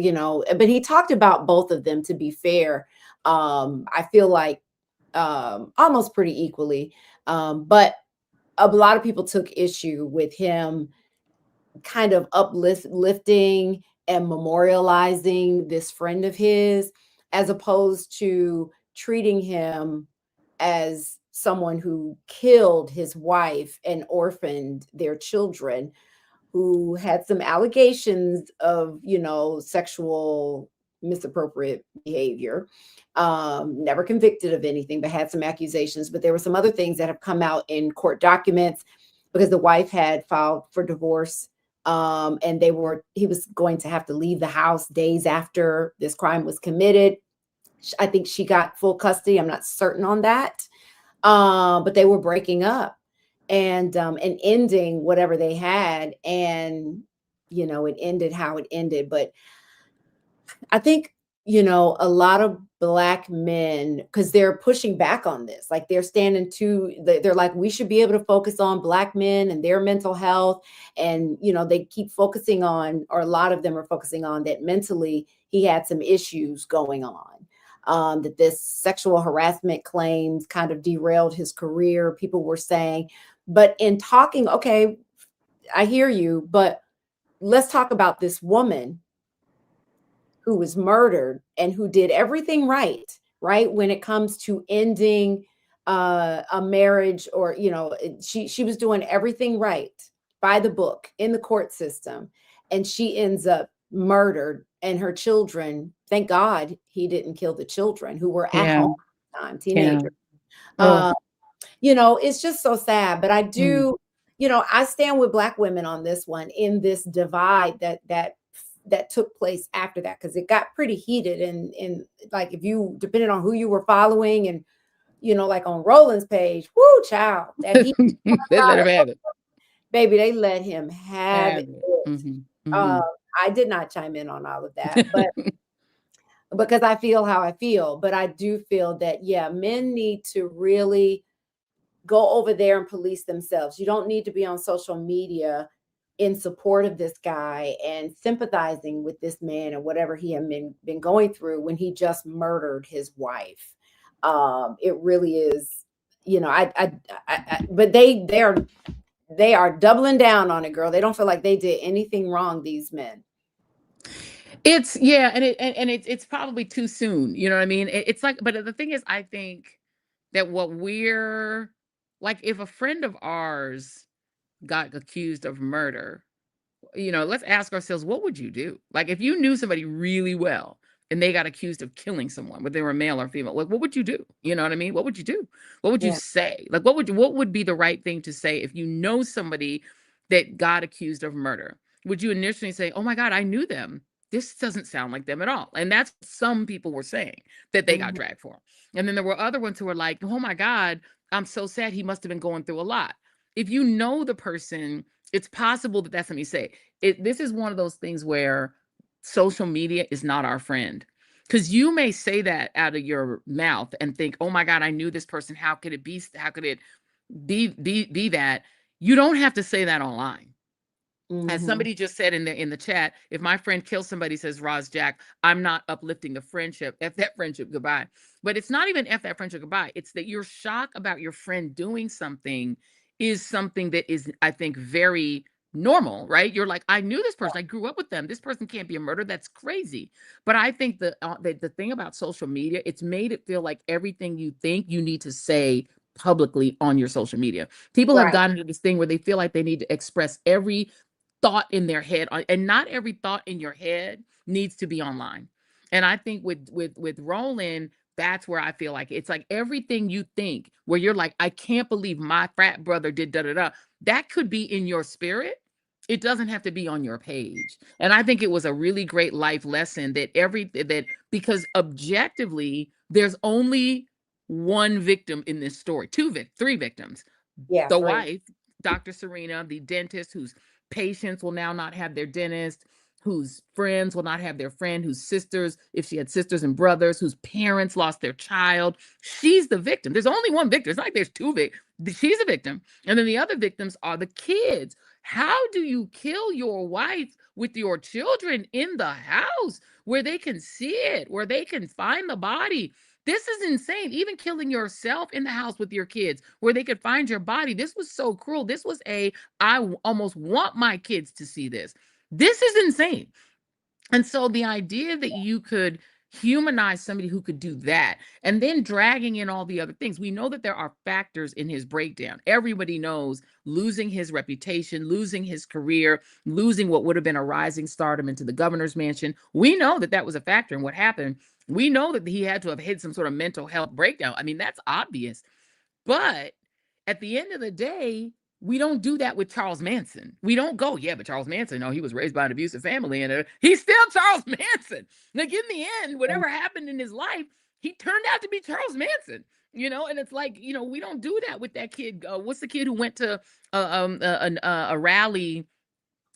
[SPEAKER 2] he talked about both of them, to be fair. I feel like almost pretty equally. But a lot of people took issue with him kind of uplifting and memorializing this friend of his, as opposed to treating him as someone who killed his wife and orphaned their children, who had some allegations of, sexual misappropriate behavior. Never convicted of anything, but had some accusations. But there were some other things that have come out in court documents because the wife had filed for divorce. And he was going to have to leave the house days after this crime was committed. I think she got full custody. I'm not certain on that. But they were breaking up and ending whatever they had. And, it ended how it ended. But I think, a lot of black men, because they're pushing back on this, like they're they're like, we should be able to focus on black men and their mental health. And, they keep focusing on, or a lot of them are focusing on that mentally he had some issues going on. That this sexual harassment claims kind of derailed his career, people were saying. But in talking, okay, I hear you, but let's talk about this woman who was murdered and who did everything right when it comes to ending a marriage, or she was doing everything right by the book in the court system, and she ends up murdered, and her children, thank God he didn't kill the children who were at home at the time, teenagers. It's just so sad. But I do, I stand with black women on this one, in this divide that took place after that, because it got pretty heated. And like, if you, depending on who you were following, and like on Roland's page, whoo, child, that he
[SPEAKER 1] They let him have it.
[SPEAKER 2] Baby, they let him have it.
[SPEAKER 1] Mm-hmm.
[SPEAKER 2] I did not chime in on all of that, but because I feel how I feel. But I do feel that, yeah, men need to really go over there and police themselves. You don't need to be on social media in support of this guy and sympathizing with this man and whatever he had been going through when he just murdered his wife. It really is, you know, but they are doubling down on it, girl. They don't feel like they did anything wrong, these men.
[SPEAKER 1] It's yeah, and it's probably too soon. You know what I mean? It's like, but the thing is, I think that what we're like, if a friend of ours got accused of murder, you know, let's ask ourselves, what would you do? Like, if you knew somebody really well and they got accused of killing someone, whether they were male or female, like, what would you do? You know what I mean? What would you do? What would you
[SPEAKER 2] Yeah.
[SPEAKER 1] say? Like, what would be the right thing to say if you know somebody that got accused of murder? Would you initially say, "Oh my God, I knew them. This doesn't sound like them at all." And that's what some people were saying that they got
[SPEAKER 2] Mhm.
[SPEAKER 1] dragged for. And then there were other ones who were like, "Oh my God, I'm so sad. He must have been going through a lot." If you know the person, it's possible that that's something you say. This is one of those things where social media is not our friend, because you may say that out of your mouth and think, oh my God, I knew this person, how could it be, how could it be that? You don't have to say that online. As
[SPEAKER 2] Mhm.
[SPEAKER 1] somebody just said in the chat, if my friend kills somebody, says Roz Jack, I'm not uplifting the friendship. F that friendship goodbye. But it's not even F that friendship goodbye. It's that your shock about your friend doing something is something that is, I think, very normal, right? You're like, I knew this person. I grew up with them. This person can't be a murderer. That's crazy. But I think the thing about social media, it's made it feel like everything you think you need to say publicly on your social media. People have
[SPEAKER 2] Right.
[SPEAKER 1] gotten into this thing where they feel like they need to express every thought in their head, and not every thought in your head needs to be online. And I think with Roland, that's where I feel like it's like everything you think where you're like, I can't believe my frat brother did da da da, that could be in your spirit. It doesn't have to be on your page. And I think it was a really great life lesson that because objectively there's only one victim in this story, three victims.
[SPEAKER 2] Yeah,
[SPEAKER 1] The
[SPEAKER 2] three.
[SPEAKER 1] wife, Dr. Serena, the dentist whose patients will now not have their dentist, whose friends will not have their friend, whose sisters, if she had sisters and brothers, whose parents lost their child. She's the victim. There's only one victim. It's not like there's two victims. She's a victim. And then the other victims are the kids. How do you kill your wife with your children in the house where they can see it, where they can find the body? This is insane. Even killing yourself in the house with your kids where they could find your body. This was so cruel. This was almost want my kids to see this. This is insane. And so the idea that you could humanize somebody who could do that and then dragging in all the other things, we know that there are factors in his breakdown. Everybody knows losing his reputation, losing his career, losing what would have been a rising stardom into the governor's mansion. We know that that was a factor in what happened. We know that he had to have hit some sort of mental health breakdown. I mean, that's obvious. But at the end of the day, we don't do that with Charles Manson. We don't go, yeah, but Charles Manson, no, he was raised by an abusive family and he's still Charles Manson. Like in the end, whatever happened in his life, he turned out to be Charles Manson. And it's like, we don't do that with that kid. What's the kid who went to a rally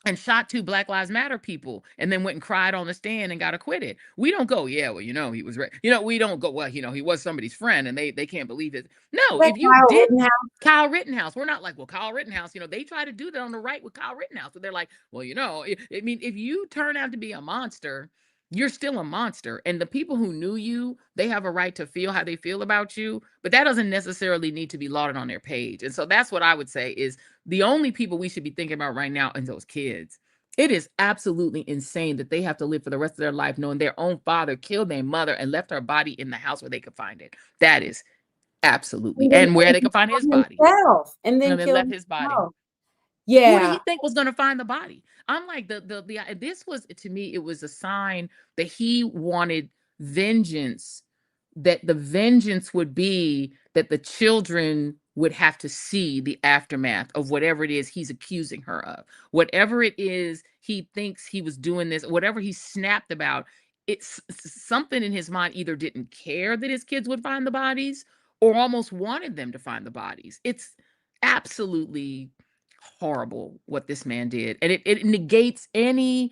[SPEAKER 1] and shot two Black Lives Matter people and then went and cried on the stand and got acquitted? We don't go, yeah, well, he was, we don't go, well, he was somebody's friend and they can't believe it. No,
[SPEAKER 2] That
[SPEAKER 1] if you
[SPEAKER 2] Kyle
[SPEAKER 1] did
[SPEAKER 2] Rittenhouse.
[SPEAKER 1] Kyle Rittenhouse, we're not like, well, Kyle Rittenhouse, they try to do that on the right with Kyle Rittenhouse. So they're like, well, I mean, if you turn out to be a monster, you're still a monster. And the people who knew you, they have a right to feel how they feel about you, but that doesn't necessarily need to be lauded on their page. And so that's what I would say is the only people we should be thinking about right now is those kids. It is absolutely insane that they have to live for the rest of their life knowing their own father killed their mother and left her body in the house where they could find it. That is absolutely,
[SPEAKER 2] And then
[SPEAKER 1] and where they could find his body.
[SPEAKER 2] himself. And then
[SPEAKER 1] And then
[SPEAKER 2] kill
[SPEAKER 1] left his body.
[SPEAKER 2] himself.
[SPEAKER 1] Who did he
[SPEAKER 2] Yeah.
[SPEAKER 1] think was going to find the body? I'm like, this was, to me, it was a sign that he wanted vengeance, that the vengeance would be that the children would have to see the aftermath of whatever it is he's accusing her of. Whatever it is he thinks he was doing this, whatever he snapped about, it's something in his mind either didn't care that his kids would find the bodies or almost wanted them to find the bodies. It's absolutely horrible what this man did. And it negates any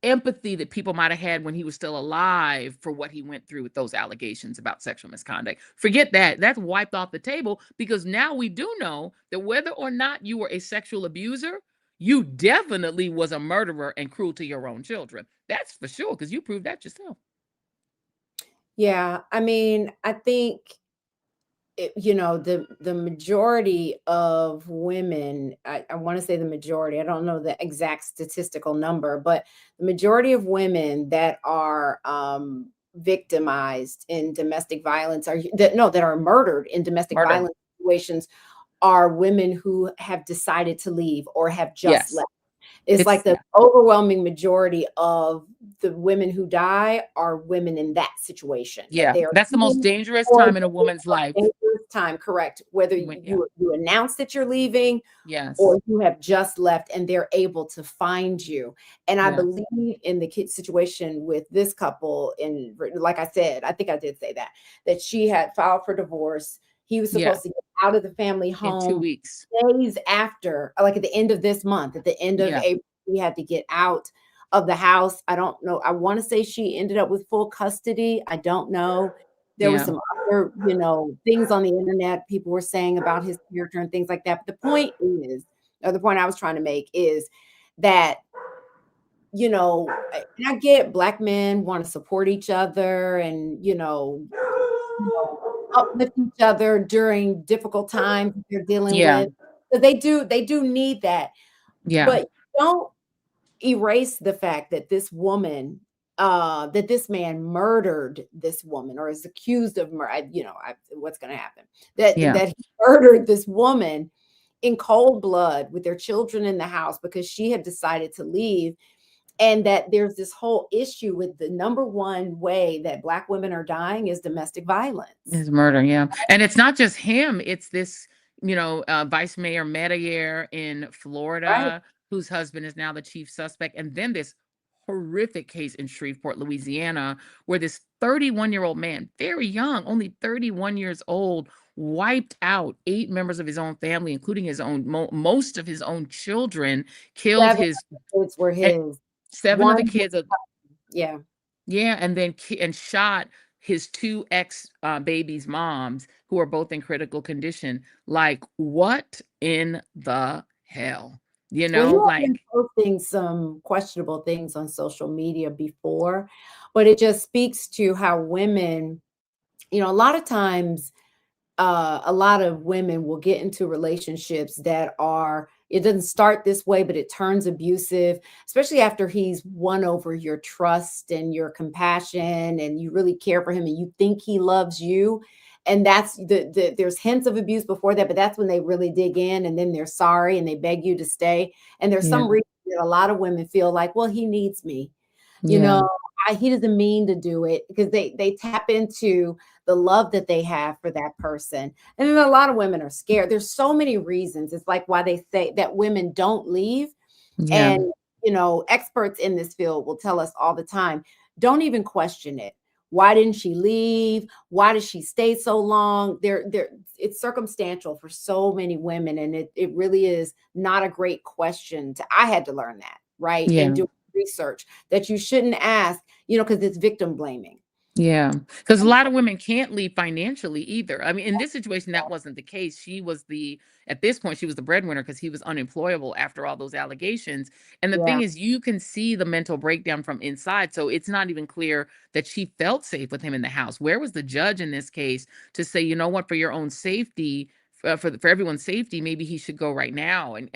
[SPEAKER 1] empathy that people might have had when he was still alive for what he went through with those allegations about sexual misconduct. Forget that. That's wiped off the table because now we do know that whether or not you were a sexual abuser, you definitely was a murderer and cruel to your own children. That's for sure, because you proved that yourself.
[SPEAKER 2] Yeah, I mean, I think the majority of women, I want to say the majority, I don't know the exact statistical number, but the majority of women that are victimized in domestic violence are that no that are murdered in domestic
[SPEAKER 1] Murder.
[SPEAKER 2] violence situations are women who have decided to leave or have just
[SPEAKER 1] Yes.
[SPEAKER 2] left. It's
[SPEAKER 1] It's
[SPEAKER 2] like the
[SPEAKER 1] yeah.
[SPEAKER 2] overwhelming majority of the women who die are women in that situation, that
[SPEAKER 1] Yeah.
[SPEAKER 2] they are
[SPEAKER 1] That's the most
[SPEAKER 2] leaving
[SPEAKER 1] dangerous
[SPEAKER 2] or
[SPEAKER 1] time in a woman's life.
[SPEAKER 2] dangerous time, correct. Whether
[SPEAKER 1] Yeah.
[SPEAKER 2] you announce that you're leaving
[SPEAKER 1] Yes.
[SPEAKER 2] or you have just left and they're able to find you. And I
[SPEAKER 1] Yes.
[SPEAKER 2] believe in the kid situation with this couple, in like I said, I think I did say that she had filed for divorce. He was
[SPEAKER 1] Yeah.
[SPEAKER 2] supposed to get out of the family
[SPEAKER 1] In two
[SPEAKER 2] home
[SPEAKER 1] weeks.
[SPEAKER 2] days after, like at the end of this month, at the end of
[SPEAKER 1] Yeah.
[SPEAKER 2] April, he had to get out of the house. I don't know. I want to say she ended up with full custody. I don't know. There was
[SPEAKER 1] Yeah.
[SPEAKER 2] some other, things on the internet people were saying about his character and things like that. But the point is, or the point I was trying to make is that, and I get black men want to support each other and, you know, uplift each other during difficult times that they're dealing
[SPEAKER 1] Yeah.
[SPEAKER 2] with. So they do need that.
[SPEAKER 1] Yeah.
[SPEAKER 2] But don't erase the fact that that this man murdered this woman or is accused of murder. What's going to happen?
[SPEAKER 1] Yeah.
[SPEAKER 2] That he murdered this woman in cold blood with their children in the house because she had decided to leave, and that there's this whole issue with the number one way that black women are dying is domestic violence.
[SPEAKER 1] His murder, yeah. And it's not just him, it's this, Vice Mayor Metayer in
[SPEAKER 2] Right.
[SPEAKER 1] Florida, whose husband is now the chief suspect. And then this horrific case in Shreveport, Louisiana, where this 31-year-old man, very young, only 31 years old, wiped out 8 members of his own family, including his own, most of his own children, killed
[SPEAKER 2] 7
[SPEAKER 1] his,
[SPEAKER 2] kids were
[SPEAKER 1] eh,
[SPEAKER 2] his.
[SPEAKER 1] 7 of
[SPEAKER 2] One,
[SPEAKER 1] the kids.
[SPEAKER 2] yeah.
[SPEAKER 1] Yeah, and then and shot his two ex babies' moms, who are both in critical condition. Like, what in the hell?
[SPEAKER 2] Well, he had been
[SPEAKER 1] Like,
[SPEAKER 2] posting some questionable things on social media before, but it just speaks to how women, a lot of times, a lot of women will get into relationships that are, it doesn't start this way, but it turns abusive, especially after he's won over your trust and your compassion and you really care for him and you think he loves you. And that's there's hints of abuse before that, but that's when they really dig in and then they're sorry and they beg you to stay. And there's
[SPEAKER 1] yeah,
[SPEAKER 2] some reason that a lot of women feel like, well, he needs me. You
[SPEAKER 1] yeah,
[SPEAKER 2] know, he doesn't mean to do it because they tap into the love that they have for that person. And then a lot of women are scared. There's so many reasons. It's like why they say that women don't leave.
[SPEAKER 1] yeah,
[SPEAKER 2] And, experts in this field will tell us all the time, don't even question it. Why didn't she leave? Why did she stay so long? It's circumstantial for so many women. And it really is not a great question I had to learn that, right? And
[SPEAKER 1] yeah.
[SPEAKER 2] do research that you shouldn't ask, because it's victim blaming.
[SPEAKER 1] Yeah, because a lot of women can't leave financially either. I mean, in this situation, that wasn't the case. At this point, she was the breadwinner because he was unemployable after all those allegations. And the thing
[SPEAKER 2] Yeah.
[SPEAKER 1] is, you can see the mental breakdown from inside. So it's not even clear that she felt safe with him in the house. Where was the judge in this case to say, you know what, for your own safety, for everyone's safety, maybe he should go right now and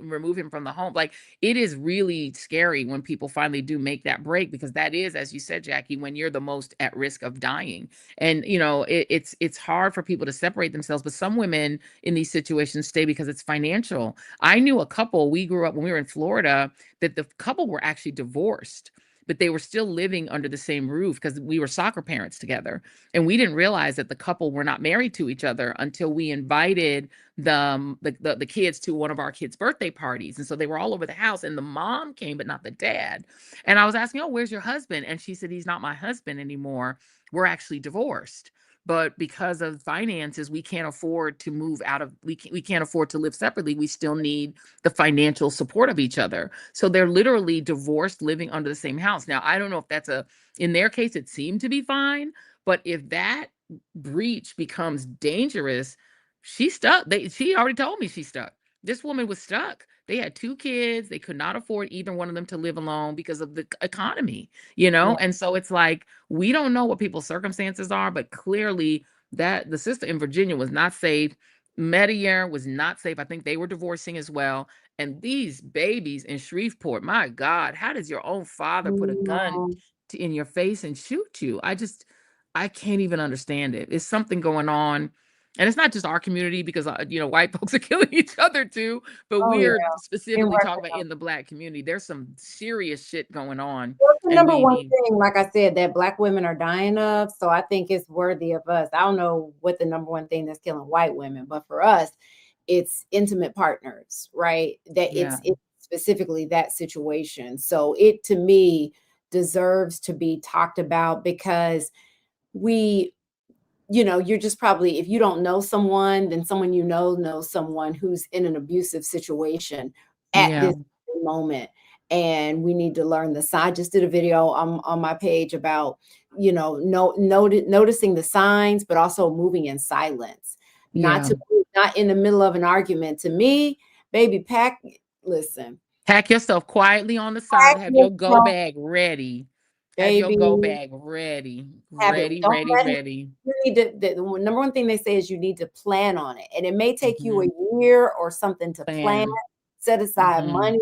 [SPEAKER 1] remove him from the home. Like, it is really scary when people finally do make that break, because that is, as you said, Jackie, when you're the most at risk of dying. And it's hard for people to separate themselves, but some women in these situations stay because it's financial. I knew a couple, we grew up when we were in Florida, that the couple were actually divorced, but they were still living under the same roof because we were soccer parents together. And we didn't realize that the couple were not married to each other until we invited the kids to one of our kids' birthday parties. And so they were all over the house, and the mom came, but not the dad. And I was asking, "Oh, where's your husband?" And she said, "He's not my husband anymore. We're actually divorced. But because of finances, we can't afford to move out of we can't afford to live separately. We still need the financial support of each other." So they're literally divorced, living under the same house. Now, I don't know if that's in their case, it seemed to be fine, but if that breach becomes dangerous, she's stuck. She already told me she's stuck. This woman was stuck. They had 2 kids. They could not afford either one of them to live alone because of the economy, you
[SPEAKER 2] Yeah.
[SPEAKER 1] know? And so it's like, we don't know what people's circumstances are, but clearly that the sister in Virginia was not safe. Medellin was not safe. I think they were divorcing as well. And these babies in Shreveport, my God, how does your own father put a gun
[SPEAKER 2] No.
[SPEAKER 1] in your face and shoot you? I can't even understand it. It's something going on. And it's not just our community because, white folks are killing each other too, but
[SPEAKER 2] Oh yeah.
[SPEAKER 1] we're
[SPEAKER 2] In
[SPEAKER 1] specifically talking about
[SPEAKER 2] record.
[SPEAKER 1] in the Black community. There's some serious shit going on,
[SPEAKER 2] What's the
[SPEAKER 1] and
[SPEAKER 2] number
[SPEAKER 1] we
[SPEAKER 2] one
[SPEAKER 1] need,
[SPEAKER 2] thing, like I said, that Black women are dying of? So I think it's worthy of us. I don't know what the number one thing that's killing white women, but for us, it's intimate partners, right? That
[SPEAKER 1] yeah,
[SPEAKER 2] it's specifically that situation. So it to me deserves to be talked about because we you're just probably, if you don't know someone, then someone knows someone who's in an abusive situation at
[SPEAKER 1] yeah,
[SPEAKER 2] this moment. And we need to learn the sign. I just did a video on my page about, noticing the signs, but also moving in silence,
[SPEAKER 1] yeah.
[SPEAKER 2] not in the middle of an argument. To me, baby, listen,
[SPEAKER 1] Pack yourself quietly on the side.
[SPEAKER 2] pack
[SPEAKER 1] Have your go
[SPEAKER 2] yourself,
[SPEAKER 1] bag ready. Have your
[SPEAKER 2] baby.
[SPEAKER 1] go bag ready,
[SPEAKER 2] Have it.
[SPEAKER 1] ready,
[SPEAKER 2] Don't
[SPEAKER 1] ready,
[SPEAKER 2] let it.
[SPEAKER 1] ready.
[SPEAKER 2] You need to. The number one thing they say is you need to plan on it, and it may take you a
[SPEAKER 1] Mhm.
[SPEAKER 2] year or something to plan.
[SPEAKER 1] Plan.
[SPEAKER 2] Set aside
[SPEAKER 1] Mhm.
[SPEAKER 2] money,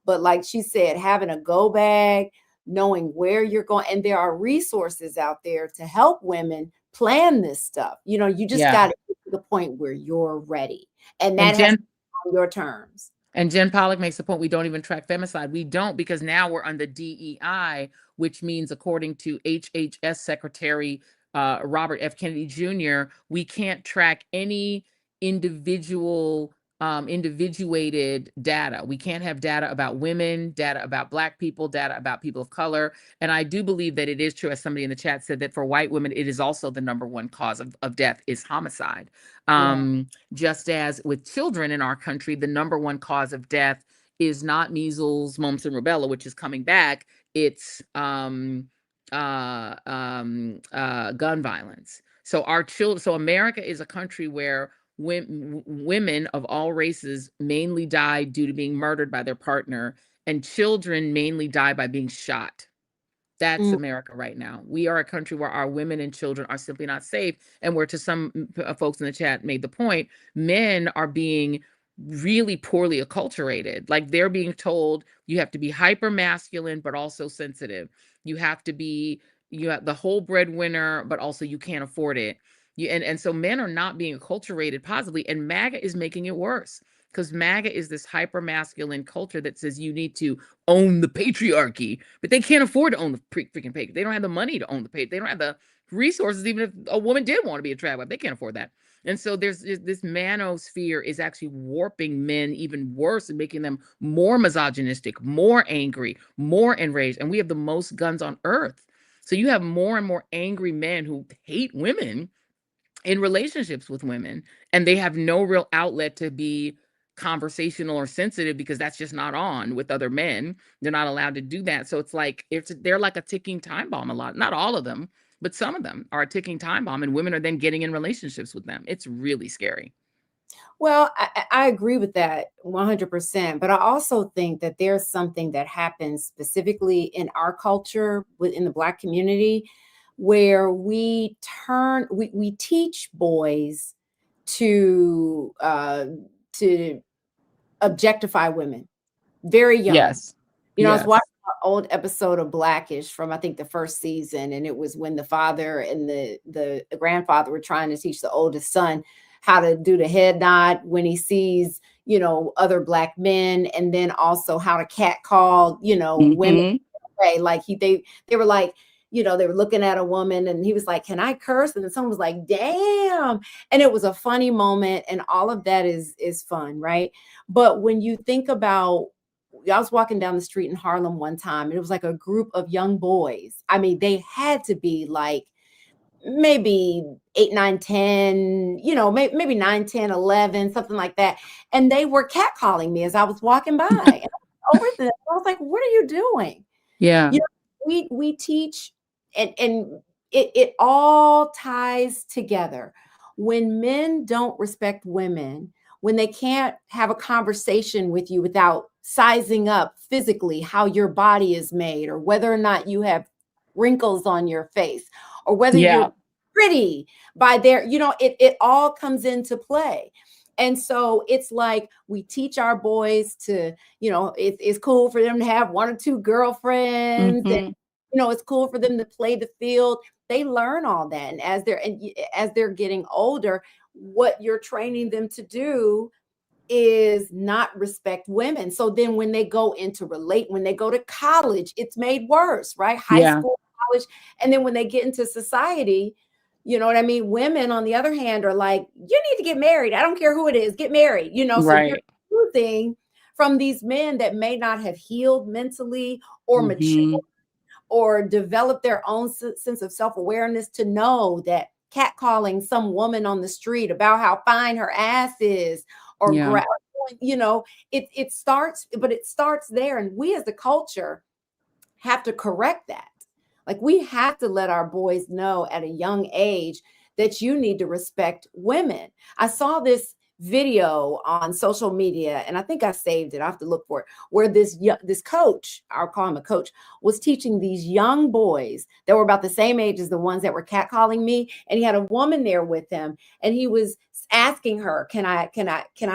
[SPEAKER 2] but like she said, having a go bag, knowing where you're going, and there are resources out there to help women plan this stuff. You just
[SPEAKER 1] Yeah.
[SPEAKER 2] got to get to the point where you're ready, and
[SPEAKER 1] And
[SPEAKER 2] that has to
[SPEAKER 1] Jen
[SPEAKER 2] be on your terms.
[SPEAKER 1] And Jen Pollock makes the point we don't even track femicide. We don't because now we're under DEI, which means, according to HHS Secretary Robert F. Kennedy Jr., we can't track any individual, individuated data. We can't have data about women, data about Black people, data about people of color. And I do believe that it is true, as somebody in the chat said, that for white women, it is also the number one cause of death is homicide.
[SPEAKER 2] Yeah.
[SPEAKER 1] Just as with children in our country, the number one cause of death is not measles, mumps, and rubella, which is coming back. It's gun violence. So our children. So America is a country where women of all races mainly die due to being murdered by their partner, and children mainly die by being shot. That's
[SPEAKER 2] Mm.
[SPEAKER 1] America right now. We are a country where our women and children are simply not safe. And where, to some folks in the chat made the point, men are being really poorly acculturated. Like, they're being told you have to be hyper masculine, but also sensitive. You have to be, you have the whole breadwinner, but also you can't afford it. And so men are not being acculturated positively. And MAGA is making it worse because MAGA is this hyper masculine culture that says you need to own the patriarchy, but they can't afford to own the freaking patriarchy. They don't have the money to own the patriarchy. They don't have the resources. Even if a woman did want to be a trad wife, they can't afford that. And so there's this manosphere is actually warping men even worse and making them more misogynistic, more angry, more enraged. And we have the most guns on earth. So you have more and more angry men who hate women in relationships with women, and they have no real outlet to be conversational or sensitive because that's just not on with other men. They're not allowed to do that. So it's like they're like a ticking time bomb. A lot, not all of them, but some of them are a ticking time bomb, and women are then getting in relationships with them. It's really scary.
[SPEAKER 2] Well, I agree with that 100%. But I also think that there's something that happens specifically in our culture within the Black community where we teach boys to to objectify women very young.
[SPEAKER 1] Yes.
[SPEAKER 2] I was watching
[SPEAKER 1] Yes.
[SPEAKER 2] an old episode of Blackish from, I think, the first season, and it was when the father and the grandfather were trying to teach the oldest son how to do the head nod when he sees, other Black men, and then also how to catcall, women.
[SPEAKER 1] Hmm.
[SPEAKER 2] Like they were like, they were looking at a woman, and he was like, "Can I curse?" And then someone was like, "Damn!" And it was a funny moment, and all of that is fun, right? But when you think about, I was walking down the street in Harlem one time, and it was like a group of young boys. I mean, they had to be like maybe 8, 9, 10, maybe 9, 10, 11, something like that. And they were catcalling me as I was walking by. And I was over there. I was like, "What are you doing?"
[SPEAKER 1] Yeah.
[SPEAKER 2] You know, we teach, and it all ties together. When men don't respect women, when they can't have a conversation with you without sizing up physically how your body is made, or whether or not you have wrinkles on your face, or whether
[SPEAKER 1] Yeah.
[SPEAKER 2] you're pretty by their, it all comes into play. And so it's like we teach our boys to, it's cool for them to have one or two girlfriends, and
[SPEAKER 1] Hmm.
[SPEAKER 2] it's cool for them to play the field. They learn all that, and as they're getting older, what you're training them to do is not respect women. So then when they go when they go to college, it's made worse, right? High
[SPEAKER 1] Yeah.
[SPEAKER 2] school, college. And then when they get into society, you know what I mean? Women, on the other hand, are like, you need to get married. I don't care who it is, get married, so you're
[SPEAKER 1] Right.
[SPEAKER 2] choosing from these men that may not have healed mentally or mature
[SPEAKER 1] Hmm.
[SPEAKER 2] or develop their own sense of self-awareness to know that catcalling some woman on the street about how fine her ass is, or
[SPEAKER 1] Yeah.
[SPEAKER 2] it starts, but it starts there. And we as the culture have to correct that. Like, we have to let our boys know at a young age that you need to respect women. I saw this video on social media, and I think I saved it. I have to look for it. Where this coach, I'll call him a coach, was teaching these young boys that were about the same age as the ones that were catcalling me, and he had a woman there with him, and he was asking her, "Can I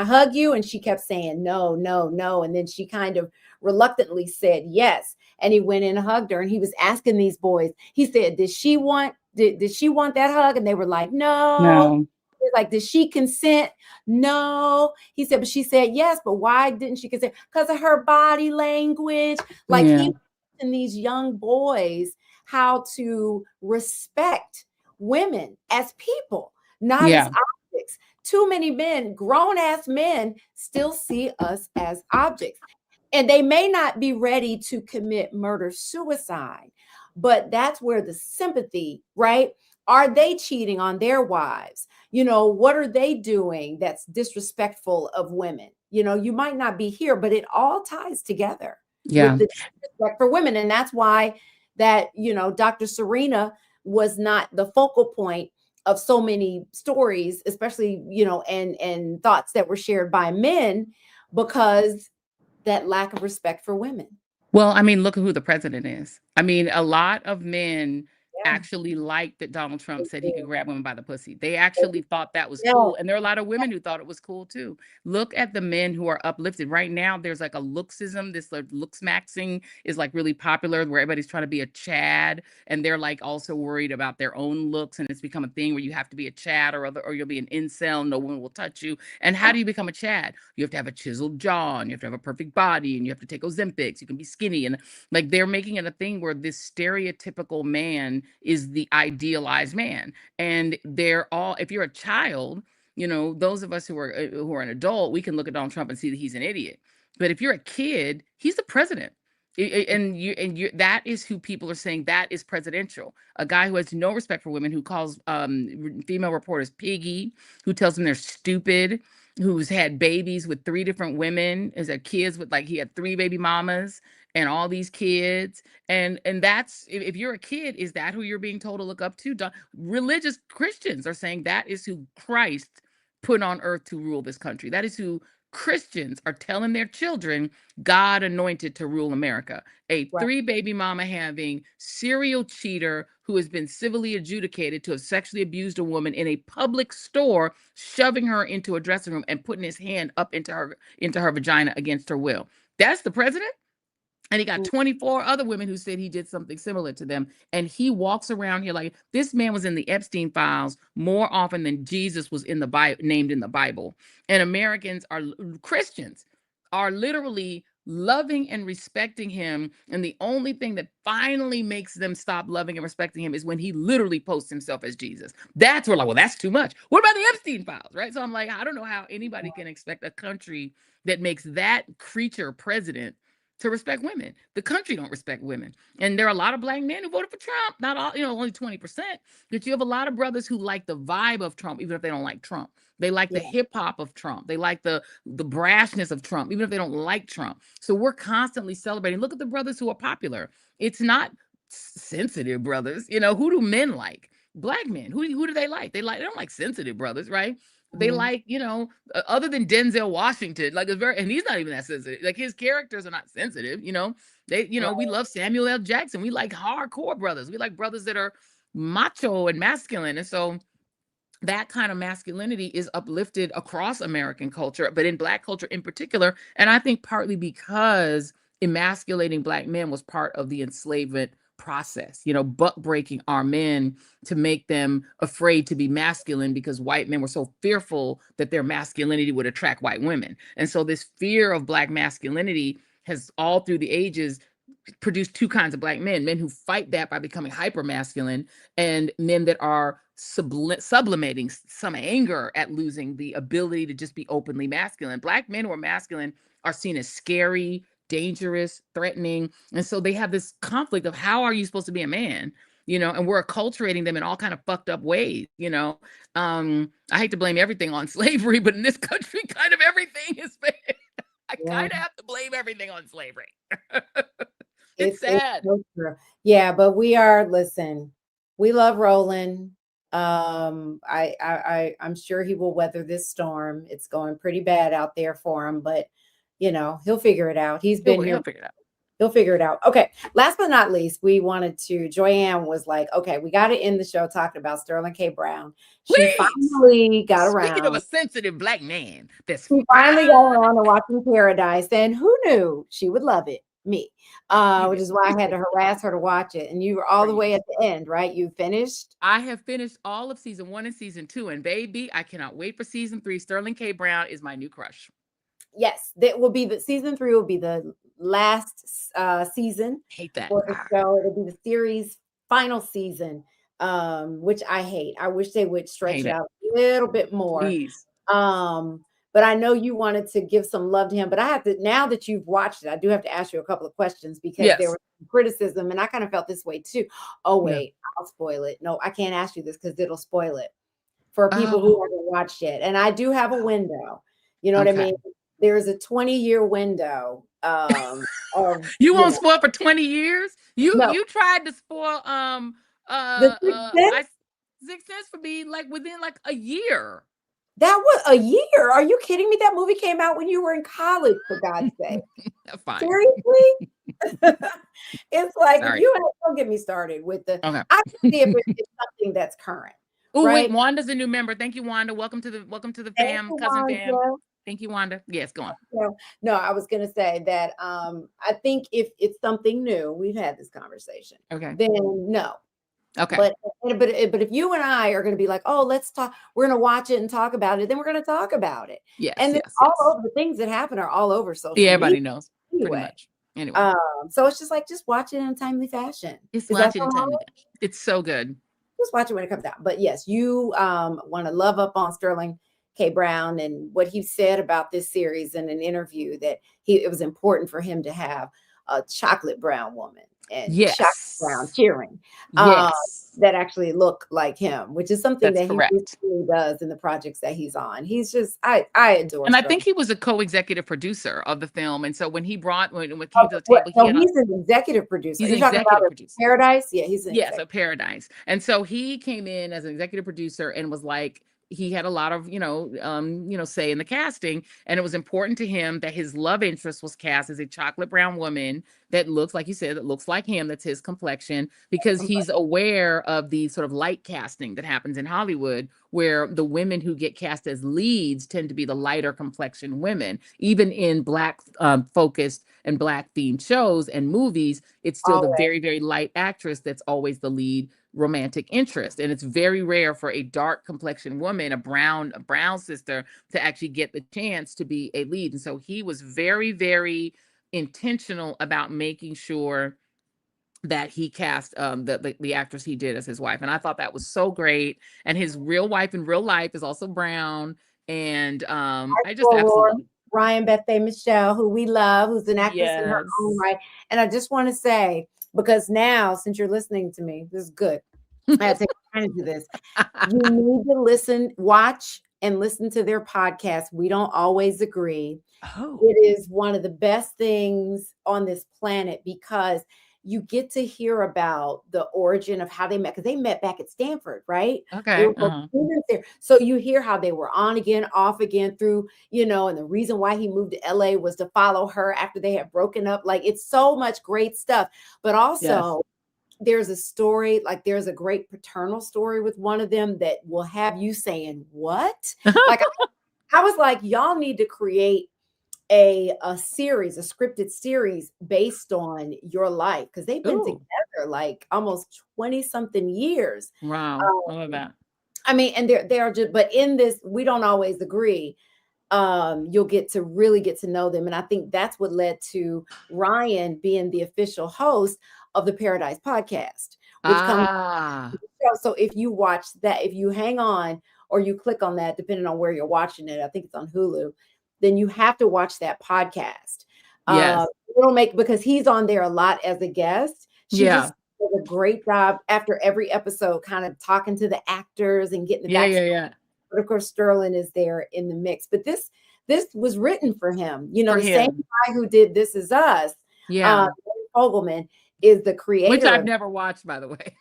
[SPEAKER 2] hug you?" And she kept saying no, no, no, and then she kind of reluctantly said yes. And he went in and hugged her, and he was asking these boys, he said, did she want that hug? And they were like, no.
[SPEAKER 1] No.
[SPEAKER 2] He's like, did she consent? No. He said, but she said yes. But why didn't she consent? Because of her body language. Like, he
[SPEAKER 1] Yeah.
[SPEAKER 2] was teaching these young boys how to respect women as people, not as
[SPEAKER 1] Yeah.
[SPEAKER 2] objects. Too many men, grown ass men, still see us as objects. And they may not be ready to commit murder suicide, but that's where the sympathy, right? Are they cheating on their wives? What are they doing that's disrespectful of women? You might not be here, but it all ties together with
[SPEAKER 1] Yeah.
[SPEAKER 2] the disrespect for women. And that's why that, Dr. Serena was not the focal point of so many stories, especially, and thoughts that were shared by men, because that lack of respect for women.
[SPEAKER 1] Well, I mean, look at who the president is. I mean, a lot of men
[SPEAKER 2] Yeah.
[SPEAKER 1] actually liked that Donald Trump
[SPEAKER 2] They
[SPEAKER 1] said he
[SPEAKER 2] did.
[SPEAKER 1] could grab women by the pussy. They actually thought that was
[SPEAKER 2] Yeah.
[SPEAKER 1] cool. And there are a lot of women who thought it was cool too. Look at the men who are uplifted. Right now, there's like a looksism. This like looks maxing is like really popular where everybody's trying to be a Chad. And they're like also worried about their own looks. And it's become a thing where you have to be a Chad or you'll be an incel. No one will touch you. And how do you become a Chad? You have to have a chiseled jaw and you have to have a perfect body and you have to take Ozempics. You can be skinny. And like they're making it a thing where this stereotypical man is the idealized man. And they're all, if you're a child, those of us who are an adult, we can look at Donald Trump and see that he's an idiot. But if you're a kid, he's the president. And that is who people are saying that is presidential. A guy who has no respect for women, who calls female reporters piggy, who tells them they're stupid, who's had babies with three different women, has had kids with, like, he had three baby mamas and all these kids. And that's, if you're a kid, is that who you're being told to look up to? Religious Christians are saying that is who Christ put on earth to rule this country. That is who Christians are telling their children God anointed to rule America. A
[SPEAKER 2] Right.
[SPEAKER 1] three baby mama having serial cheater who has been civilly adjudicated to have sexually abused a woman in a public store, shoving her into a dressing room and putting his hand up into her vagina against her will. That's the president. And he got 24 other women who said he did something similar to them. And he walks around here like this man was in the Epstein files more often than Jesus was in the Bible, named in the Bible. And Americans Christians are literally loving and respecting him. And the only thing that finally makes them stop loving and respecting him is when he literally posts himself as Jesus. That's where, like, well, that's too much. What about the Epstein files? Right. So I'm like, I don't know how anybody can expect a country that makes that creature president to respect women. The country don't respect women. And there are a lot of black men who voted for Trump. Not all, only 20%. But you have a lot of brothers who like the vibe of Trump, even if they don't like Trump. They like the
[SPEAKER 2] Yeah.
[SPEAKER 1] hip hop of Trump. They like the brashness of Trump, even if they don't like Trump. So we're constantly celebrating. Look at the brothers who are popular. It's not sensitive brothers. Who do men like? Black men. Who do they like? They don't like sensitive brothers, right? They like, other than Denzel Washington, like it's very, and he's not even that sensitive. Like his characters are not sensitive, we
[SPEAKER 2] Right.
[SPEAKER 1] love Samuel L. Jackson. We like hardcore brothers. We like brothers that are macho and masculine. And so that kind of masculinity is uplifted across American culture, but in Black culture in particular. And I think partly because emasculating Black men was part of the enslavement process, buck breaking our men to make them afraid to be masculine because white men were so fearful that their masculinity would attract white women. And so this fear of Black masculinity has all through the ages produce two kinds of Black men: men who fight that by becoming hyper masculine, and men that are sublimating some anger at losing the ability to just be openly masculine. Black men who are masculine are seen as scary, dangerous, threatening, and so they have this conflict of how are you supposed to be a man, and we're acculturating them in all kind of fucked up ways. I hate to blame everything on slavery, but in this country kind of everything is bad. I
[SPEAKER 2] Yeah.
[SPEAKER 1] kind of have to blame everything on slavery.
[SPEAKER 2] It's
[SPEAKER 1] sad.
[SPEAKER 2] so true. Yeah, but listen, we love Roland. I'm sure he will weather this storm. It's going pretty bad out there for him, but he'll figure it out. He's been here.
[SPEAKER 1] He'll figure it out.
[SPEAKER 2] He'll figure it out. Okay. Last but not least, Joyanne was like, okay, we got to end the show talking about Sterling K. Brown. She
[SPEAKER 1] Please.
[SPEAKER 2] finally got
[SPEAKER 1] Speaking of
[SPEAKER 2] around.
[SPEAKER 1] a sensitive Black man,
[SPEAKER 2] She finally got around to watching Paradise. And who knew she would love it? Me. Which is why I had to harass her to watch it. And you were all the way at the end, right? You finished?
[SPEAKER 1] I have finished all of season 1 and season 2. And baby, I cannot wait for season 3. Sterling K. Brown is my new crush.
[SPEAKER 2] Yes, that will be season 3 will be the last season
[SPEAKER 1] Hate that
[SPEAKER 2] for the show. It'll be the series final season, which I hate. I wish they would stretch it out a little bit more.
[SPEAKER 1] Please.
[SPEAKER 2] But I know you wanted to give some love to him. But I have to, now that you've watched it, I do have to ask you a couple of questions because there was criticism, and I kind of felt this way too. Oh wait, I'll spoil it. No, I can't ask you this because it'll spoil it for people who haven't watched it. And I do have a window. You know what I mean? There's a 20-year window.
[SPEAKER 1] You won't spoil for 20 years? You tried to spoil Sixth Sense for me like within like a year.
[SPEAKER 2] That was a year. Are you kidding me? That movie came out when you were in college, for God's sake.
[SPEAKER 1] Fine.
[SPEAKER 2] Seriously? It's like, if you don't get me started with I can see if it's something that's current.
[SPEAKER 1] Oh, wait, Wanda's a new member. Thank you, Wanda. Welcome to the fam, cousin fam. Thank you, Wanda. Yes, go on.
[SPEAKER 2] No, I was going to say that I think if it's something new, we've had this conversation.
[SPEAKER 1] Okay.
[SPEAKER 2] Then no.
[SPEAKER 1] Okay.
[SPEAKER 2] But if you and I are going to be like, oh, let's talk, we're going to watch it and talk about it, then we're going to talk about it.
[SPEAKER 1] Yes.
[SPEAKER 2] And then all over the things that happen are all over social media.
[SPEAKER 1] Everybody knows. Pretty much. Anyway.
[SPEAKER 2] So it's just like, just watch it in a timely fashion.
[SPEAKER 1] Just watch it in a timely fashion. It's so good.
[SPEAKER 2] Just watch it when it comes out. But yes, you want to love up on Sterling K. Brown and what he said about this series in an interview, that it was important for him to have a chocolate brown woman and chocolate brown cheering that actually look like him, which is something that he really does in the projects that he's on. He's just, I adore.
[SPEAKER 1] And I think he was a co-executive producer of the film. And so when he brought, when it came to the table,
[SPEAKER 2] he's an executive producer.
[SPEAKER 1] He's an executive producer.
[SPEAKER 2] Paradise? Yeah, he's an
[SPEAKER 1] executive. Paradise. And so he came in as an executive producer and was like, he had a lot of, say in the casting, and it was important to him that his love interest was cast as a chocolate brown woman that looks, like you said, that looks like him, that's his complexion, because he's aware of the sort of light casting that happens in Hollywood, where the women who get cast as leads tend to be the lighter complexion women. Even in Black focused and Black themed shows and movies, it's still the very, very light actress that's always the lead romantic interest. And it's very rare for a dark complexion woman, a brown sister, to actually get the chance to be a lead. And so he was very, very intentional about making sure that he cast the actress he did as his wife. And I thought that was so great. And his real wife in real life is also brown. And I just absolutely
[SPEAKER 2] Ryan Bethea Michelle, who we love, who's an actress in her own right. And I just want to say, because now, since you're listening to me, this is good. I have to take time to do this. You need to watch and listen to their podcast. We don't always agree. It is one of the best things on this planet because you get to hear about the origin of how they met, because they met back at Stanford, right? They
[SPEAKER 1] Okay.
[SPEAKER 2] were both students there. So you hear how they were on again, off again through, and the reason why he moved to LA was to follow her after they had broken up. Like, it's so much great stuff. But also, there's a story, like there's a great paternal story with one of them that will have you saying, what? Like, I was like, y'all need to create a series, a scripted series based on your life, because they've been
[SPEAKER 1] Ooh.
[SPEAKER 2] together like almost 20 something years.
[SPEAKER 1] Wow. I love that.
[SPEAKER 2] I mean, and they are just, but in this, we don't always agree. You'll get to really get to know them. And I think that's what led to Ryan being the official host of the Paradise podcast, which comes. So if you watch that, if you hang on or you click on that, depending on where you're watching it, I think it's on Hulu, then you have to watch that podcast.
[SPEAKER 1] Yes.
[SPEAKER 2] It'll make, because he's on there a lot as a guest. She just does a great job after every episode, kind of talking to the actors and getting the backstory.
[SPEAKER 1] Yeah.
[SPEAKER 2] But of course, Sterling is there in the mix. But this was written for him. The same guy who did This Is Us.
[SPEAKER 1] Yeah.
[SPEAKER 2] Fogelman is the creator.
[SPEAKER 1] Which I've never watched, by the way.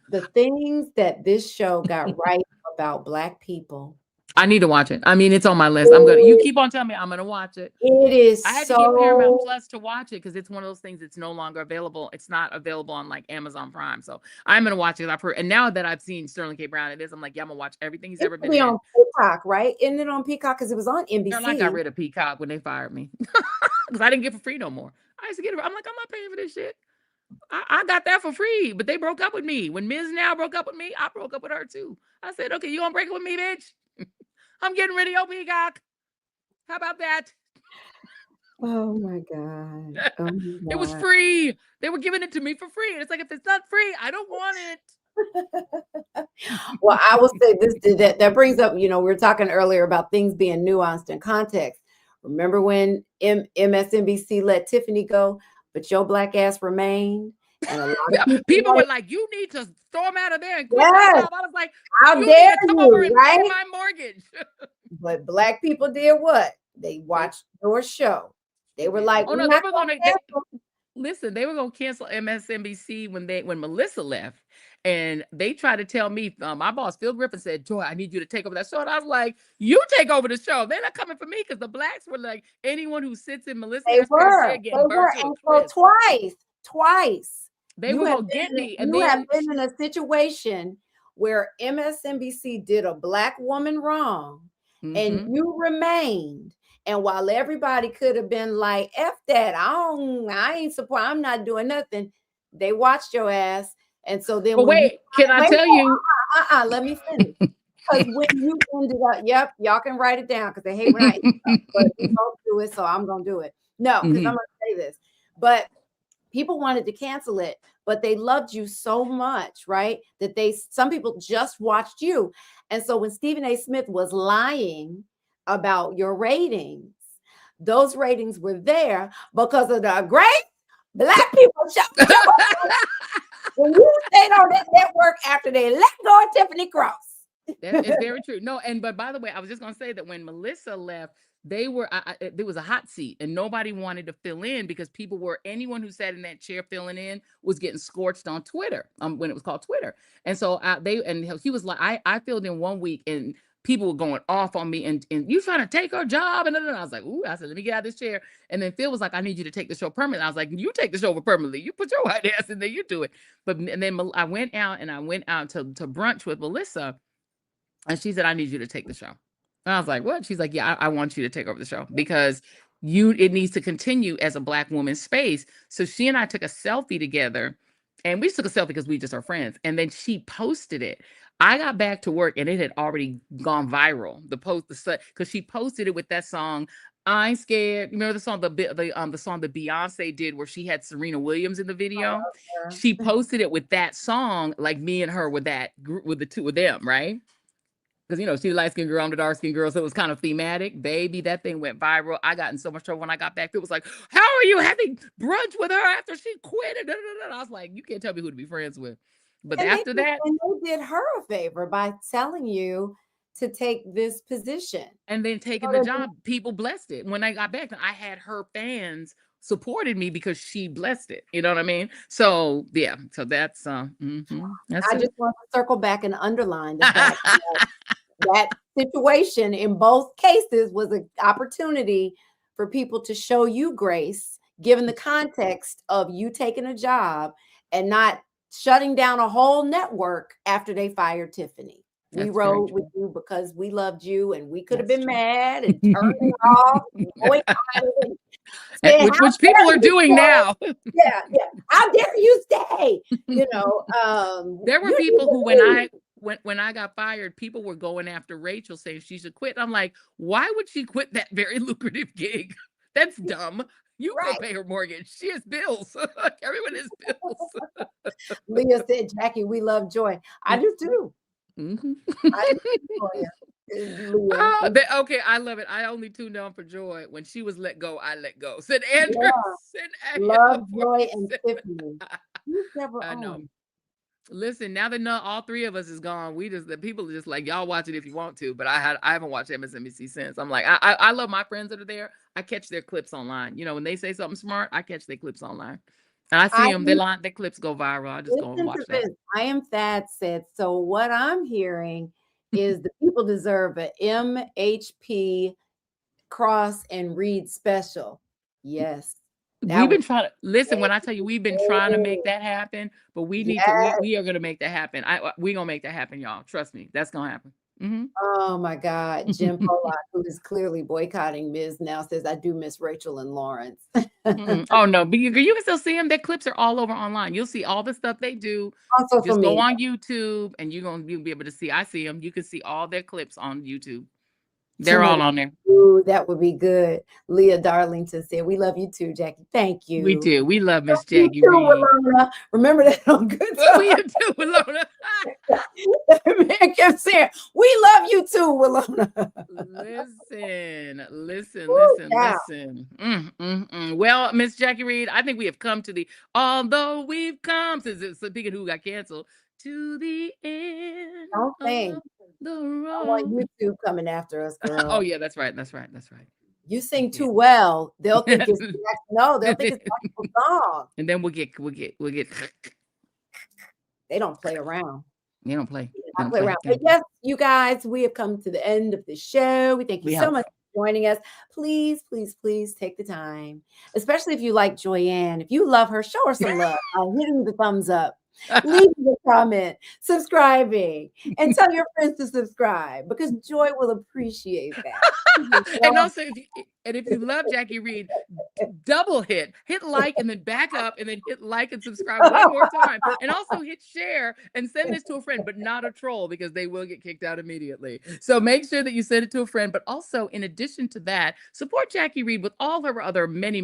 [SPEAKER 2] The things that this show got right about Black people.
[SPEAKER 1] I need to watch it. I mean, it's on my list. You keep on telling me I'm gonna watch it.
[SPEAKER 2] It is.
[SPEAKER 1] I had to get Paramount Plus to watch it because it's one of those things that's no longer available. It's not available on like Amazon Prime. So I'm gonna watch it. I've heard, and now that I've seen Sterling K. Brown, I'm like, yeah, I'm gonna watch everything he's ever been in.
[SPEAKER 2] On Peacock, right? Isn't it on Peacock? Because it was on NBC.
[SPEAKER 1] I got rid of Peacock when they fired me because I didn't get it for free no more. I used to get it. I'm like, I'm not paying for this shit. I got that for free, but they broke up with me. When Ms. Now broke up with me, I broke up with her too. I said, okay, you gonna break up with me, bitch? I'm getting rid of your Peacock. How about that?
[SPEAKER 2] Oh my God. Oh my God.
[SPEAKER 1] It was free. They were giving it to me for free. And it's like, if it's not free, I don't want it.
[SPEAKER 2] Well, I will say this, that brings up, we were talking earlier about things being nuanced in context. Remember when MSNBC let Tiffany go, but your Black ass remained? And a lot of
[SPEAKER 1] people were like, you need to storm out of there and quit.
[SPEAKER 2] Yes.
[SPEAKER 1] I was like,
[SPEAKER 2] how
[SPEAKER 1] you
[SPEAKER 2] dare
[SPEAKER 1] need to come
[SPEAKER 2] you,
[SPEAKER 1] over and
[SPEAKER 2] right?
[SPEAKER 1] pay my mortgage.
[SPEAKER 2] But Black people did what? They watched your show. They were like,
[SPEAKER 1] oh no, they were gonna listen, they were gonna cancel MSNBC when Melissa left. And they tried to tell me, my boss, Phil Griffin, said, Joy, I need you to take over that show. And I was like, you take over the show. They're not coming for me, because the Blacks were like, anyone who sits in Melissa.
[SPEAKER 2] They were. And so twice.
[SPEAKER 1] They were going to get me. And
[SPEAKER 2] you have been in a situation where MSNBC did a Black woman wrong, and you remained. And while everybody could have been like, F that, I ain't support, I'm not doing nothing, they watched your ass. And so then,
[SPEAKER 1] can I tell you?
[SPEAKER 2] Let me finish. Because when you ended up, yep, y'all can write it down because they hate when I but we both do it, so I'm gonna do it. No, because I'm gonna say this. But people wanted to cancel it, but they loved you so much, right? That some people just watched you. And so when Stephen A. Smith was lying about your ratings, those ratings were there because of the great Black people show. When you stayed on that network after they let go of Tiffany Cross.
[SPEAKER 1] That is very true. No, but by the way, I was just going to say that when Melissa left, there was a hot seat and nobody wanted to fill in, because anyone who sat in that chair filling in was getting scorched on Twitter, when it was called Twitter. And so he was like, I filled in 1 week and people were going off on me and you trying to take her job. And I was like, ooh, I said, let me get out of this chair. And then Phil was like, I need you to take the show permanently. I was like, you take the show over permanently. You put your white ass in there, you do it. And then I went out to brunch with Melissa, and she said, I need you to take the show. And I was like, what? She's like, yeah, I want you to take over the show, because it needs to continue as a Black woman's space. So she and I took a selfie together, and we took a selfie because we just are friends. And then she posted it. I got back to work and it had already gone viral. Because she posted it with that song, I Ain't Scared. You remember the song, the song that Beyonce did where she had Serena Williams in the video? Oh, she posted it with that song, like me and her with the two of them, right? Because, she was light-skinned girl, I'm the dark-skinned girl, so it was kind of thematic. Baby, that thing went viral. I got in so much trouble when I got back. It was like, how are you having brunch with her after she quit? And I was like, you can't tell me who to be friends with. But after that,
[SPEAKER 2] and they did her a favor by telling you to take this position.
[SPEAKER 1] And then taking the job, people blessed it. When I got back, I had her fans supported me because she blessed it. You know what I mean? So yeah, so that's that's
[SPEAKER 2] I
[SPEAKER 1] it.
[SPEAKER 2] just want to circle back and underline the fact that situation in both cases was an opportunity for people to show you grace, given the context of you taking a job and not shutting down a whole network after they fired Tiffany. We
[SPEAKER 1] That's very
[SPEAKER 2] rode with
[SPEAKER 1] true.
[SPEAKER 2] you because we loved you, and we could have
[SPEAKER 1] That's
[SPEAKER 2] been
[SPEAKER 1] true.
[SPEAKER 2] mad and turned it off, and boycotted and said,
[SPEAKER 1] Which
[SPEAKER 2] "How
[SPEAKER 1] people are
[SPEAKER 2] dare you
[SPEAKER 1] doing
[SPEAKER 2] stay?
[SPEAKER 1] now.
[SPEAKER 2] Yeah, yeah. How dare you stay?"
[SPEAKER 1] There were
[SPEAKER 2] You need
[SPEAKER 1] people
[SPEAKER 2] to
[SPEAKER 1] who
[SPEAKER 2] leave.
[SPEAKER 1] when I got fired, people were going after Rachel saying she should quit. I'm like, why would she quit that very lucrative gig? That's dumb. You go
[SPEAKER 2] Right.
[SPEAKER 1] pay her mortgage. She has bills. Everyone has bills.
[SPEAKER 2] Leah said, "Jackie, we love Joy." I do too.
[SPEAKER 1] Mhm.
[SPEAKER 2] I do too, Leah.
[SPEAKER 1] Oh, okay, I love it. I only tuned on for Joy. When she was let go, I let go. Said Anderson
[SPEAKER 2] Yeah. Love, Joy, and
[SPEAKER 1] 47.
[SPEAKER 2] Tiffany. Who's never
[SPEAKER 1] I know.
[SPEAKER 2] on?
[SPEAKER 1] Listen, now that all three of us is gone, the people are just like, y'all watch it if you want to. But I haven't watched MSNBC since. I'm like, I love my friends that are there. I catch their clips online. You know, when they say something smart, I catch their clips online. And I
[SPEAKER 2] I
[SPEAKER 1] see them, their clips go viral. I just go and
[SPEAKER 2] listen
[SPEAKER 1] watch
[SPEAKER 2] to
[SPEAKER 1] that.
[SPEAKER 2] this. I am Thad said. So what I'm hearing is the people deserve a MHP Cross and Reed special. Yes.
[SPEAKER 1] We've
[SPEAKER 2] That was
[SPEAKER 1] been trying to listen when I tell you we've been trying to make that happen, but
[SPEAKER 2] yes.
[SPEAKER 1] we are gonna make that happen. We gonna make that happen, y'all. Trust me, that's gonna happen.
[SPEAKER 2] Oh my God. Jim
[SPEAKER 1] Mhm.
[SPEAKER 2] Pollock, who is clearly boycotting Ms. now, says, "I do miss Rachel and Lawrence."
[SPEAKER 1] Oh no, but you can still see them. Their clips are all over online. You'll see all the stuff they do.
[SPEAKER 2] On social
[SPEAKER 1] Just go
[SPEAKER 2] media.
[SPEAKER 1] on YouTube, and you'll be able to see. I see them. You can see all their clips on YouTube.
[SPEAKER 2] Too
[SPEAKER 1] They're
[SPEAKER 2] much.
[SPEAKER 1] all on there.
[SPEAKER 2] Ooh, that would be good. Leah Darlington said, "We love you too, Jackie. Thank
[SPEAKER 1] We
[SPEAKER 2] you."
[SPEAKER 1] do. We love
[SPEAKER 2] Love
[SPEAKER 1] Miss
[SPEAKER 2] you
[SPEAKER 1] Jackie
[SPEAKER 2] too,
[SPEAKER 1] Reed.
[SPEAKER 2] Ramona. Remember that on Good
[SPEAKER 1] We
[SPEAKER 2] Time.
[SPEAKER 1] do, Lona.
[SPEAKER 2] Man kept saying, "We love you too, Wilona." Woo, yeah.
[SPEAKER 1] Listen. Well, Miss Jackie Reed, I think we have come to the although we've come since it's speaking who got canceled to the end
[SPEAKER 2] Don't
[SPEAKER 1] of
[SPEAKER 2] sing.
[SPEAKER 1] the
[SPEAKER 2] I want
[SPEAKER 1] road.
[SPEAKER 2] YouTube coming after us,
[SPEAKER 1] Oh
[SPEAKER 2] girl.
[SPEAKER 1] yeah, that's right. That's right. That's right.
[SPEAKER 2] You sing
[SPEAKER 1] Yeah.
[SPEAKER 2] too well. They'll think it's no, they'll think it's an actual song.
[SPEAKER 1] And then we'll get
[SPEAKER 2] They don't play around.
[SPEAKER 1] they don't play. They
[SPEAKER 2] I
[SPEAKER 1] don't
[SPEAKER 2] play
[SPEAKER 1] play.
[SPEAKER 2] around.
[SPEAKER 1] They
[SPEAKER 2] But
[SPEAKER 1] don't play.
[SPEAKER 2] yes, you guys, we have come to the end of the show. We thank you
[SPEAKER 1] We
[SPEAKER 2] so
[SPEAKER 1] have.
[SPEAKER 2] much for joining us. Please, please, please take the time, especially if you like Joyanne. If you love her, show her some love by hitting the thumbs up, leaving a comment, subscribing, and tell your friends to subscribe because Joy will appreciate that.
[SPEAKER 1] And also, if you love Jackie Reed, double hit like, and then back up, and then hit like and subscribe one more time, and also hit share and send this to a friend, but not a troll because they will get kicked out immediately. So make sure that you send it to a friend. But also, in addition to that, support Jackie Reed with all her other many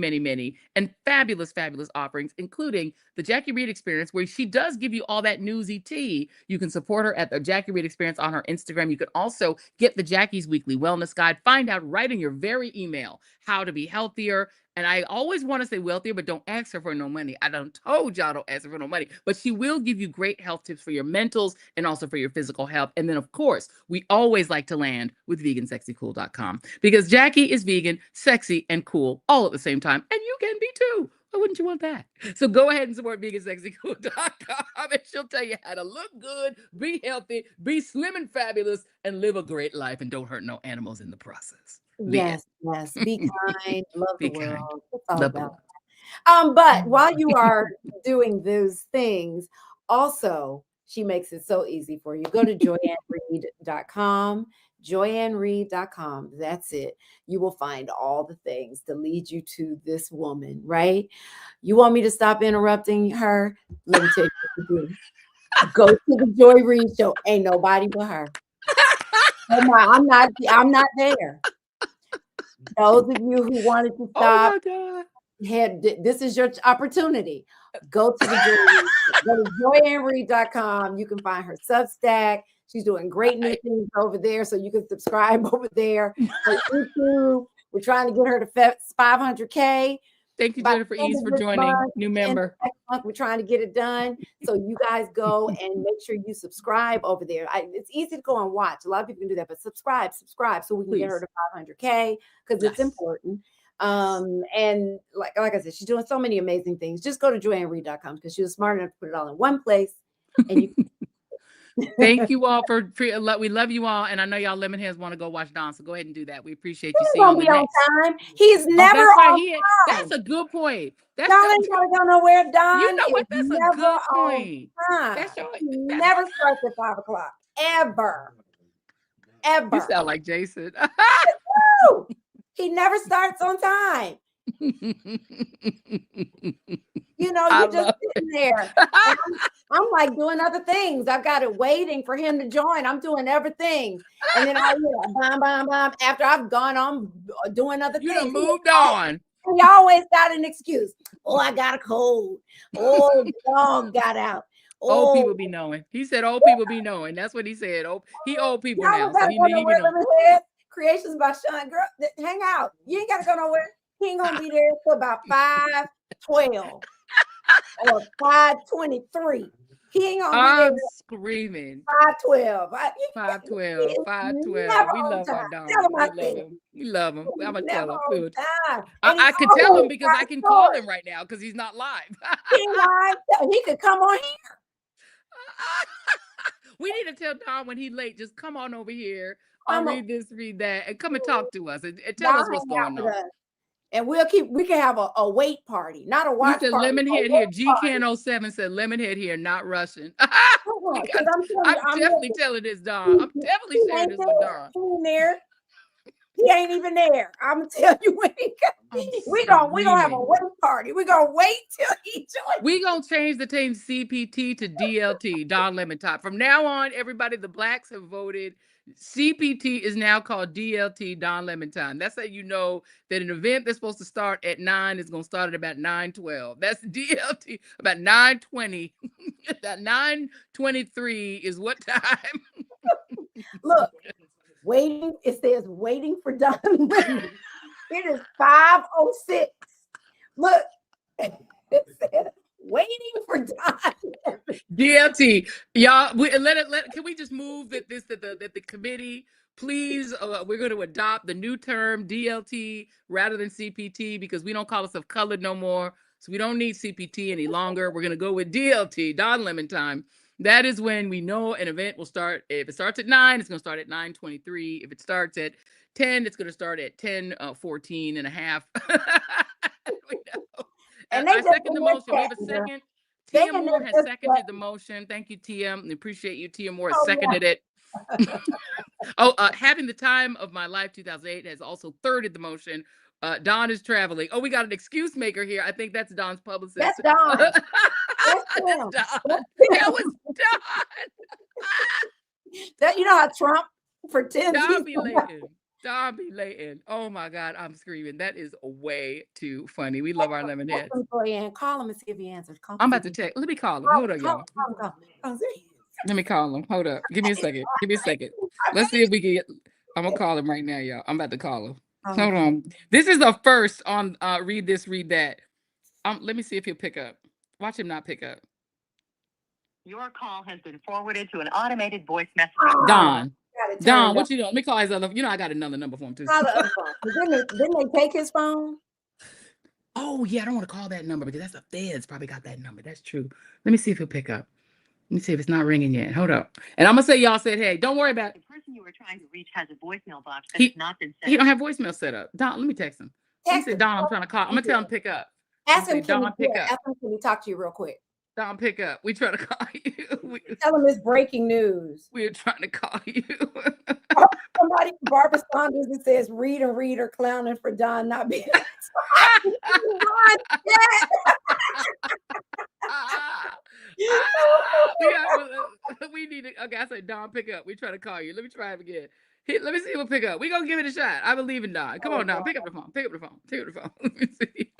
[SPEAKER 1] and fabulous offerings, including the Jackie Reed Experience, where she does give you all that newsy tea. You can support her at the Jackie Reed Experience on her Instagram. You can also get the Jackie's Weekly Wellness Guide. Find out right in your very email how to be healthier. And I always want to say wealthier, but don't ask her for no money. I done told y'all don't ask her for no money, but she will give you great health tips for your mentals and also for your physical health. And then, of course, we always like to land with vegansexycool.com because Jackie is vegan, sexy, and cool all at the same time. And you can be too. Why wouldn't you want that? So go ahead and support vegansexycool.com and she'll tell you how to look good, be healthy, be slim and fabulous, and live a great life and don't hurt no animals in the process. The end.
[SPEAKER 2] Yes, yes. Be kind, love the
[SPEAKER 1] Be kind.
[SPEAKER 2] world. It's all
[SPEAKER 1] Love the
[SPEAKER 2] about.
[SPEAKER 1] world.
[SPEAKER 2] But while you are doing those things, also she makes it so easy for you. Go to joyannereed.com, joyannereed.com. That's it. You will find all the things to lead you to this woman, right? You want me to stop interrupting her? Let me tell you what to do. Go to the Joy Reid show. Ain't nobody but her. Oh my, I'm not there. Those of you who wanted to
[SPEAKER 1] Oh
[SPEAKER 2] stop,
[SPEAKER 1] my God.
[SPEAKER 2] this is your opportunity. Go to the Joy Reid. Go to joyannereed.com. You can find her Substack. She's doing great new things over there, so you can subscribe over there. Her YouTube, we're trying to get her to 500K.
[SPEAKER 1] Thank you,
[SPEAKER 2] By
[SPEAKER 1] Jennifer
[SPEAKER 2] the end
[SPEAKER 1] East,
[SPEAKER 2] of
[SPEAKER 1] for
[SPEAKER 2] this
[SPEAKER 1] joining.
[SPEAKER 2] month,
[SPEAKER 1] New
[SPEAKER 2] the end of
[SPEAKER 1] member.
[SPEAKER 2] next month, we're trying to get it done. So you guys go and make sure you subscribe over there. It's easy to go and watch. A lot of people can do that, but subscribe so we can get her
[SPEAKER 1] Please.
[SPEAKER 2] to 500K because it's
[SPEAKER 1] Yes.
[SPEAKER 2] important. And like I said, she's doing so many amazing things. Just go to joannereed.com because she was smart enough to put it all in one place. And you
[SPEAKER 1] Thank you all for we love you all, and I know y'all Lemonheads want to go watch Don, so go ahead and do that. We appreciate you.
[SPEAKER 2] He's
[SPEAKER 1] See you
[SPEAKER 2] gonna
[SPEAKER 1] on the
[SPEAKER 2] be on
[SPEAKER 1] next.
[SPEAKER 2] time. He's never
[SPEAKER 1] That's right.
[SPEAKER 2] on
[SPEAKER 1] That's
[SPEAKER 2] time.
[SPEAKER 1] a good point. That's
[SPEAKER 2] Don ain't gotta go nowhere. Don
[SPEAKER 1] you know what?
[SPEAKER 2] is
[SPEAKER 1] That's a
[SPEAKER 2] never
[SPEAKER 1] good
[SPEAKER 2] on
[SPEAKER 1] point.
[SPEAKER 2] time.
[SPEAKER 1] That's your.
[SPEAKER 2] He
[SPEAKER 1] That's,
[SPEAKER 2] never starts at 5 o'clock. Ever.
[SPEAKER 1] you sound like Jason.
[SPEAKER 2] Woo! He never starts on time. You know,
[SPEAKER 1] I
[SPEAKER 2] you're just
[SPEAKER 1] love
[SPEAKER 2] sitting there. And I'm like doing other things. I've got it waiting for him to join. I'm doing everything. And then I hear bam, bam, bam. After I've gone on doing other
[SPEAKER 1] You
[SPEAKER 2] things.
[SPEAKER 1] done moved on.
[SPEAKER 2] He always got an excuse. Oh, I got a cold. Oh, the dog got out.
[SPEAKER 1] Old
[SPEAKER 2] Oh,
[SPEAKER 1] people be knowing. He said old people be knowing. That's what he said. He old people
[SPEAKER 2] y'all
[SPEAKER 1] now,
[SPEAKER 2] don't
[SPEAKER 1] so
[SPEAKER 2] gotta
[SPEAKER 1] he
[SPEAKER 2] go
[SPEAKER 1] be
[SPEAKER 2] nowhere.
[SPEAKER 1] knowing.
[SPEAKER 2] Lemonhead. Creations by Sean. Girl, hang out. You ain't gotta go nowhere. He ain't gonna be there till about 5:12 or 5:23. He ain't gonna be there
[SPEAKER 1] I'm screaming.
[SPEAKER 2] 5:12.
[SPEAKER 1] 512,
[SPEAKER 2] Never
[SPEAKER 1] We
[SPEAKER 2] on
[SPEAKER 1] love our
[SPEAKER 2] time. Tell
[SPEAKER 1] Don.
[SPEAKER 2] him I
[SPEAKER 1] We love
[SPEAKER 2] said
[SPEAKER 1] him. We love him. I'm gonna
[SPEAKER 2] never
[SPEAKER 1] tell him.
[SPEAKER 2] on
[SPEAKER 1] Dude.
[SPEAKER 2] time. And he
[SPEAKER 1] I could tell him
[SPEAKER 2] always
[SPEAKER 1] because I
[SPEAKER 2] got
[SPEAKER 1] can
[SPEAKER 2] a
[SPEAKER 1] call
[SPEAKER 2] story.
[SPEAKER 1] him right now because he's not live.
[SPEAKER 2] He ain't lying. He could come on here.
[SPEAKER 1] We need to tell Don when he's late, just come on over here. I'll
[SPEAKER 2] Come on.
[SPEAKER 1] read this, read that, and come and talk to us and tell
[SPEAKER 2] Y'all
[SPEAKER 1] us what's
[SPEAKER 2] hang out
[SPEAKER 1] going
[SPEAKER 2] with
[SPEAKER 1] on.
[SPEAKER 2] us. And we can have a wait party, not a
[SPEAKER 1] We
[SPEAKER 2] watch
[SPEAKER 1] said
[SPEAKER 2] party.
[SPEAKER 1] Lemonhead here. G Can 07 said Lemonhead here, not Russian.
[SPEAKER 2] Because I'm telling
[SPEAKER 1] I'm
[SPEAKER 2] you, I'm
[SPEAKER 1] definitely telling this Don. I'm definitely
[SPEAKER 2] he
[SPEAKER 1] sharing
[SPEAKER 2] ain't
[SPEAKER 1] this
[SPEAKER 2] there.
[SPEAKER 1] with Don.
[SPEAKER 2] He ain't there. He ain't even there. I'm gonna tell you when he
[SPEAKER 1] I'm
[SPEAKER 2] we gonna have a
[SPEAKER 1] screaming.
[SPEAKER 2] wait party. We're gonna wait till he joins.
[SPEAKER 1] We gonna change the name CPT to DLT, Don Lemon Top. From now on, everybody, the blacks have voted. CPT is now called DLT, Don Lemon Time. That's how you know that an event that's supposed to start at 9 is gonna start at about 9:12. That's DLT about 9:20. That 9:23 is what time?
[SPEAKER 2] Look, waiting. It says waiting for Don Lemon. It is 5:06. Look, it says waiting for Don.
[SPEAKER 1] DLT, y'all. Can we just move that the committee, please? We're going to adopt the new term DLT rather than CPT because we don't call ourselves colored no more. So we don't need CPT any longer. We're going to go with DLT, Don Lemon Time. That is when we know an event will start. If it starts at 9, it's going to start at 9:23. If it starts at 10, it's going to start at 10:14 and a half. We know.
[SPEAKER 2] And
[SPEAKER 1] I second the motion. We have a second.
[SPEAKER 2] They
[SPEAKER 1] Tia
[SPEAKER 2] in
[SPEAKER 1] Moore
[SPEAKER 2] there
[SPEAKER 1] has
[SPEAKER 2] just
[SPEAKER 1] seconded the motion. Thank you, Tia. We appreciate you. Tia Moore has
[SPEAKER 2] oh,
[SPEAKER 1] seconded it. Having the time of my life, 2008, has also thirded the motion. Don is traveling. Oh, we got an excuse maker here. I think that's Don's publicist.
[SPEAKER 2] That's Don. That's
[SPEAKER 1] That's
[SPEAKER 2] him.
[SPEAKER 1] Don. That was
[SPEAKER 2] That you know how Trump pretends
[SPEAKER 1] Don.
[SPEAKER 2] he's
[SPEAKER 1] Don be lating. Don be lating. Oh my God, I'm screaming. That is way too funny. We love our Lemonheads.
[SPEAKER 2] Call him and see if he answers.
[SPEAKER 1] I'm about to check. Let me call him. Hold on, y'all.
[SPEAKER 2] Call.
[SPEAKER 1] Let me call him. Hold up. Give me a second. Give me a second. Let's see if we can get. I'm gonna call him right now, y'all. I'm about to call him. Hold on. This is the first on read this, read that. Let me see if he'll pick up. Watch him not pick up.
[SPEAKER 4] Your call has been forwarded to an automated voice message.
[SPEAKER 1] Don. Don, what you doing? Let me call his other. You know I got another number for him too.
[SPEAKER 2] Call the other phone. Didn't they take his phone?
[SPEAKER 1] Oh yeah, I don't want to call that number because that's the feds probably got that number. That's true. Let me see if he'll pick up. Let me see if it's not ringing yet. Hold up. And I'm gonna say y'all said, hey, don't worry about
[SPEAKER 4] it. The person you were trying to reach has a voicemail box that has not been set up.
[SPEAKER 1] He don't have voicemail set up. Don, let me text him. He said, Don, I'm trying to call. I'm gonna tell him pick up.
[SPEAKER 2] Ask him,
[SPEAKER 1] Don, pick up.
[SPEAKER 2] Ask him, can we talk to you real quick?
[SPEAKER 1] Don, pick up. We trying to call you.
[SPEAKER 2] Tell him it's breaking news.
[SPEAKER 1] We're trying to call you.
[SPEAKER 2] Somebody, Barbara Saunders, it says read and read or clowning for Don not being.
[SPEAKER 1] We need to. Okay, I said Don, pick up. We trying to call you. Let me try him again. Let me see if we'll pick up. We gonna give it a shot. I believe in Don. Come on, Don. Pick up the phone. Pick up the phone. Pick up the phone. Let me see.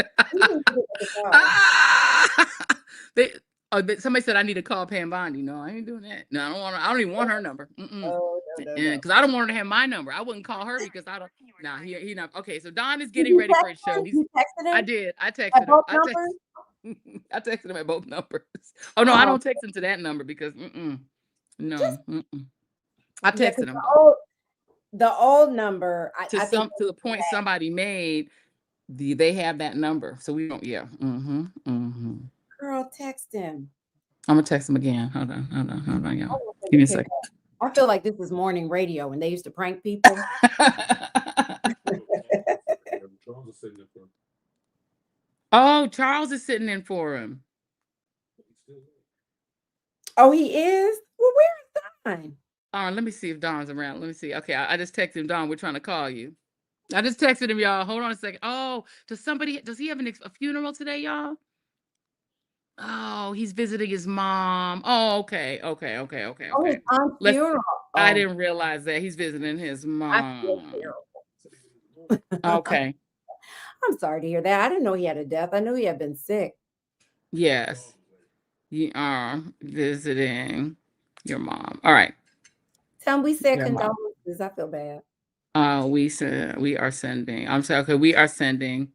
[SPEAKER 1] Somebody said I need to call Pam Bondi. No, I ain't doing that. No, I don't even want her number. Because I don't want her to have my number. I wouldn't call her because I don't. Nah, he not. Okay, so Don is
[SPEAKER 2] Did
[SPEAKER 1] getting
[SPEAKER 2] you
[SPEAKER 1] ready for his
[SPEAKER 2] text
[SPEAKER 1] show.
[SPEAKER 2] him? You texted him
[SPEAKER 1] I did. I
[SPEAKER 2] at
[SPEAKER 1] texted him.
[SPEAKER 2] both numbers?
[SPEAKER 1] I texted him at both numbers. Oh no, I
[SPEAKER 2] Oh,
[SPEAKER 1] don't text him to that number because
[SPEAKER 2] just
[SPEAKER 1] no. I
[SPEAKER 2] yeah,
[SPEAKER 1] texted
[SPEAKER 2] because
[SPEAKER 1] him though.
[SPEAKER 2] the old number, I think
[SPEAKER 1] To the point somebody made, they have that number. So we don't, yeah.
[SPEAKER 2] girl text him.
[SPEAKER 1] I'm gonna text him again. Hold on, y'all.
[SPEAKER 2] Oh,
[SPEAKER 1] Give me a
[SPEAKER 2] pick
[SPEAKER 1] second.
[SPEAKER 2] up. I feel like this is morning radio when they used to prank people.
[SPEAKER 1] Oh, Charles is sitting in for him.
[SPEAKER 2] Oh, he is? Well, where is Don?
[SPEAKER 1] All right, let me see if Don's around. Let me see. Okay, I just texted him, Don. We're trying to call you. I just texted him, y'all. Hold on a second. Oh, does he have a funeral today, y'all? Oh, he's visiting his mom. Oh, okay.
[SPEAKER 2] Oh, his aunt's
[SPEAKER 1] Let's
[SPEAKER 2] funeral.
[SPEAKER 1] I
[SPEAKER 2] Oh,
[SPEAKER 1] didn't realize that he's visiting his
[SPEAKER 2] I feel
[SPEAKER 1] mom.
[SPEAKER 2] terrible.
[SPEAKER 1] Okay.
[SPEAKER 2] I'm sorry to hear that. I didn't know he had a death. I knew he had been sick.
[SPEAKER 1] Yes. You are visiting your mom. All right.
[SPEAKER 2] Tell him we said
[SPEAKER 1] Your mom.
[SPEAKER 2] condolences. I feel bad.
[SPEAKER 1] We are sending. I'm sorry. Okay, we are sending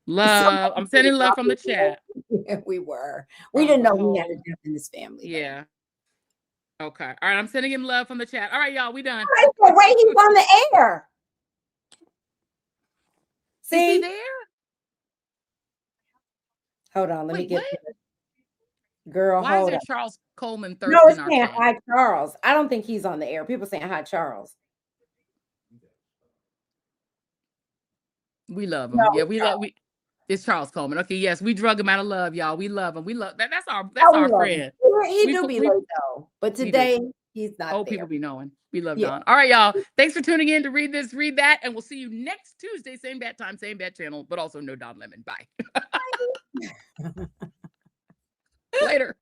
[SPEAKER 1] love. I'm sending love from the chat.
[SPEAKER 2] Yeah, we were. We didn't know he had a death in his family.
[SPEAKER 1] Yeah. Okay. All right. I'm sending him love from the chat. All right, y'all. We done.
[SPEAKER 2] Right, wait, he's on the air. See?
[SPEAKER 1] Is he there?
[SPEAKER 2] Hold on. Let me
[SPEAKER 1] Wait,
[SPEAKER 2] get
[SPEAKER 1] what?
[SPEAKER 2] girl.
[SPEAKER 1] Why is
[SPEAKER 2] Hold
[SPEAKER 1] there
[SPEAKER 2] on.
[SPEAKER 1] Charles Coleman
[SPEAKER 2] No,
[SPEAKER 1] Thurston
[SPEAKER 2] it's
[SPEAKER 1] in our
[SPEAKER 2] saying
[SPEAKER 1] chat?
[SPEAKER 2] hi, Charles. I don't think he's on the air. People saying hi, Charles.
[SPEAKER 1] We love him.
[SPEAKER 2] No,
[SPEAKER 1] Yeah, it's Charles Coleman. Okay, yes, we drug him out of love, y'all. We love him. We love that. That's our
[SPEAKER 2] we love him.
[SPEAKER 1] friend.
[SPEAKER 2] He do be late though, but today he's not
[SPEAKER 1] Oh,
[SPEAKER 2] there.
[SPEAKER 1] people be knowing. We love
[SPEAKER 2] Yeah.
[SPEAKER 1] Don. All right, y'all. Thanks for tuning in to read this, read that, and we'll see you next Tuesday, same bat time, same bat channel, but also no Don Lemon. Bye. Later.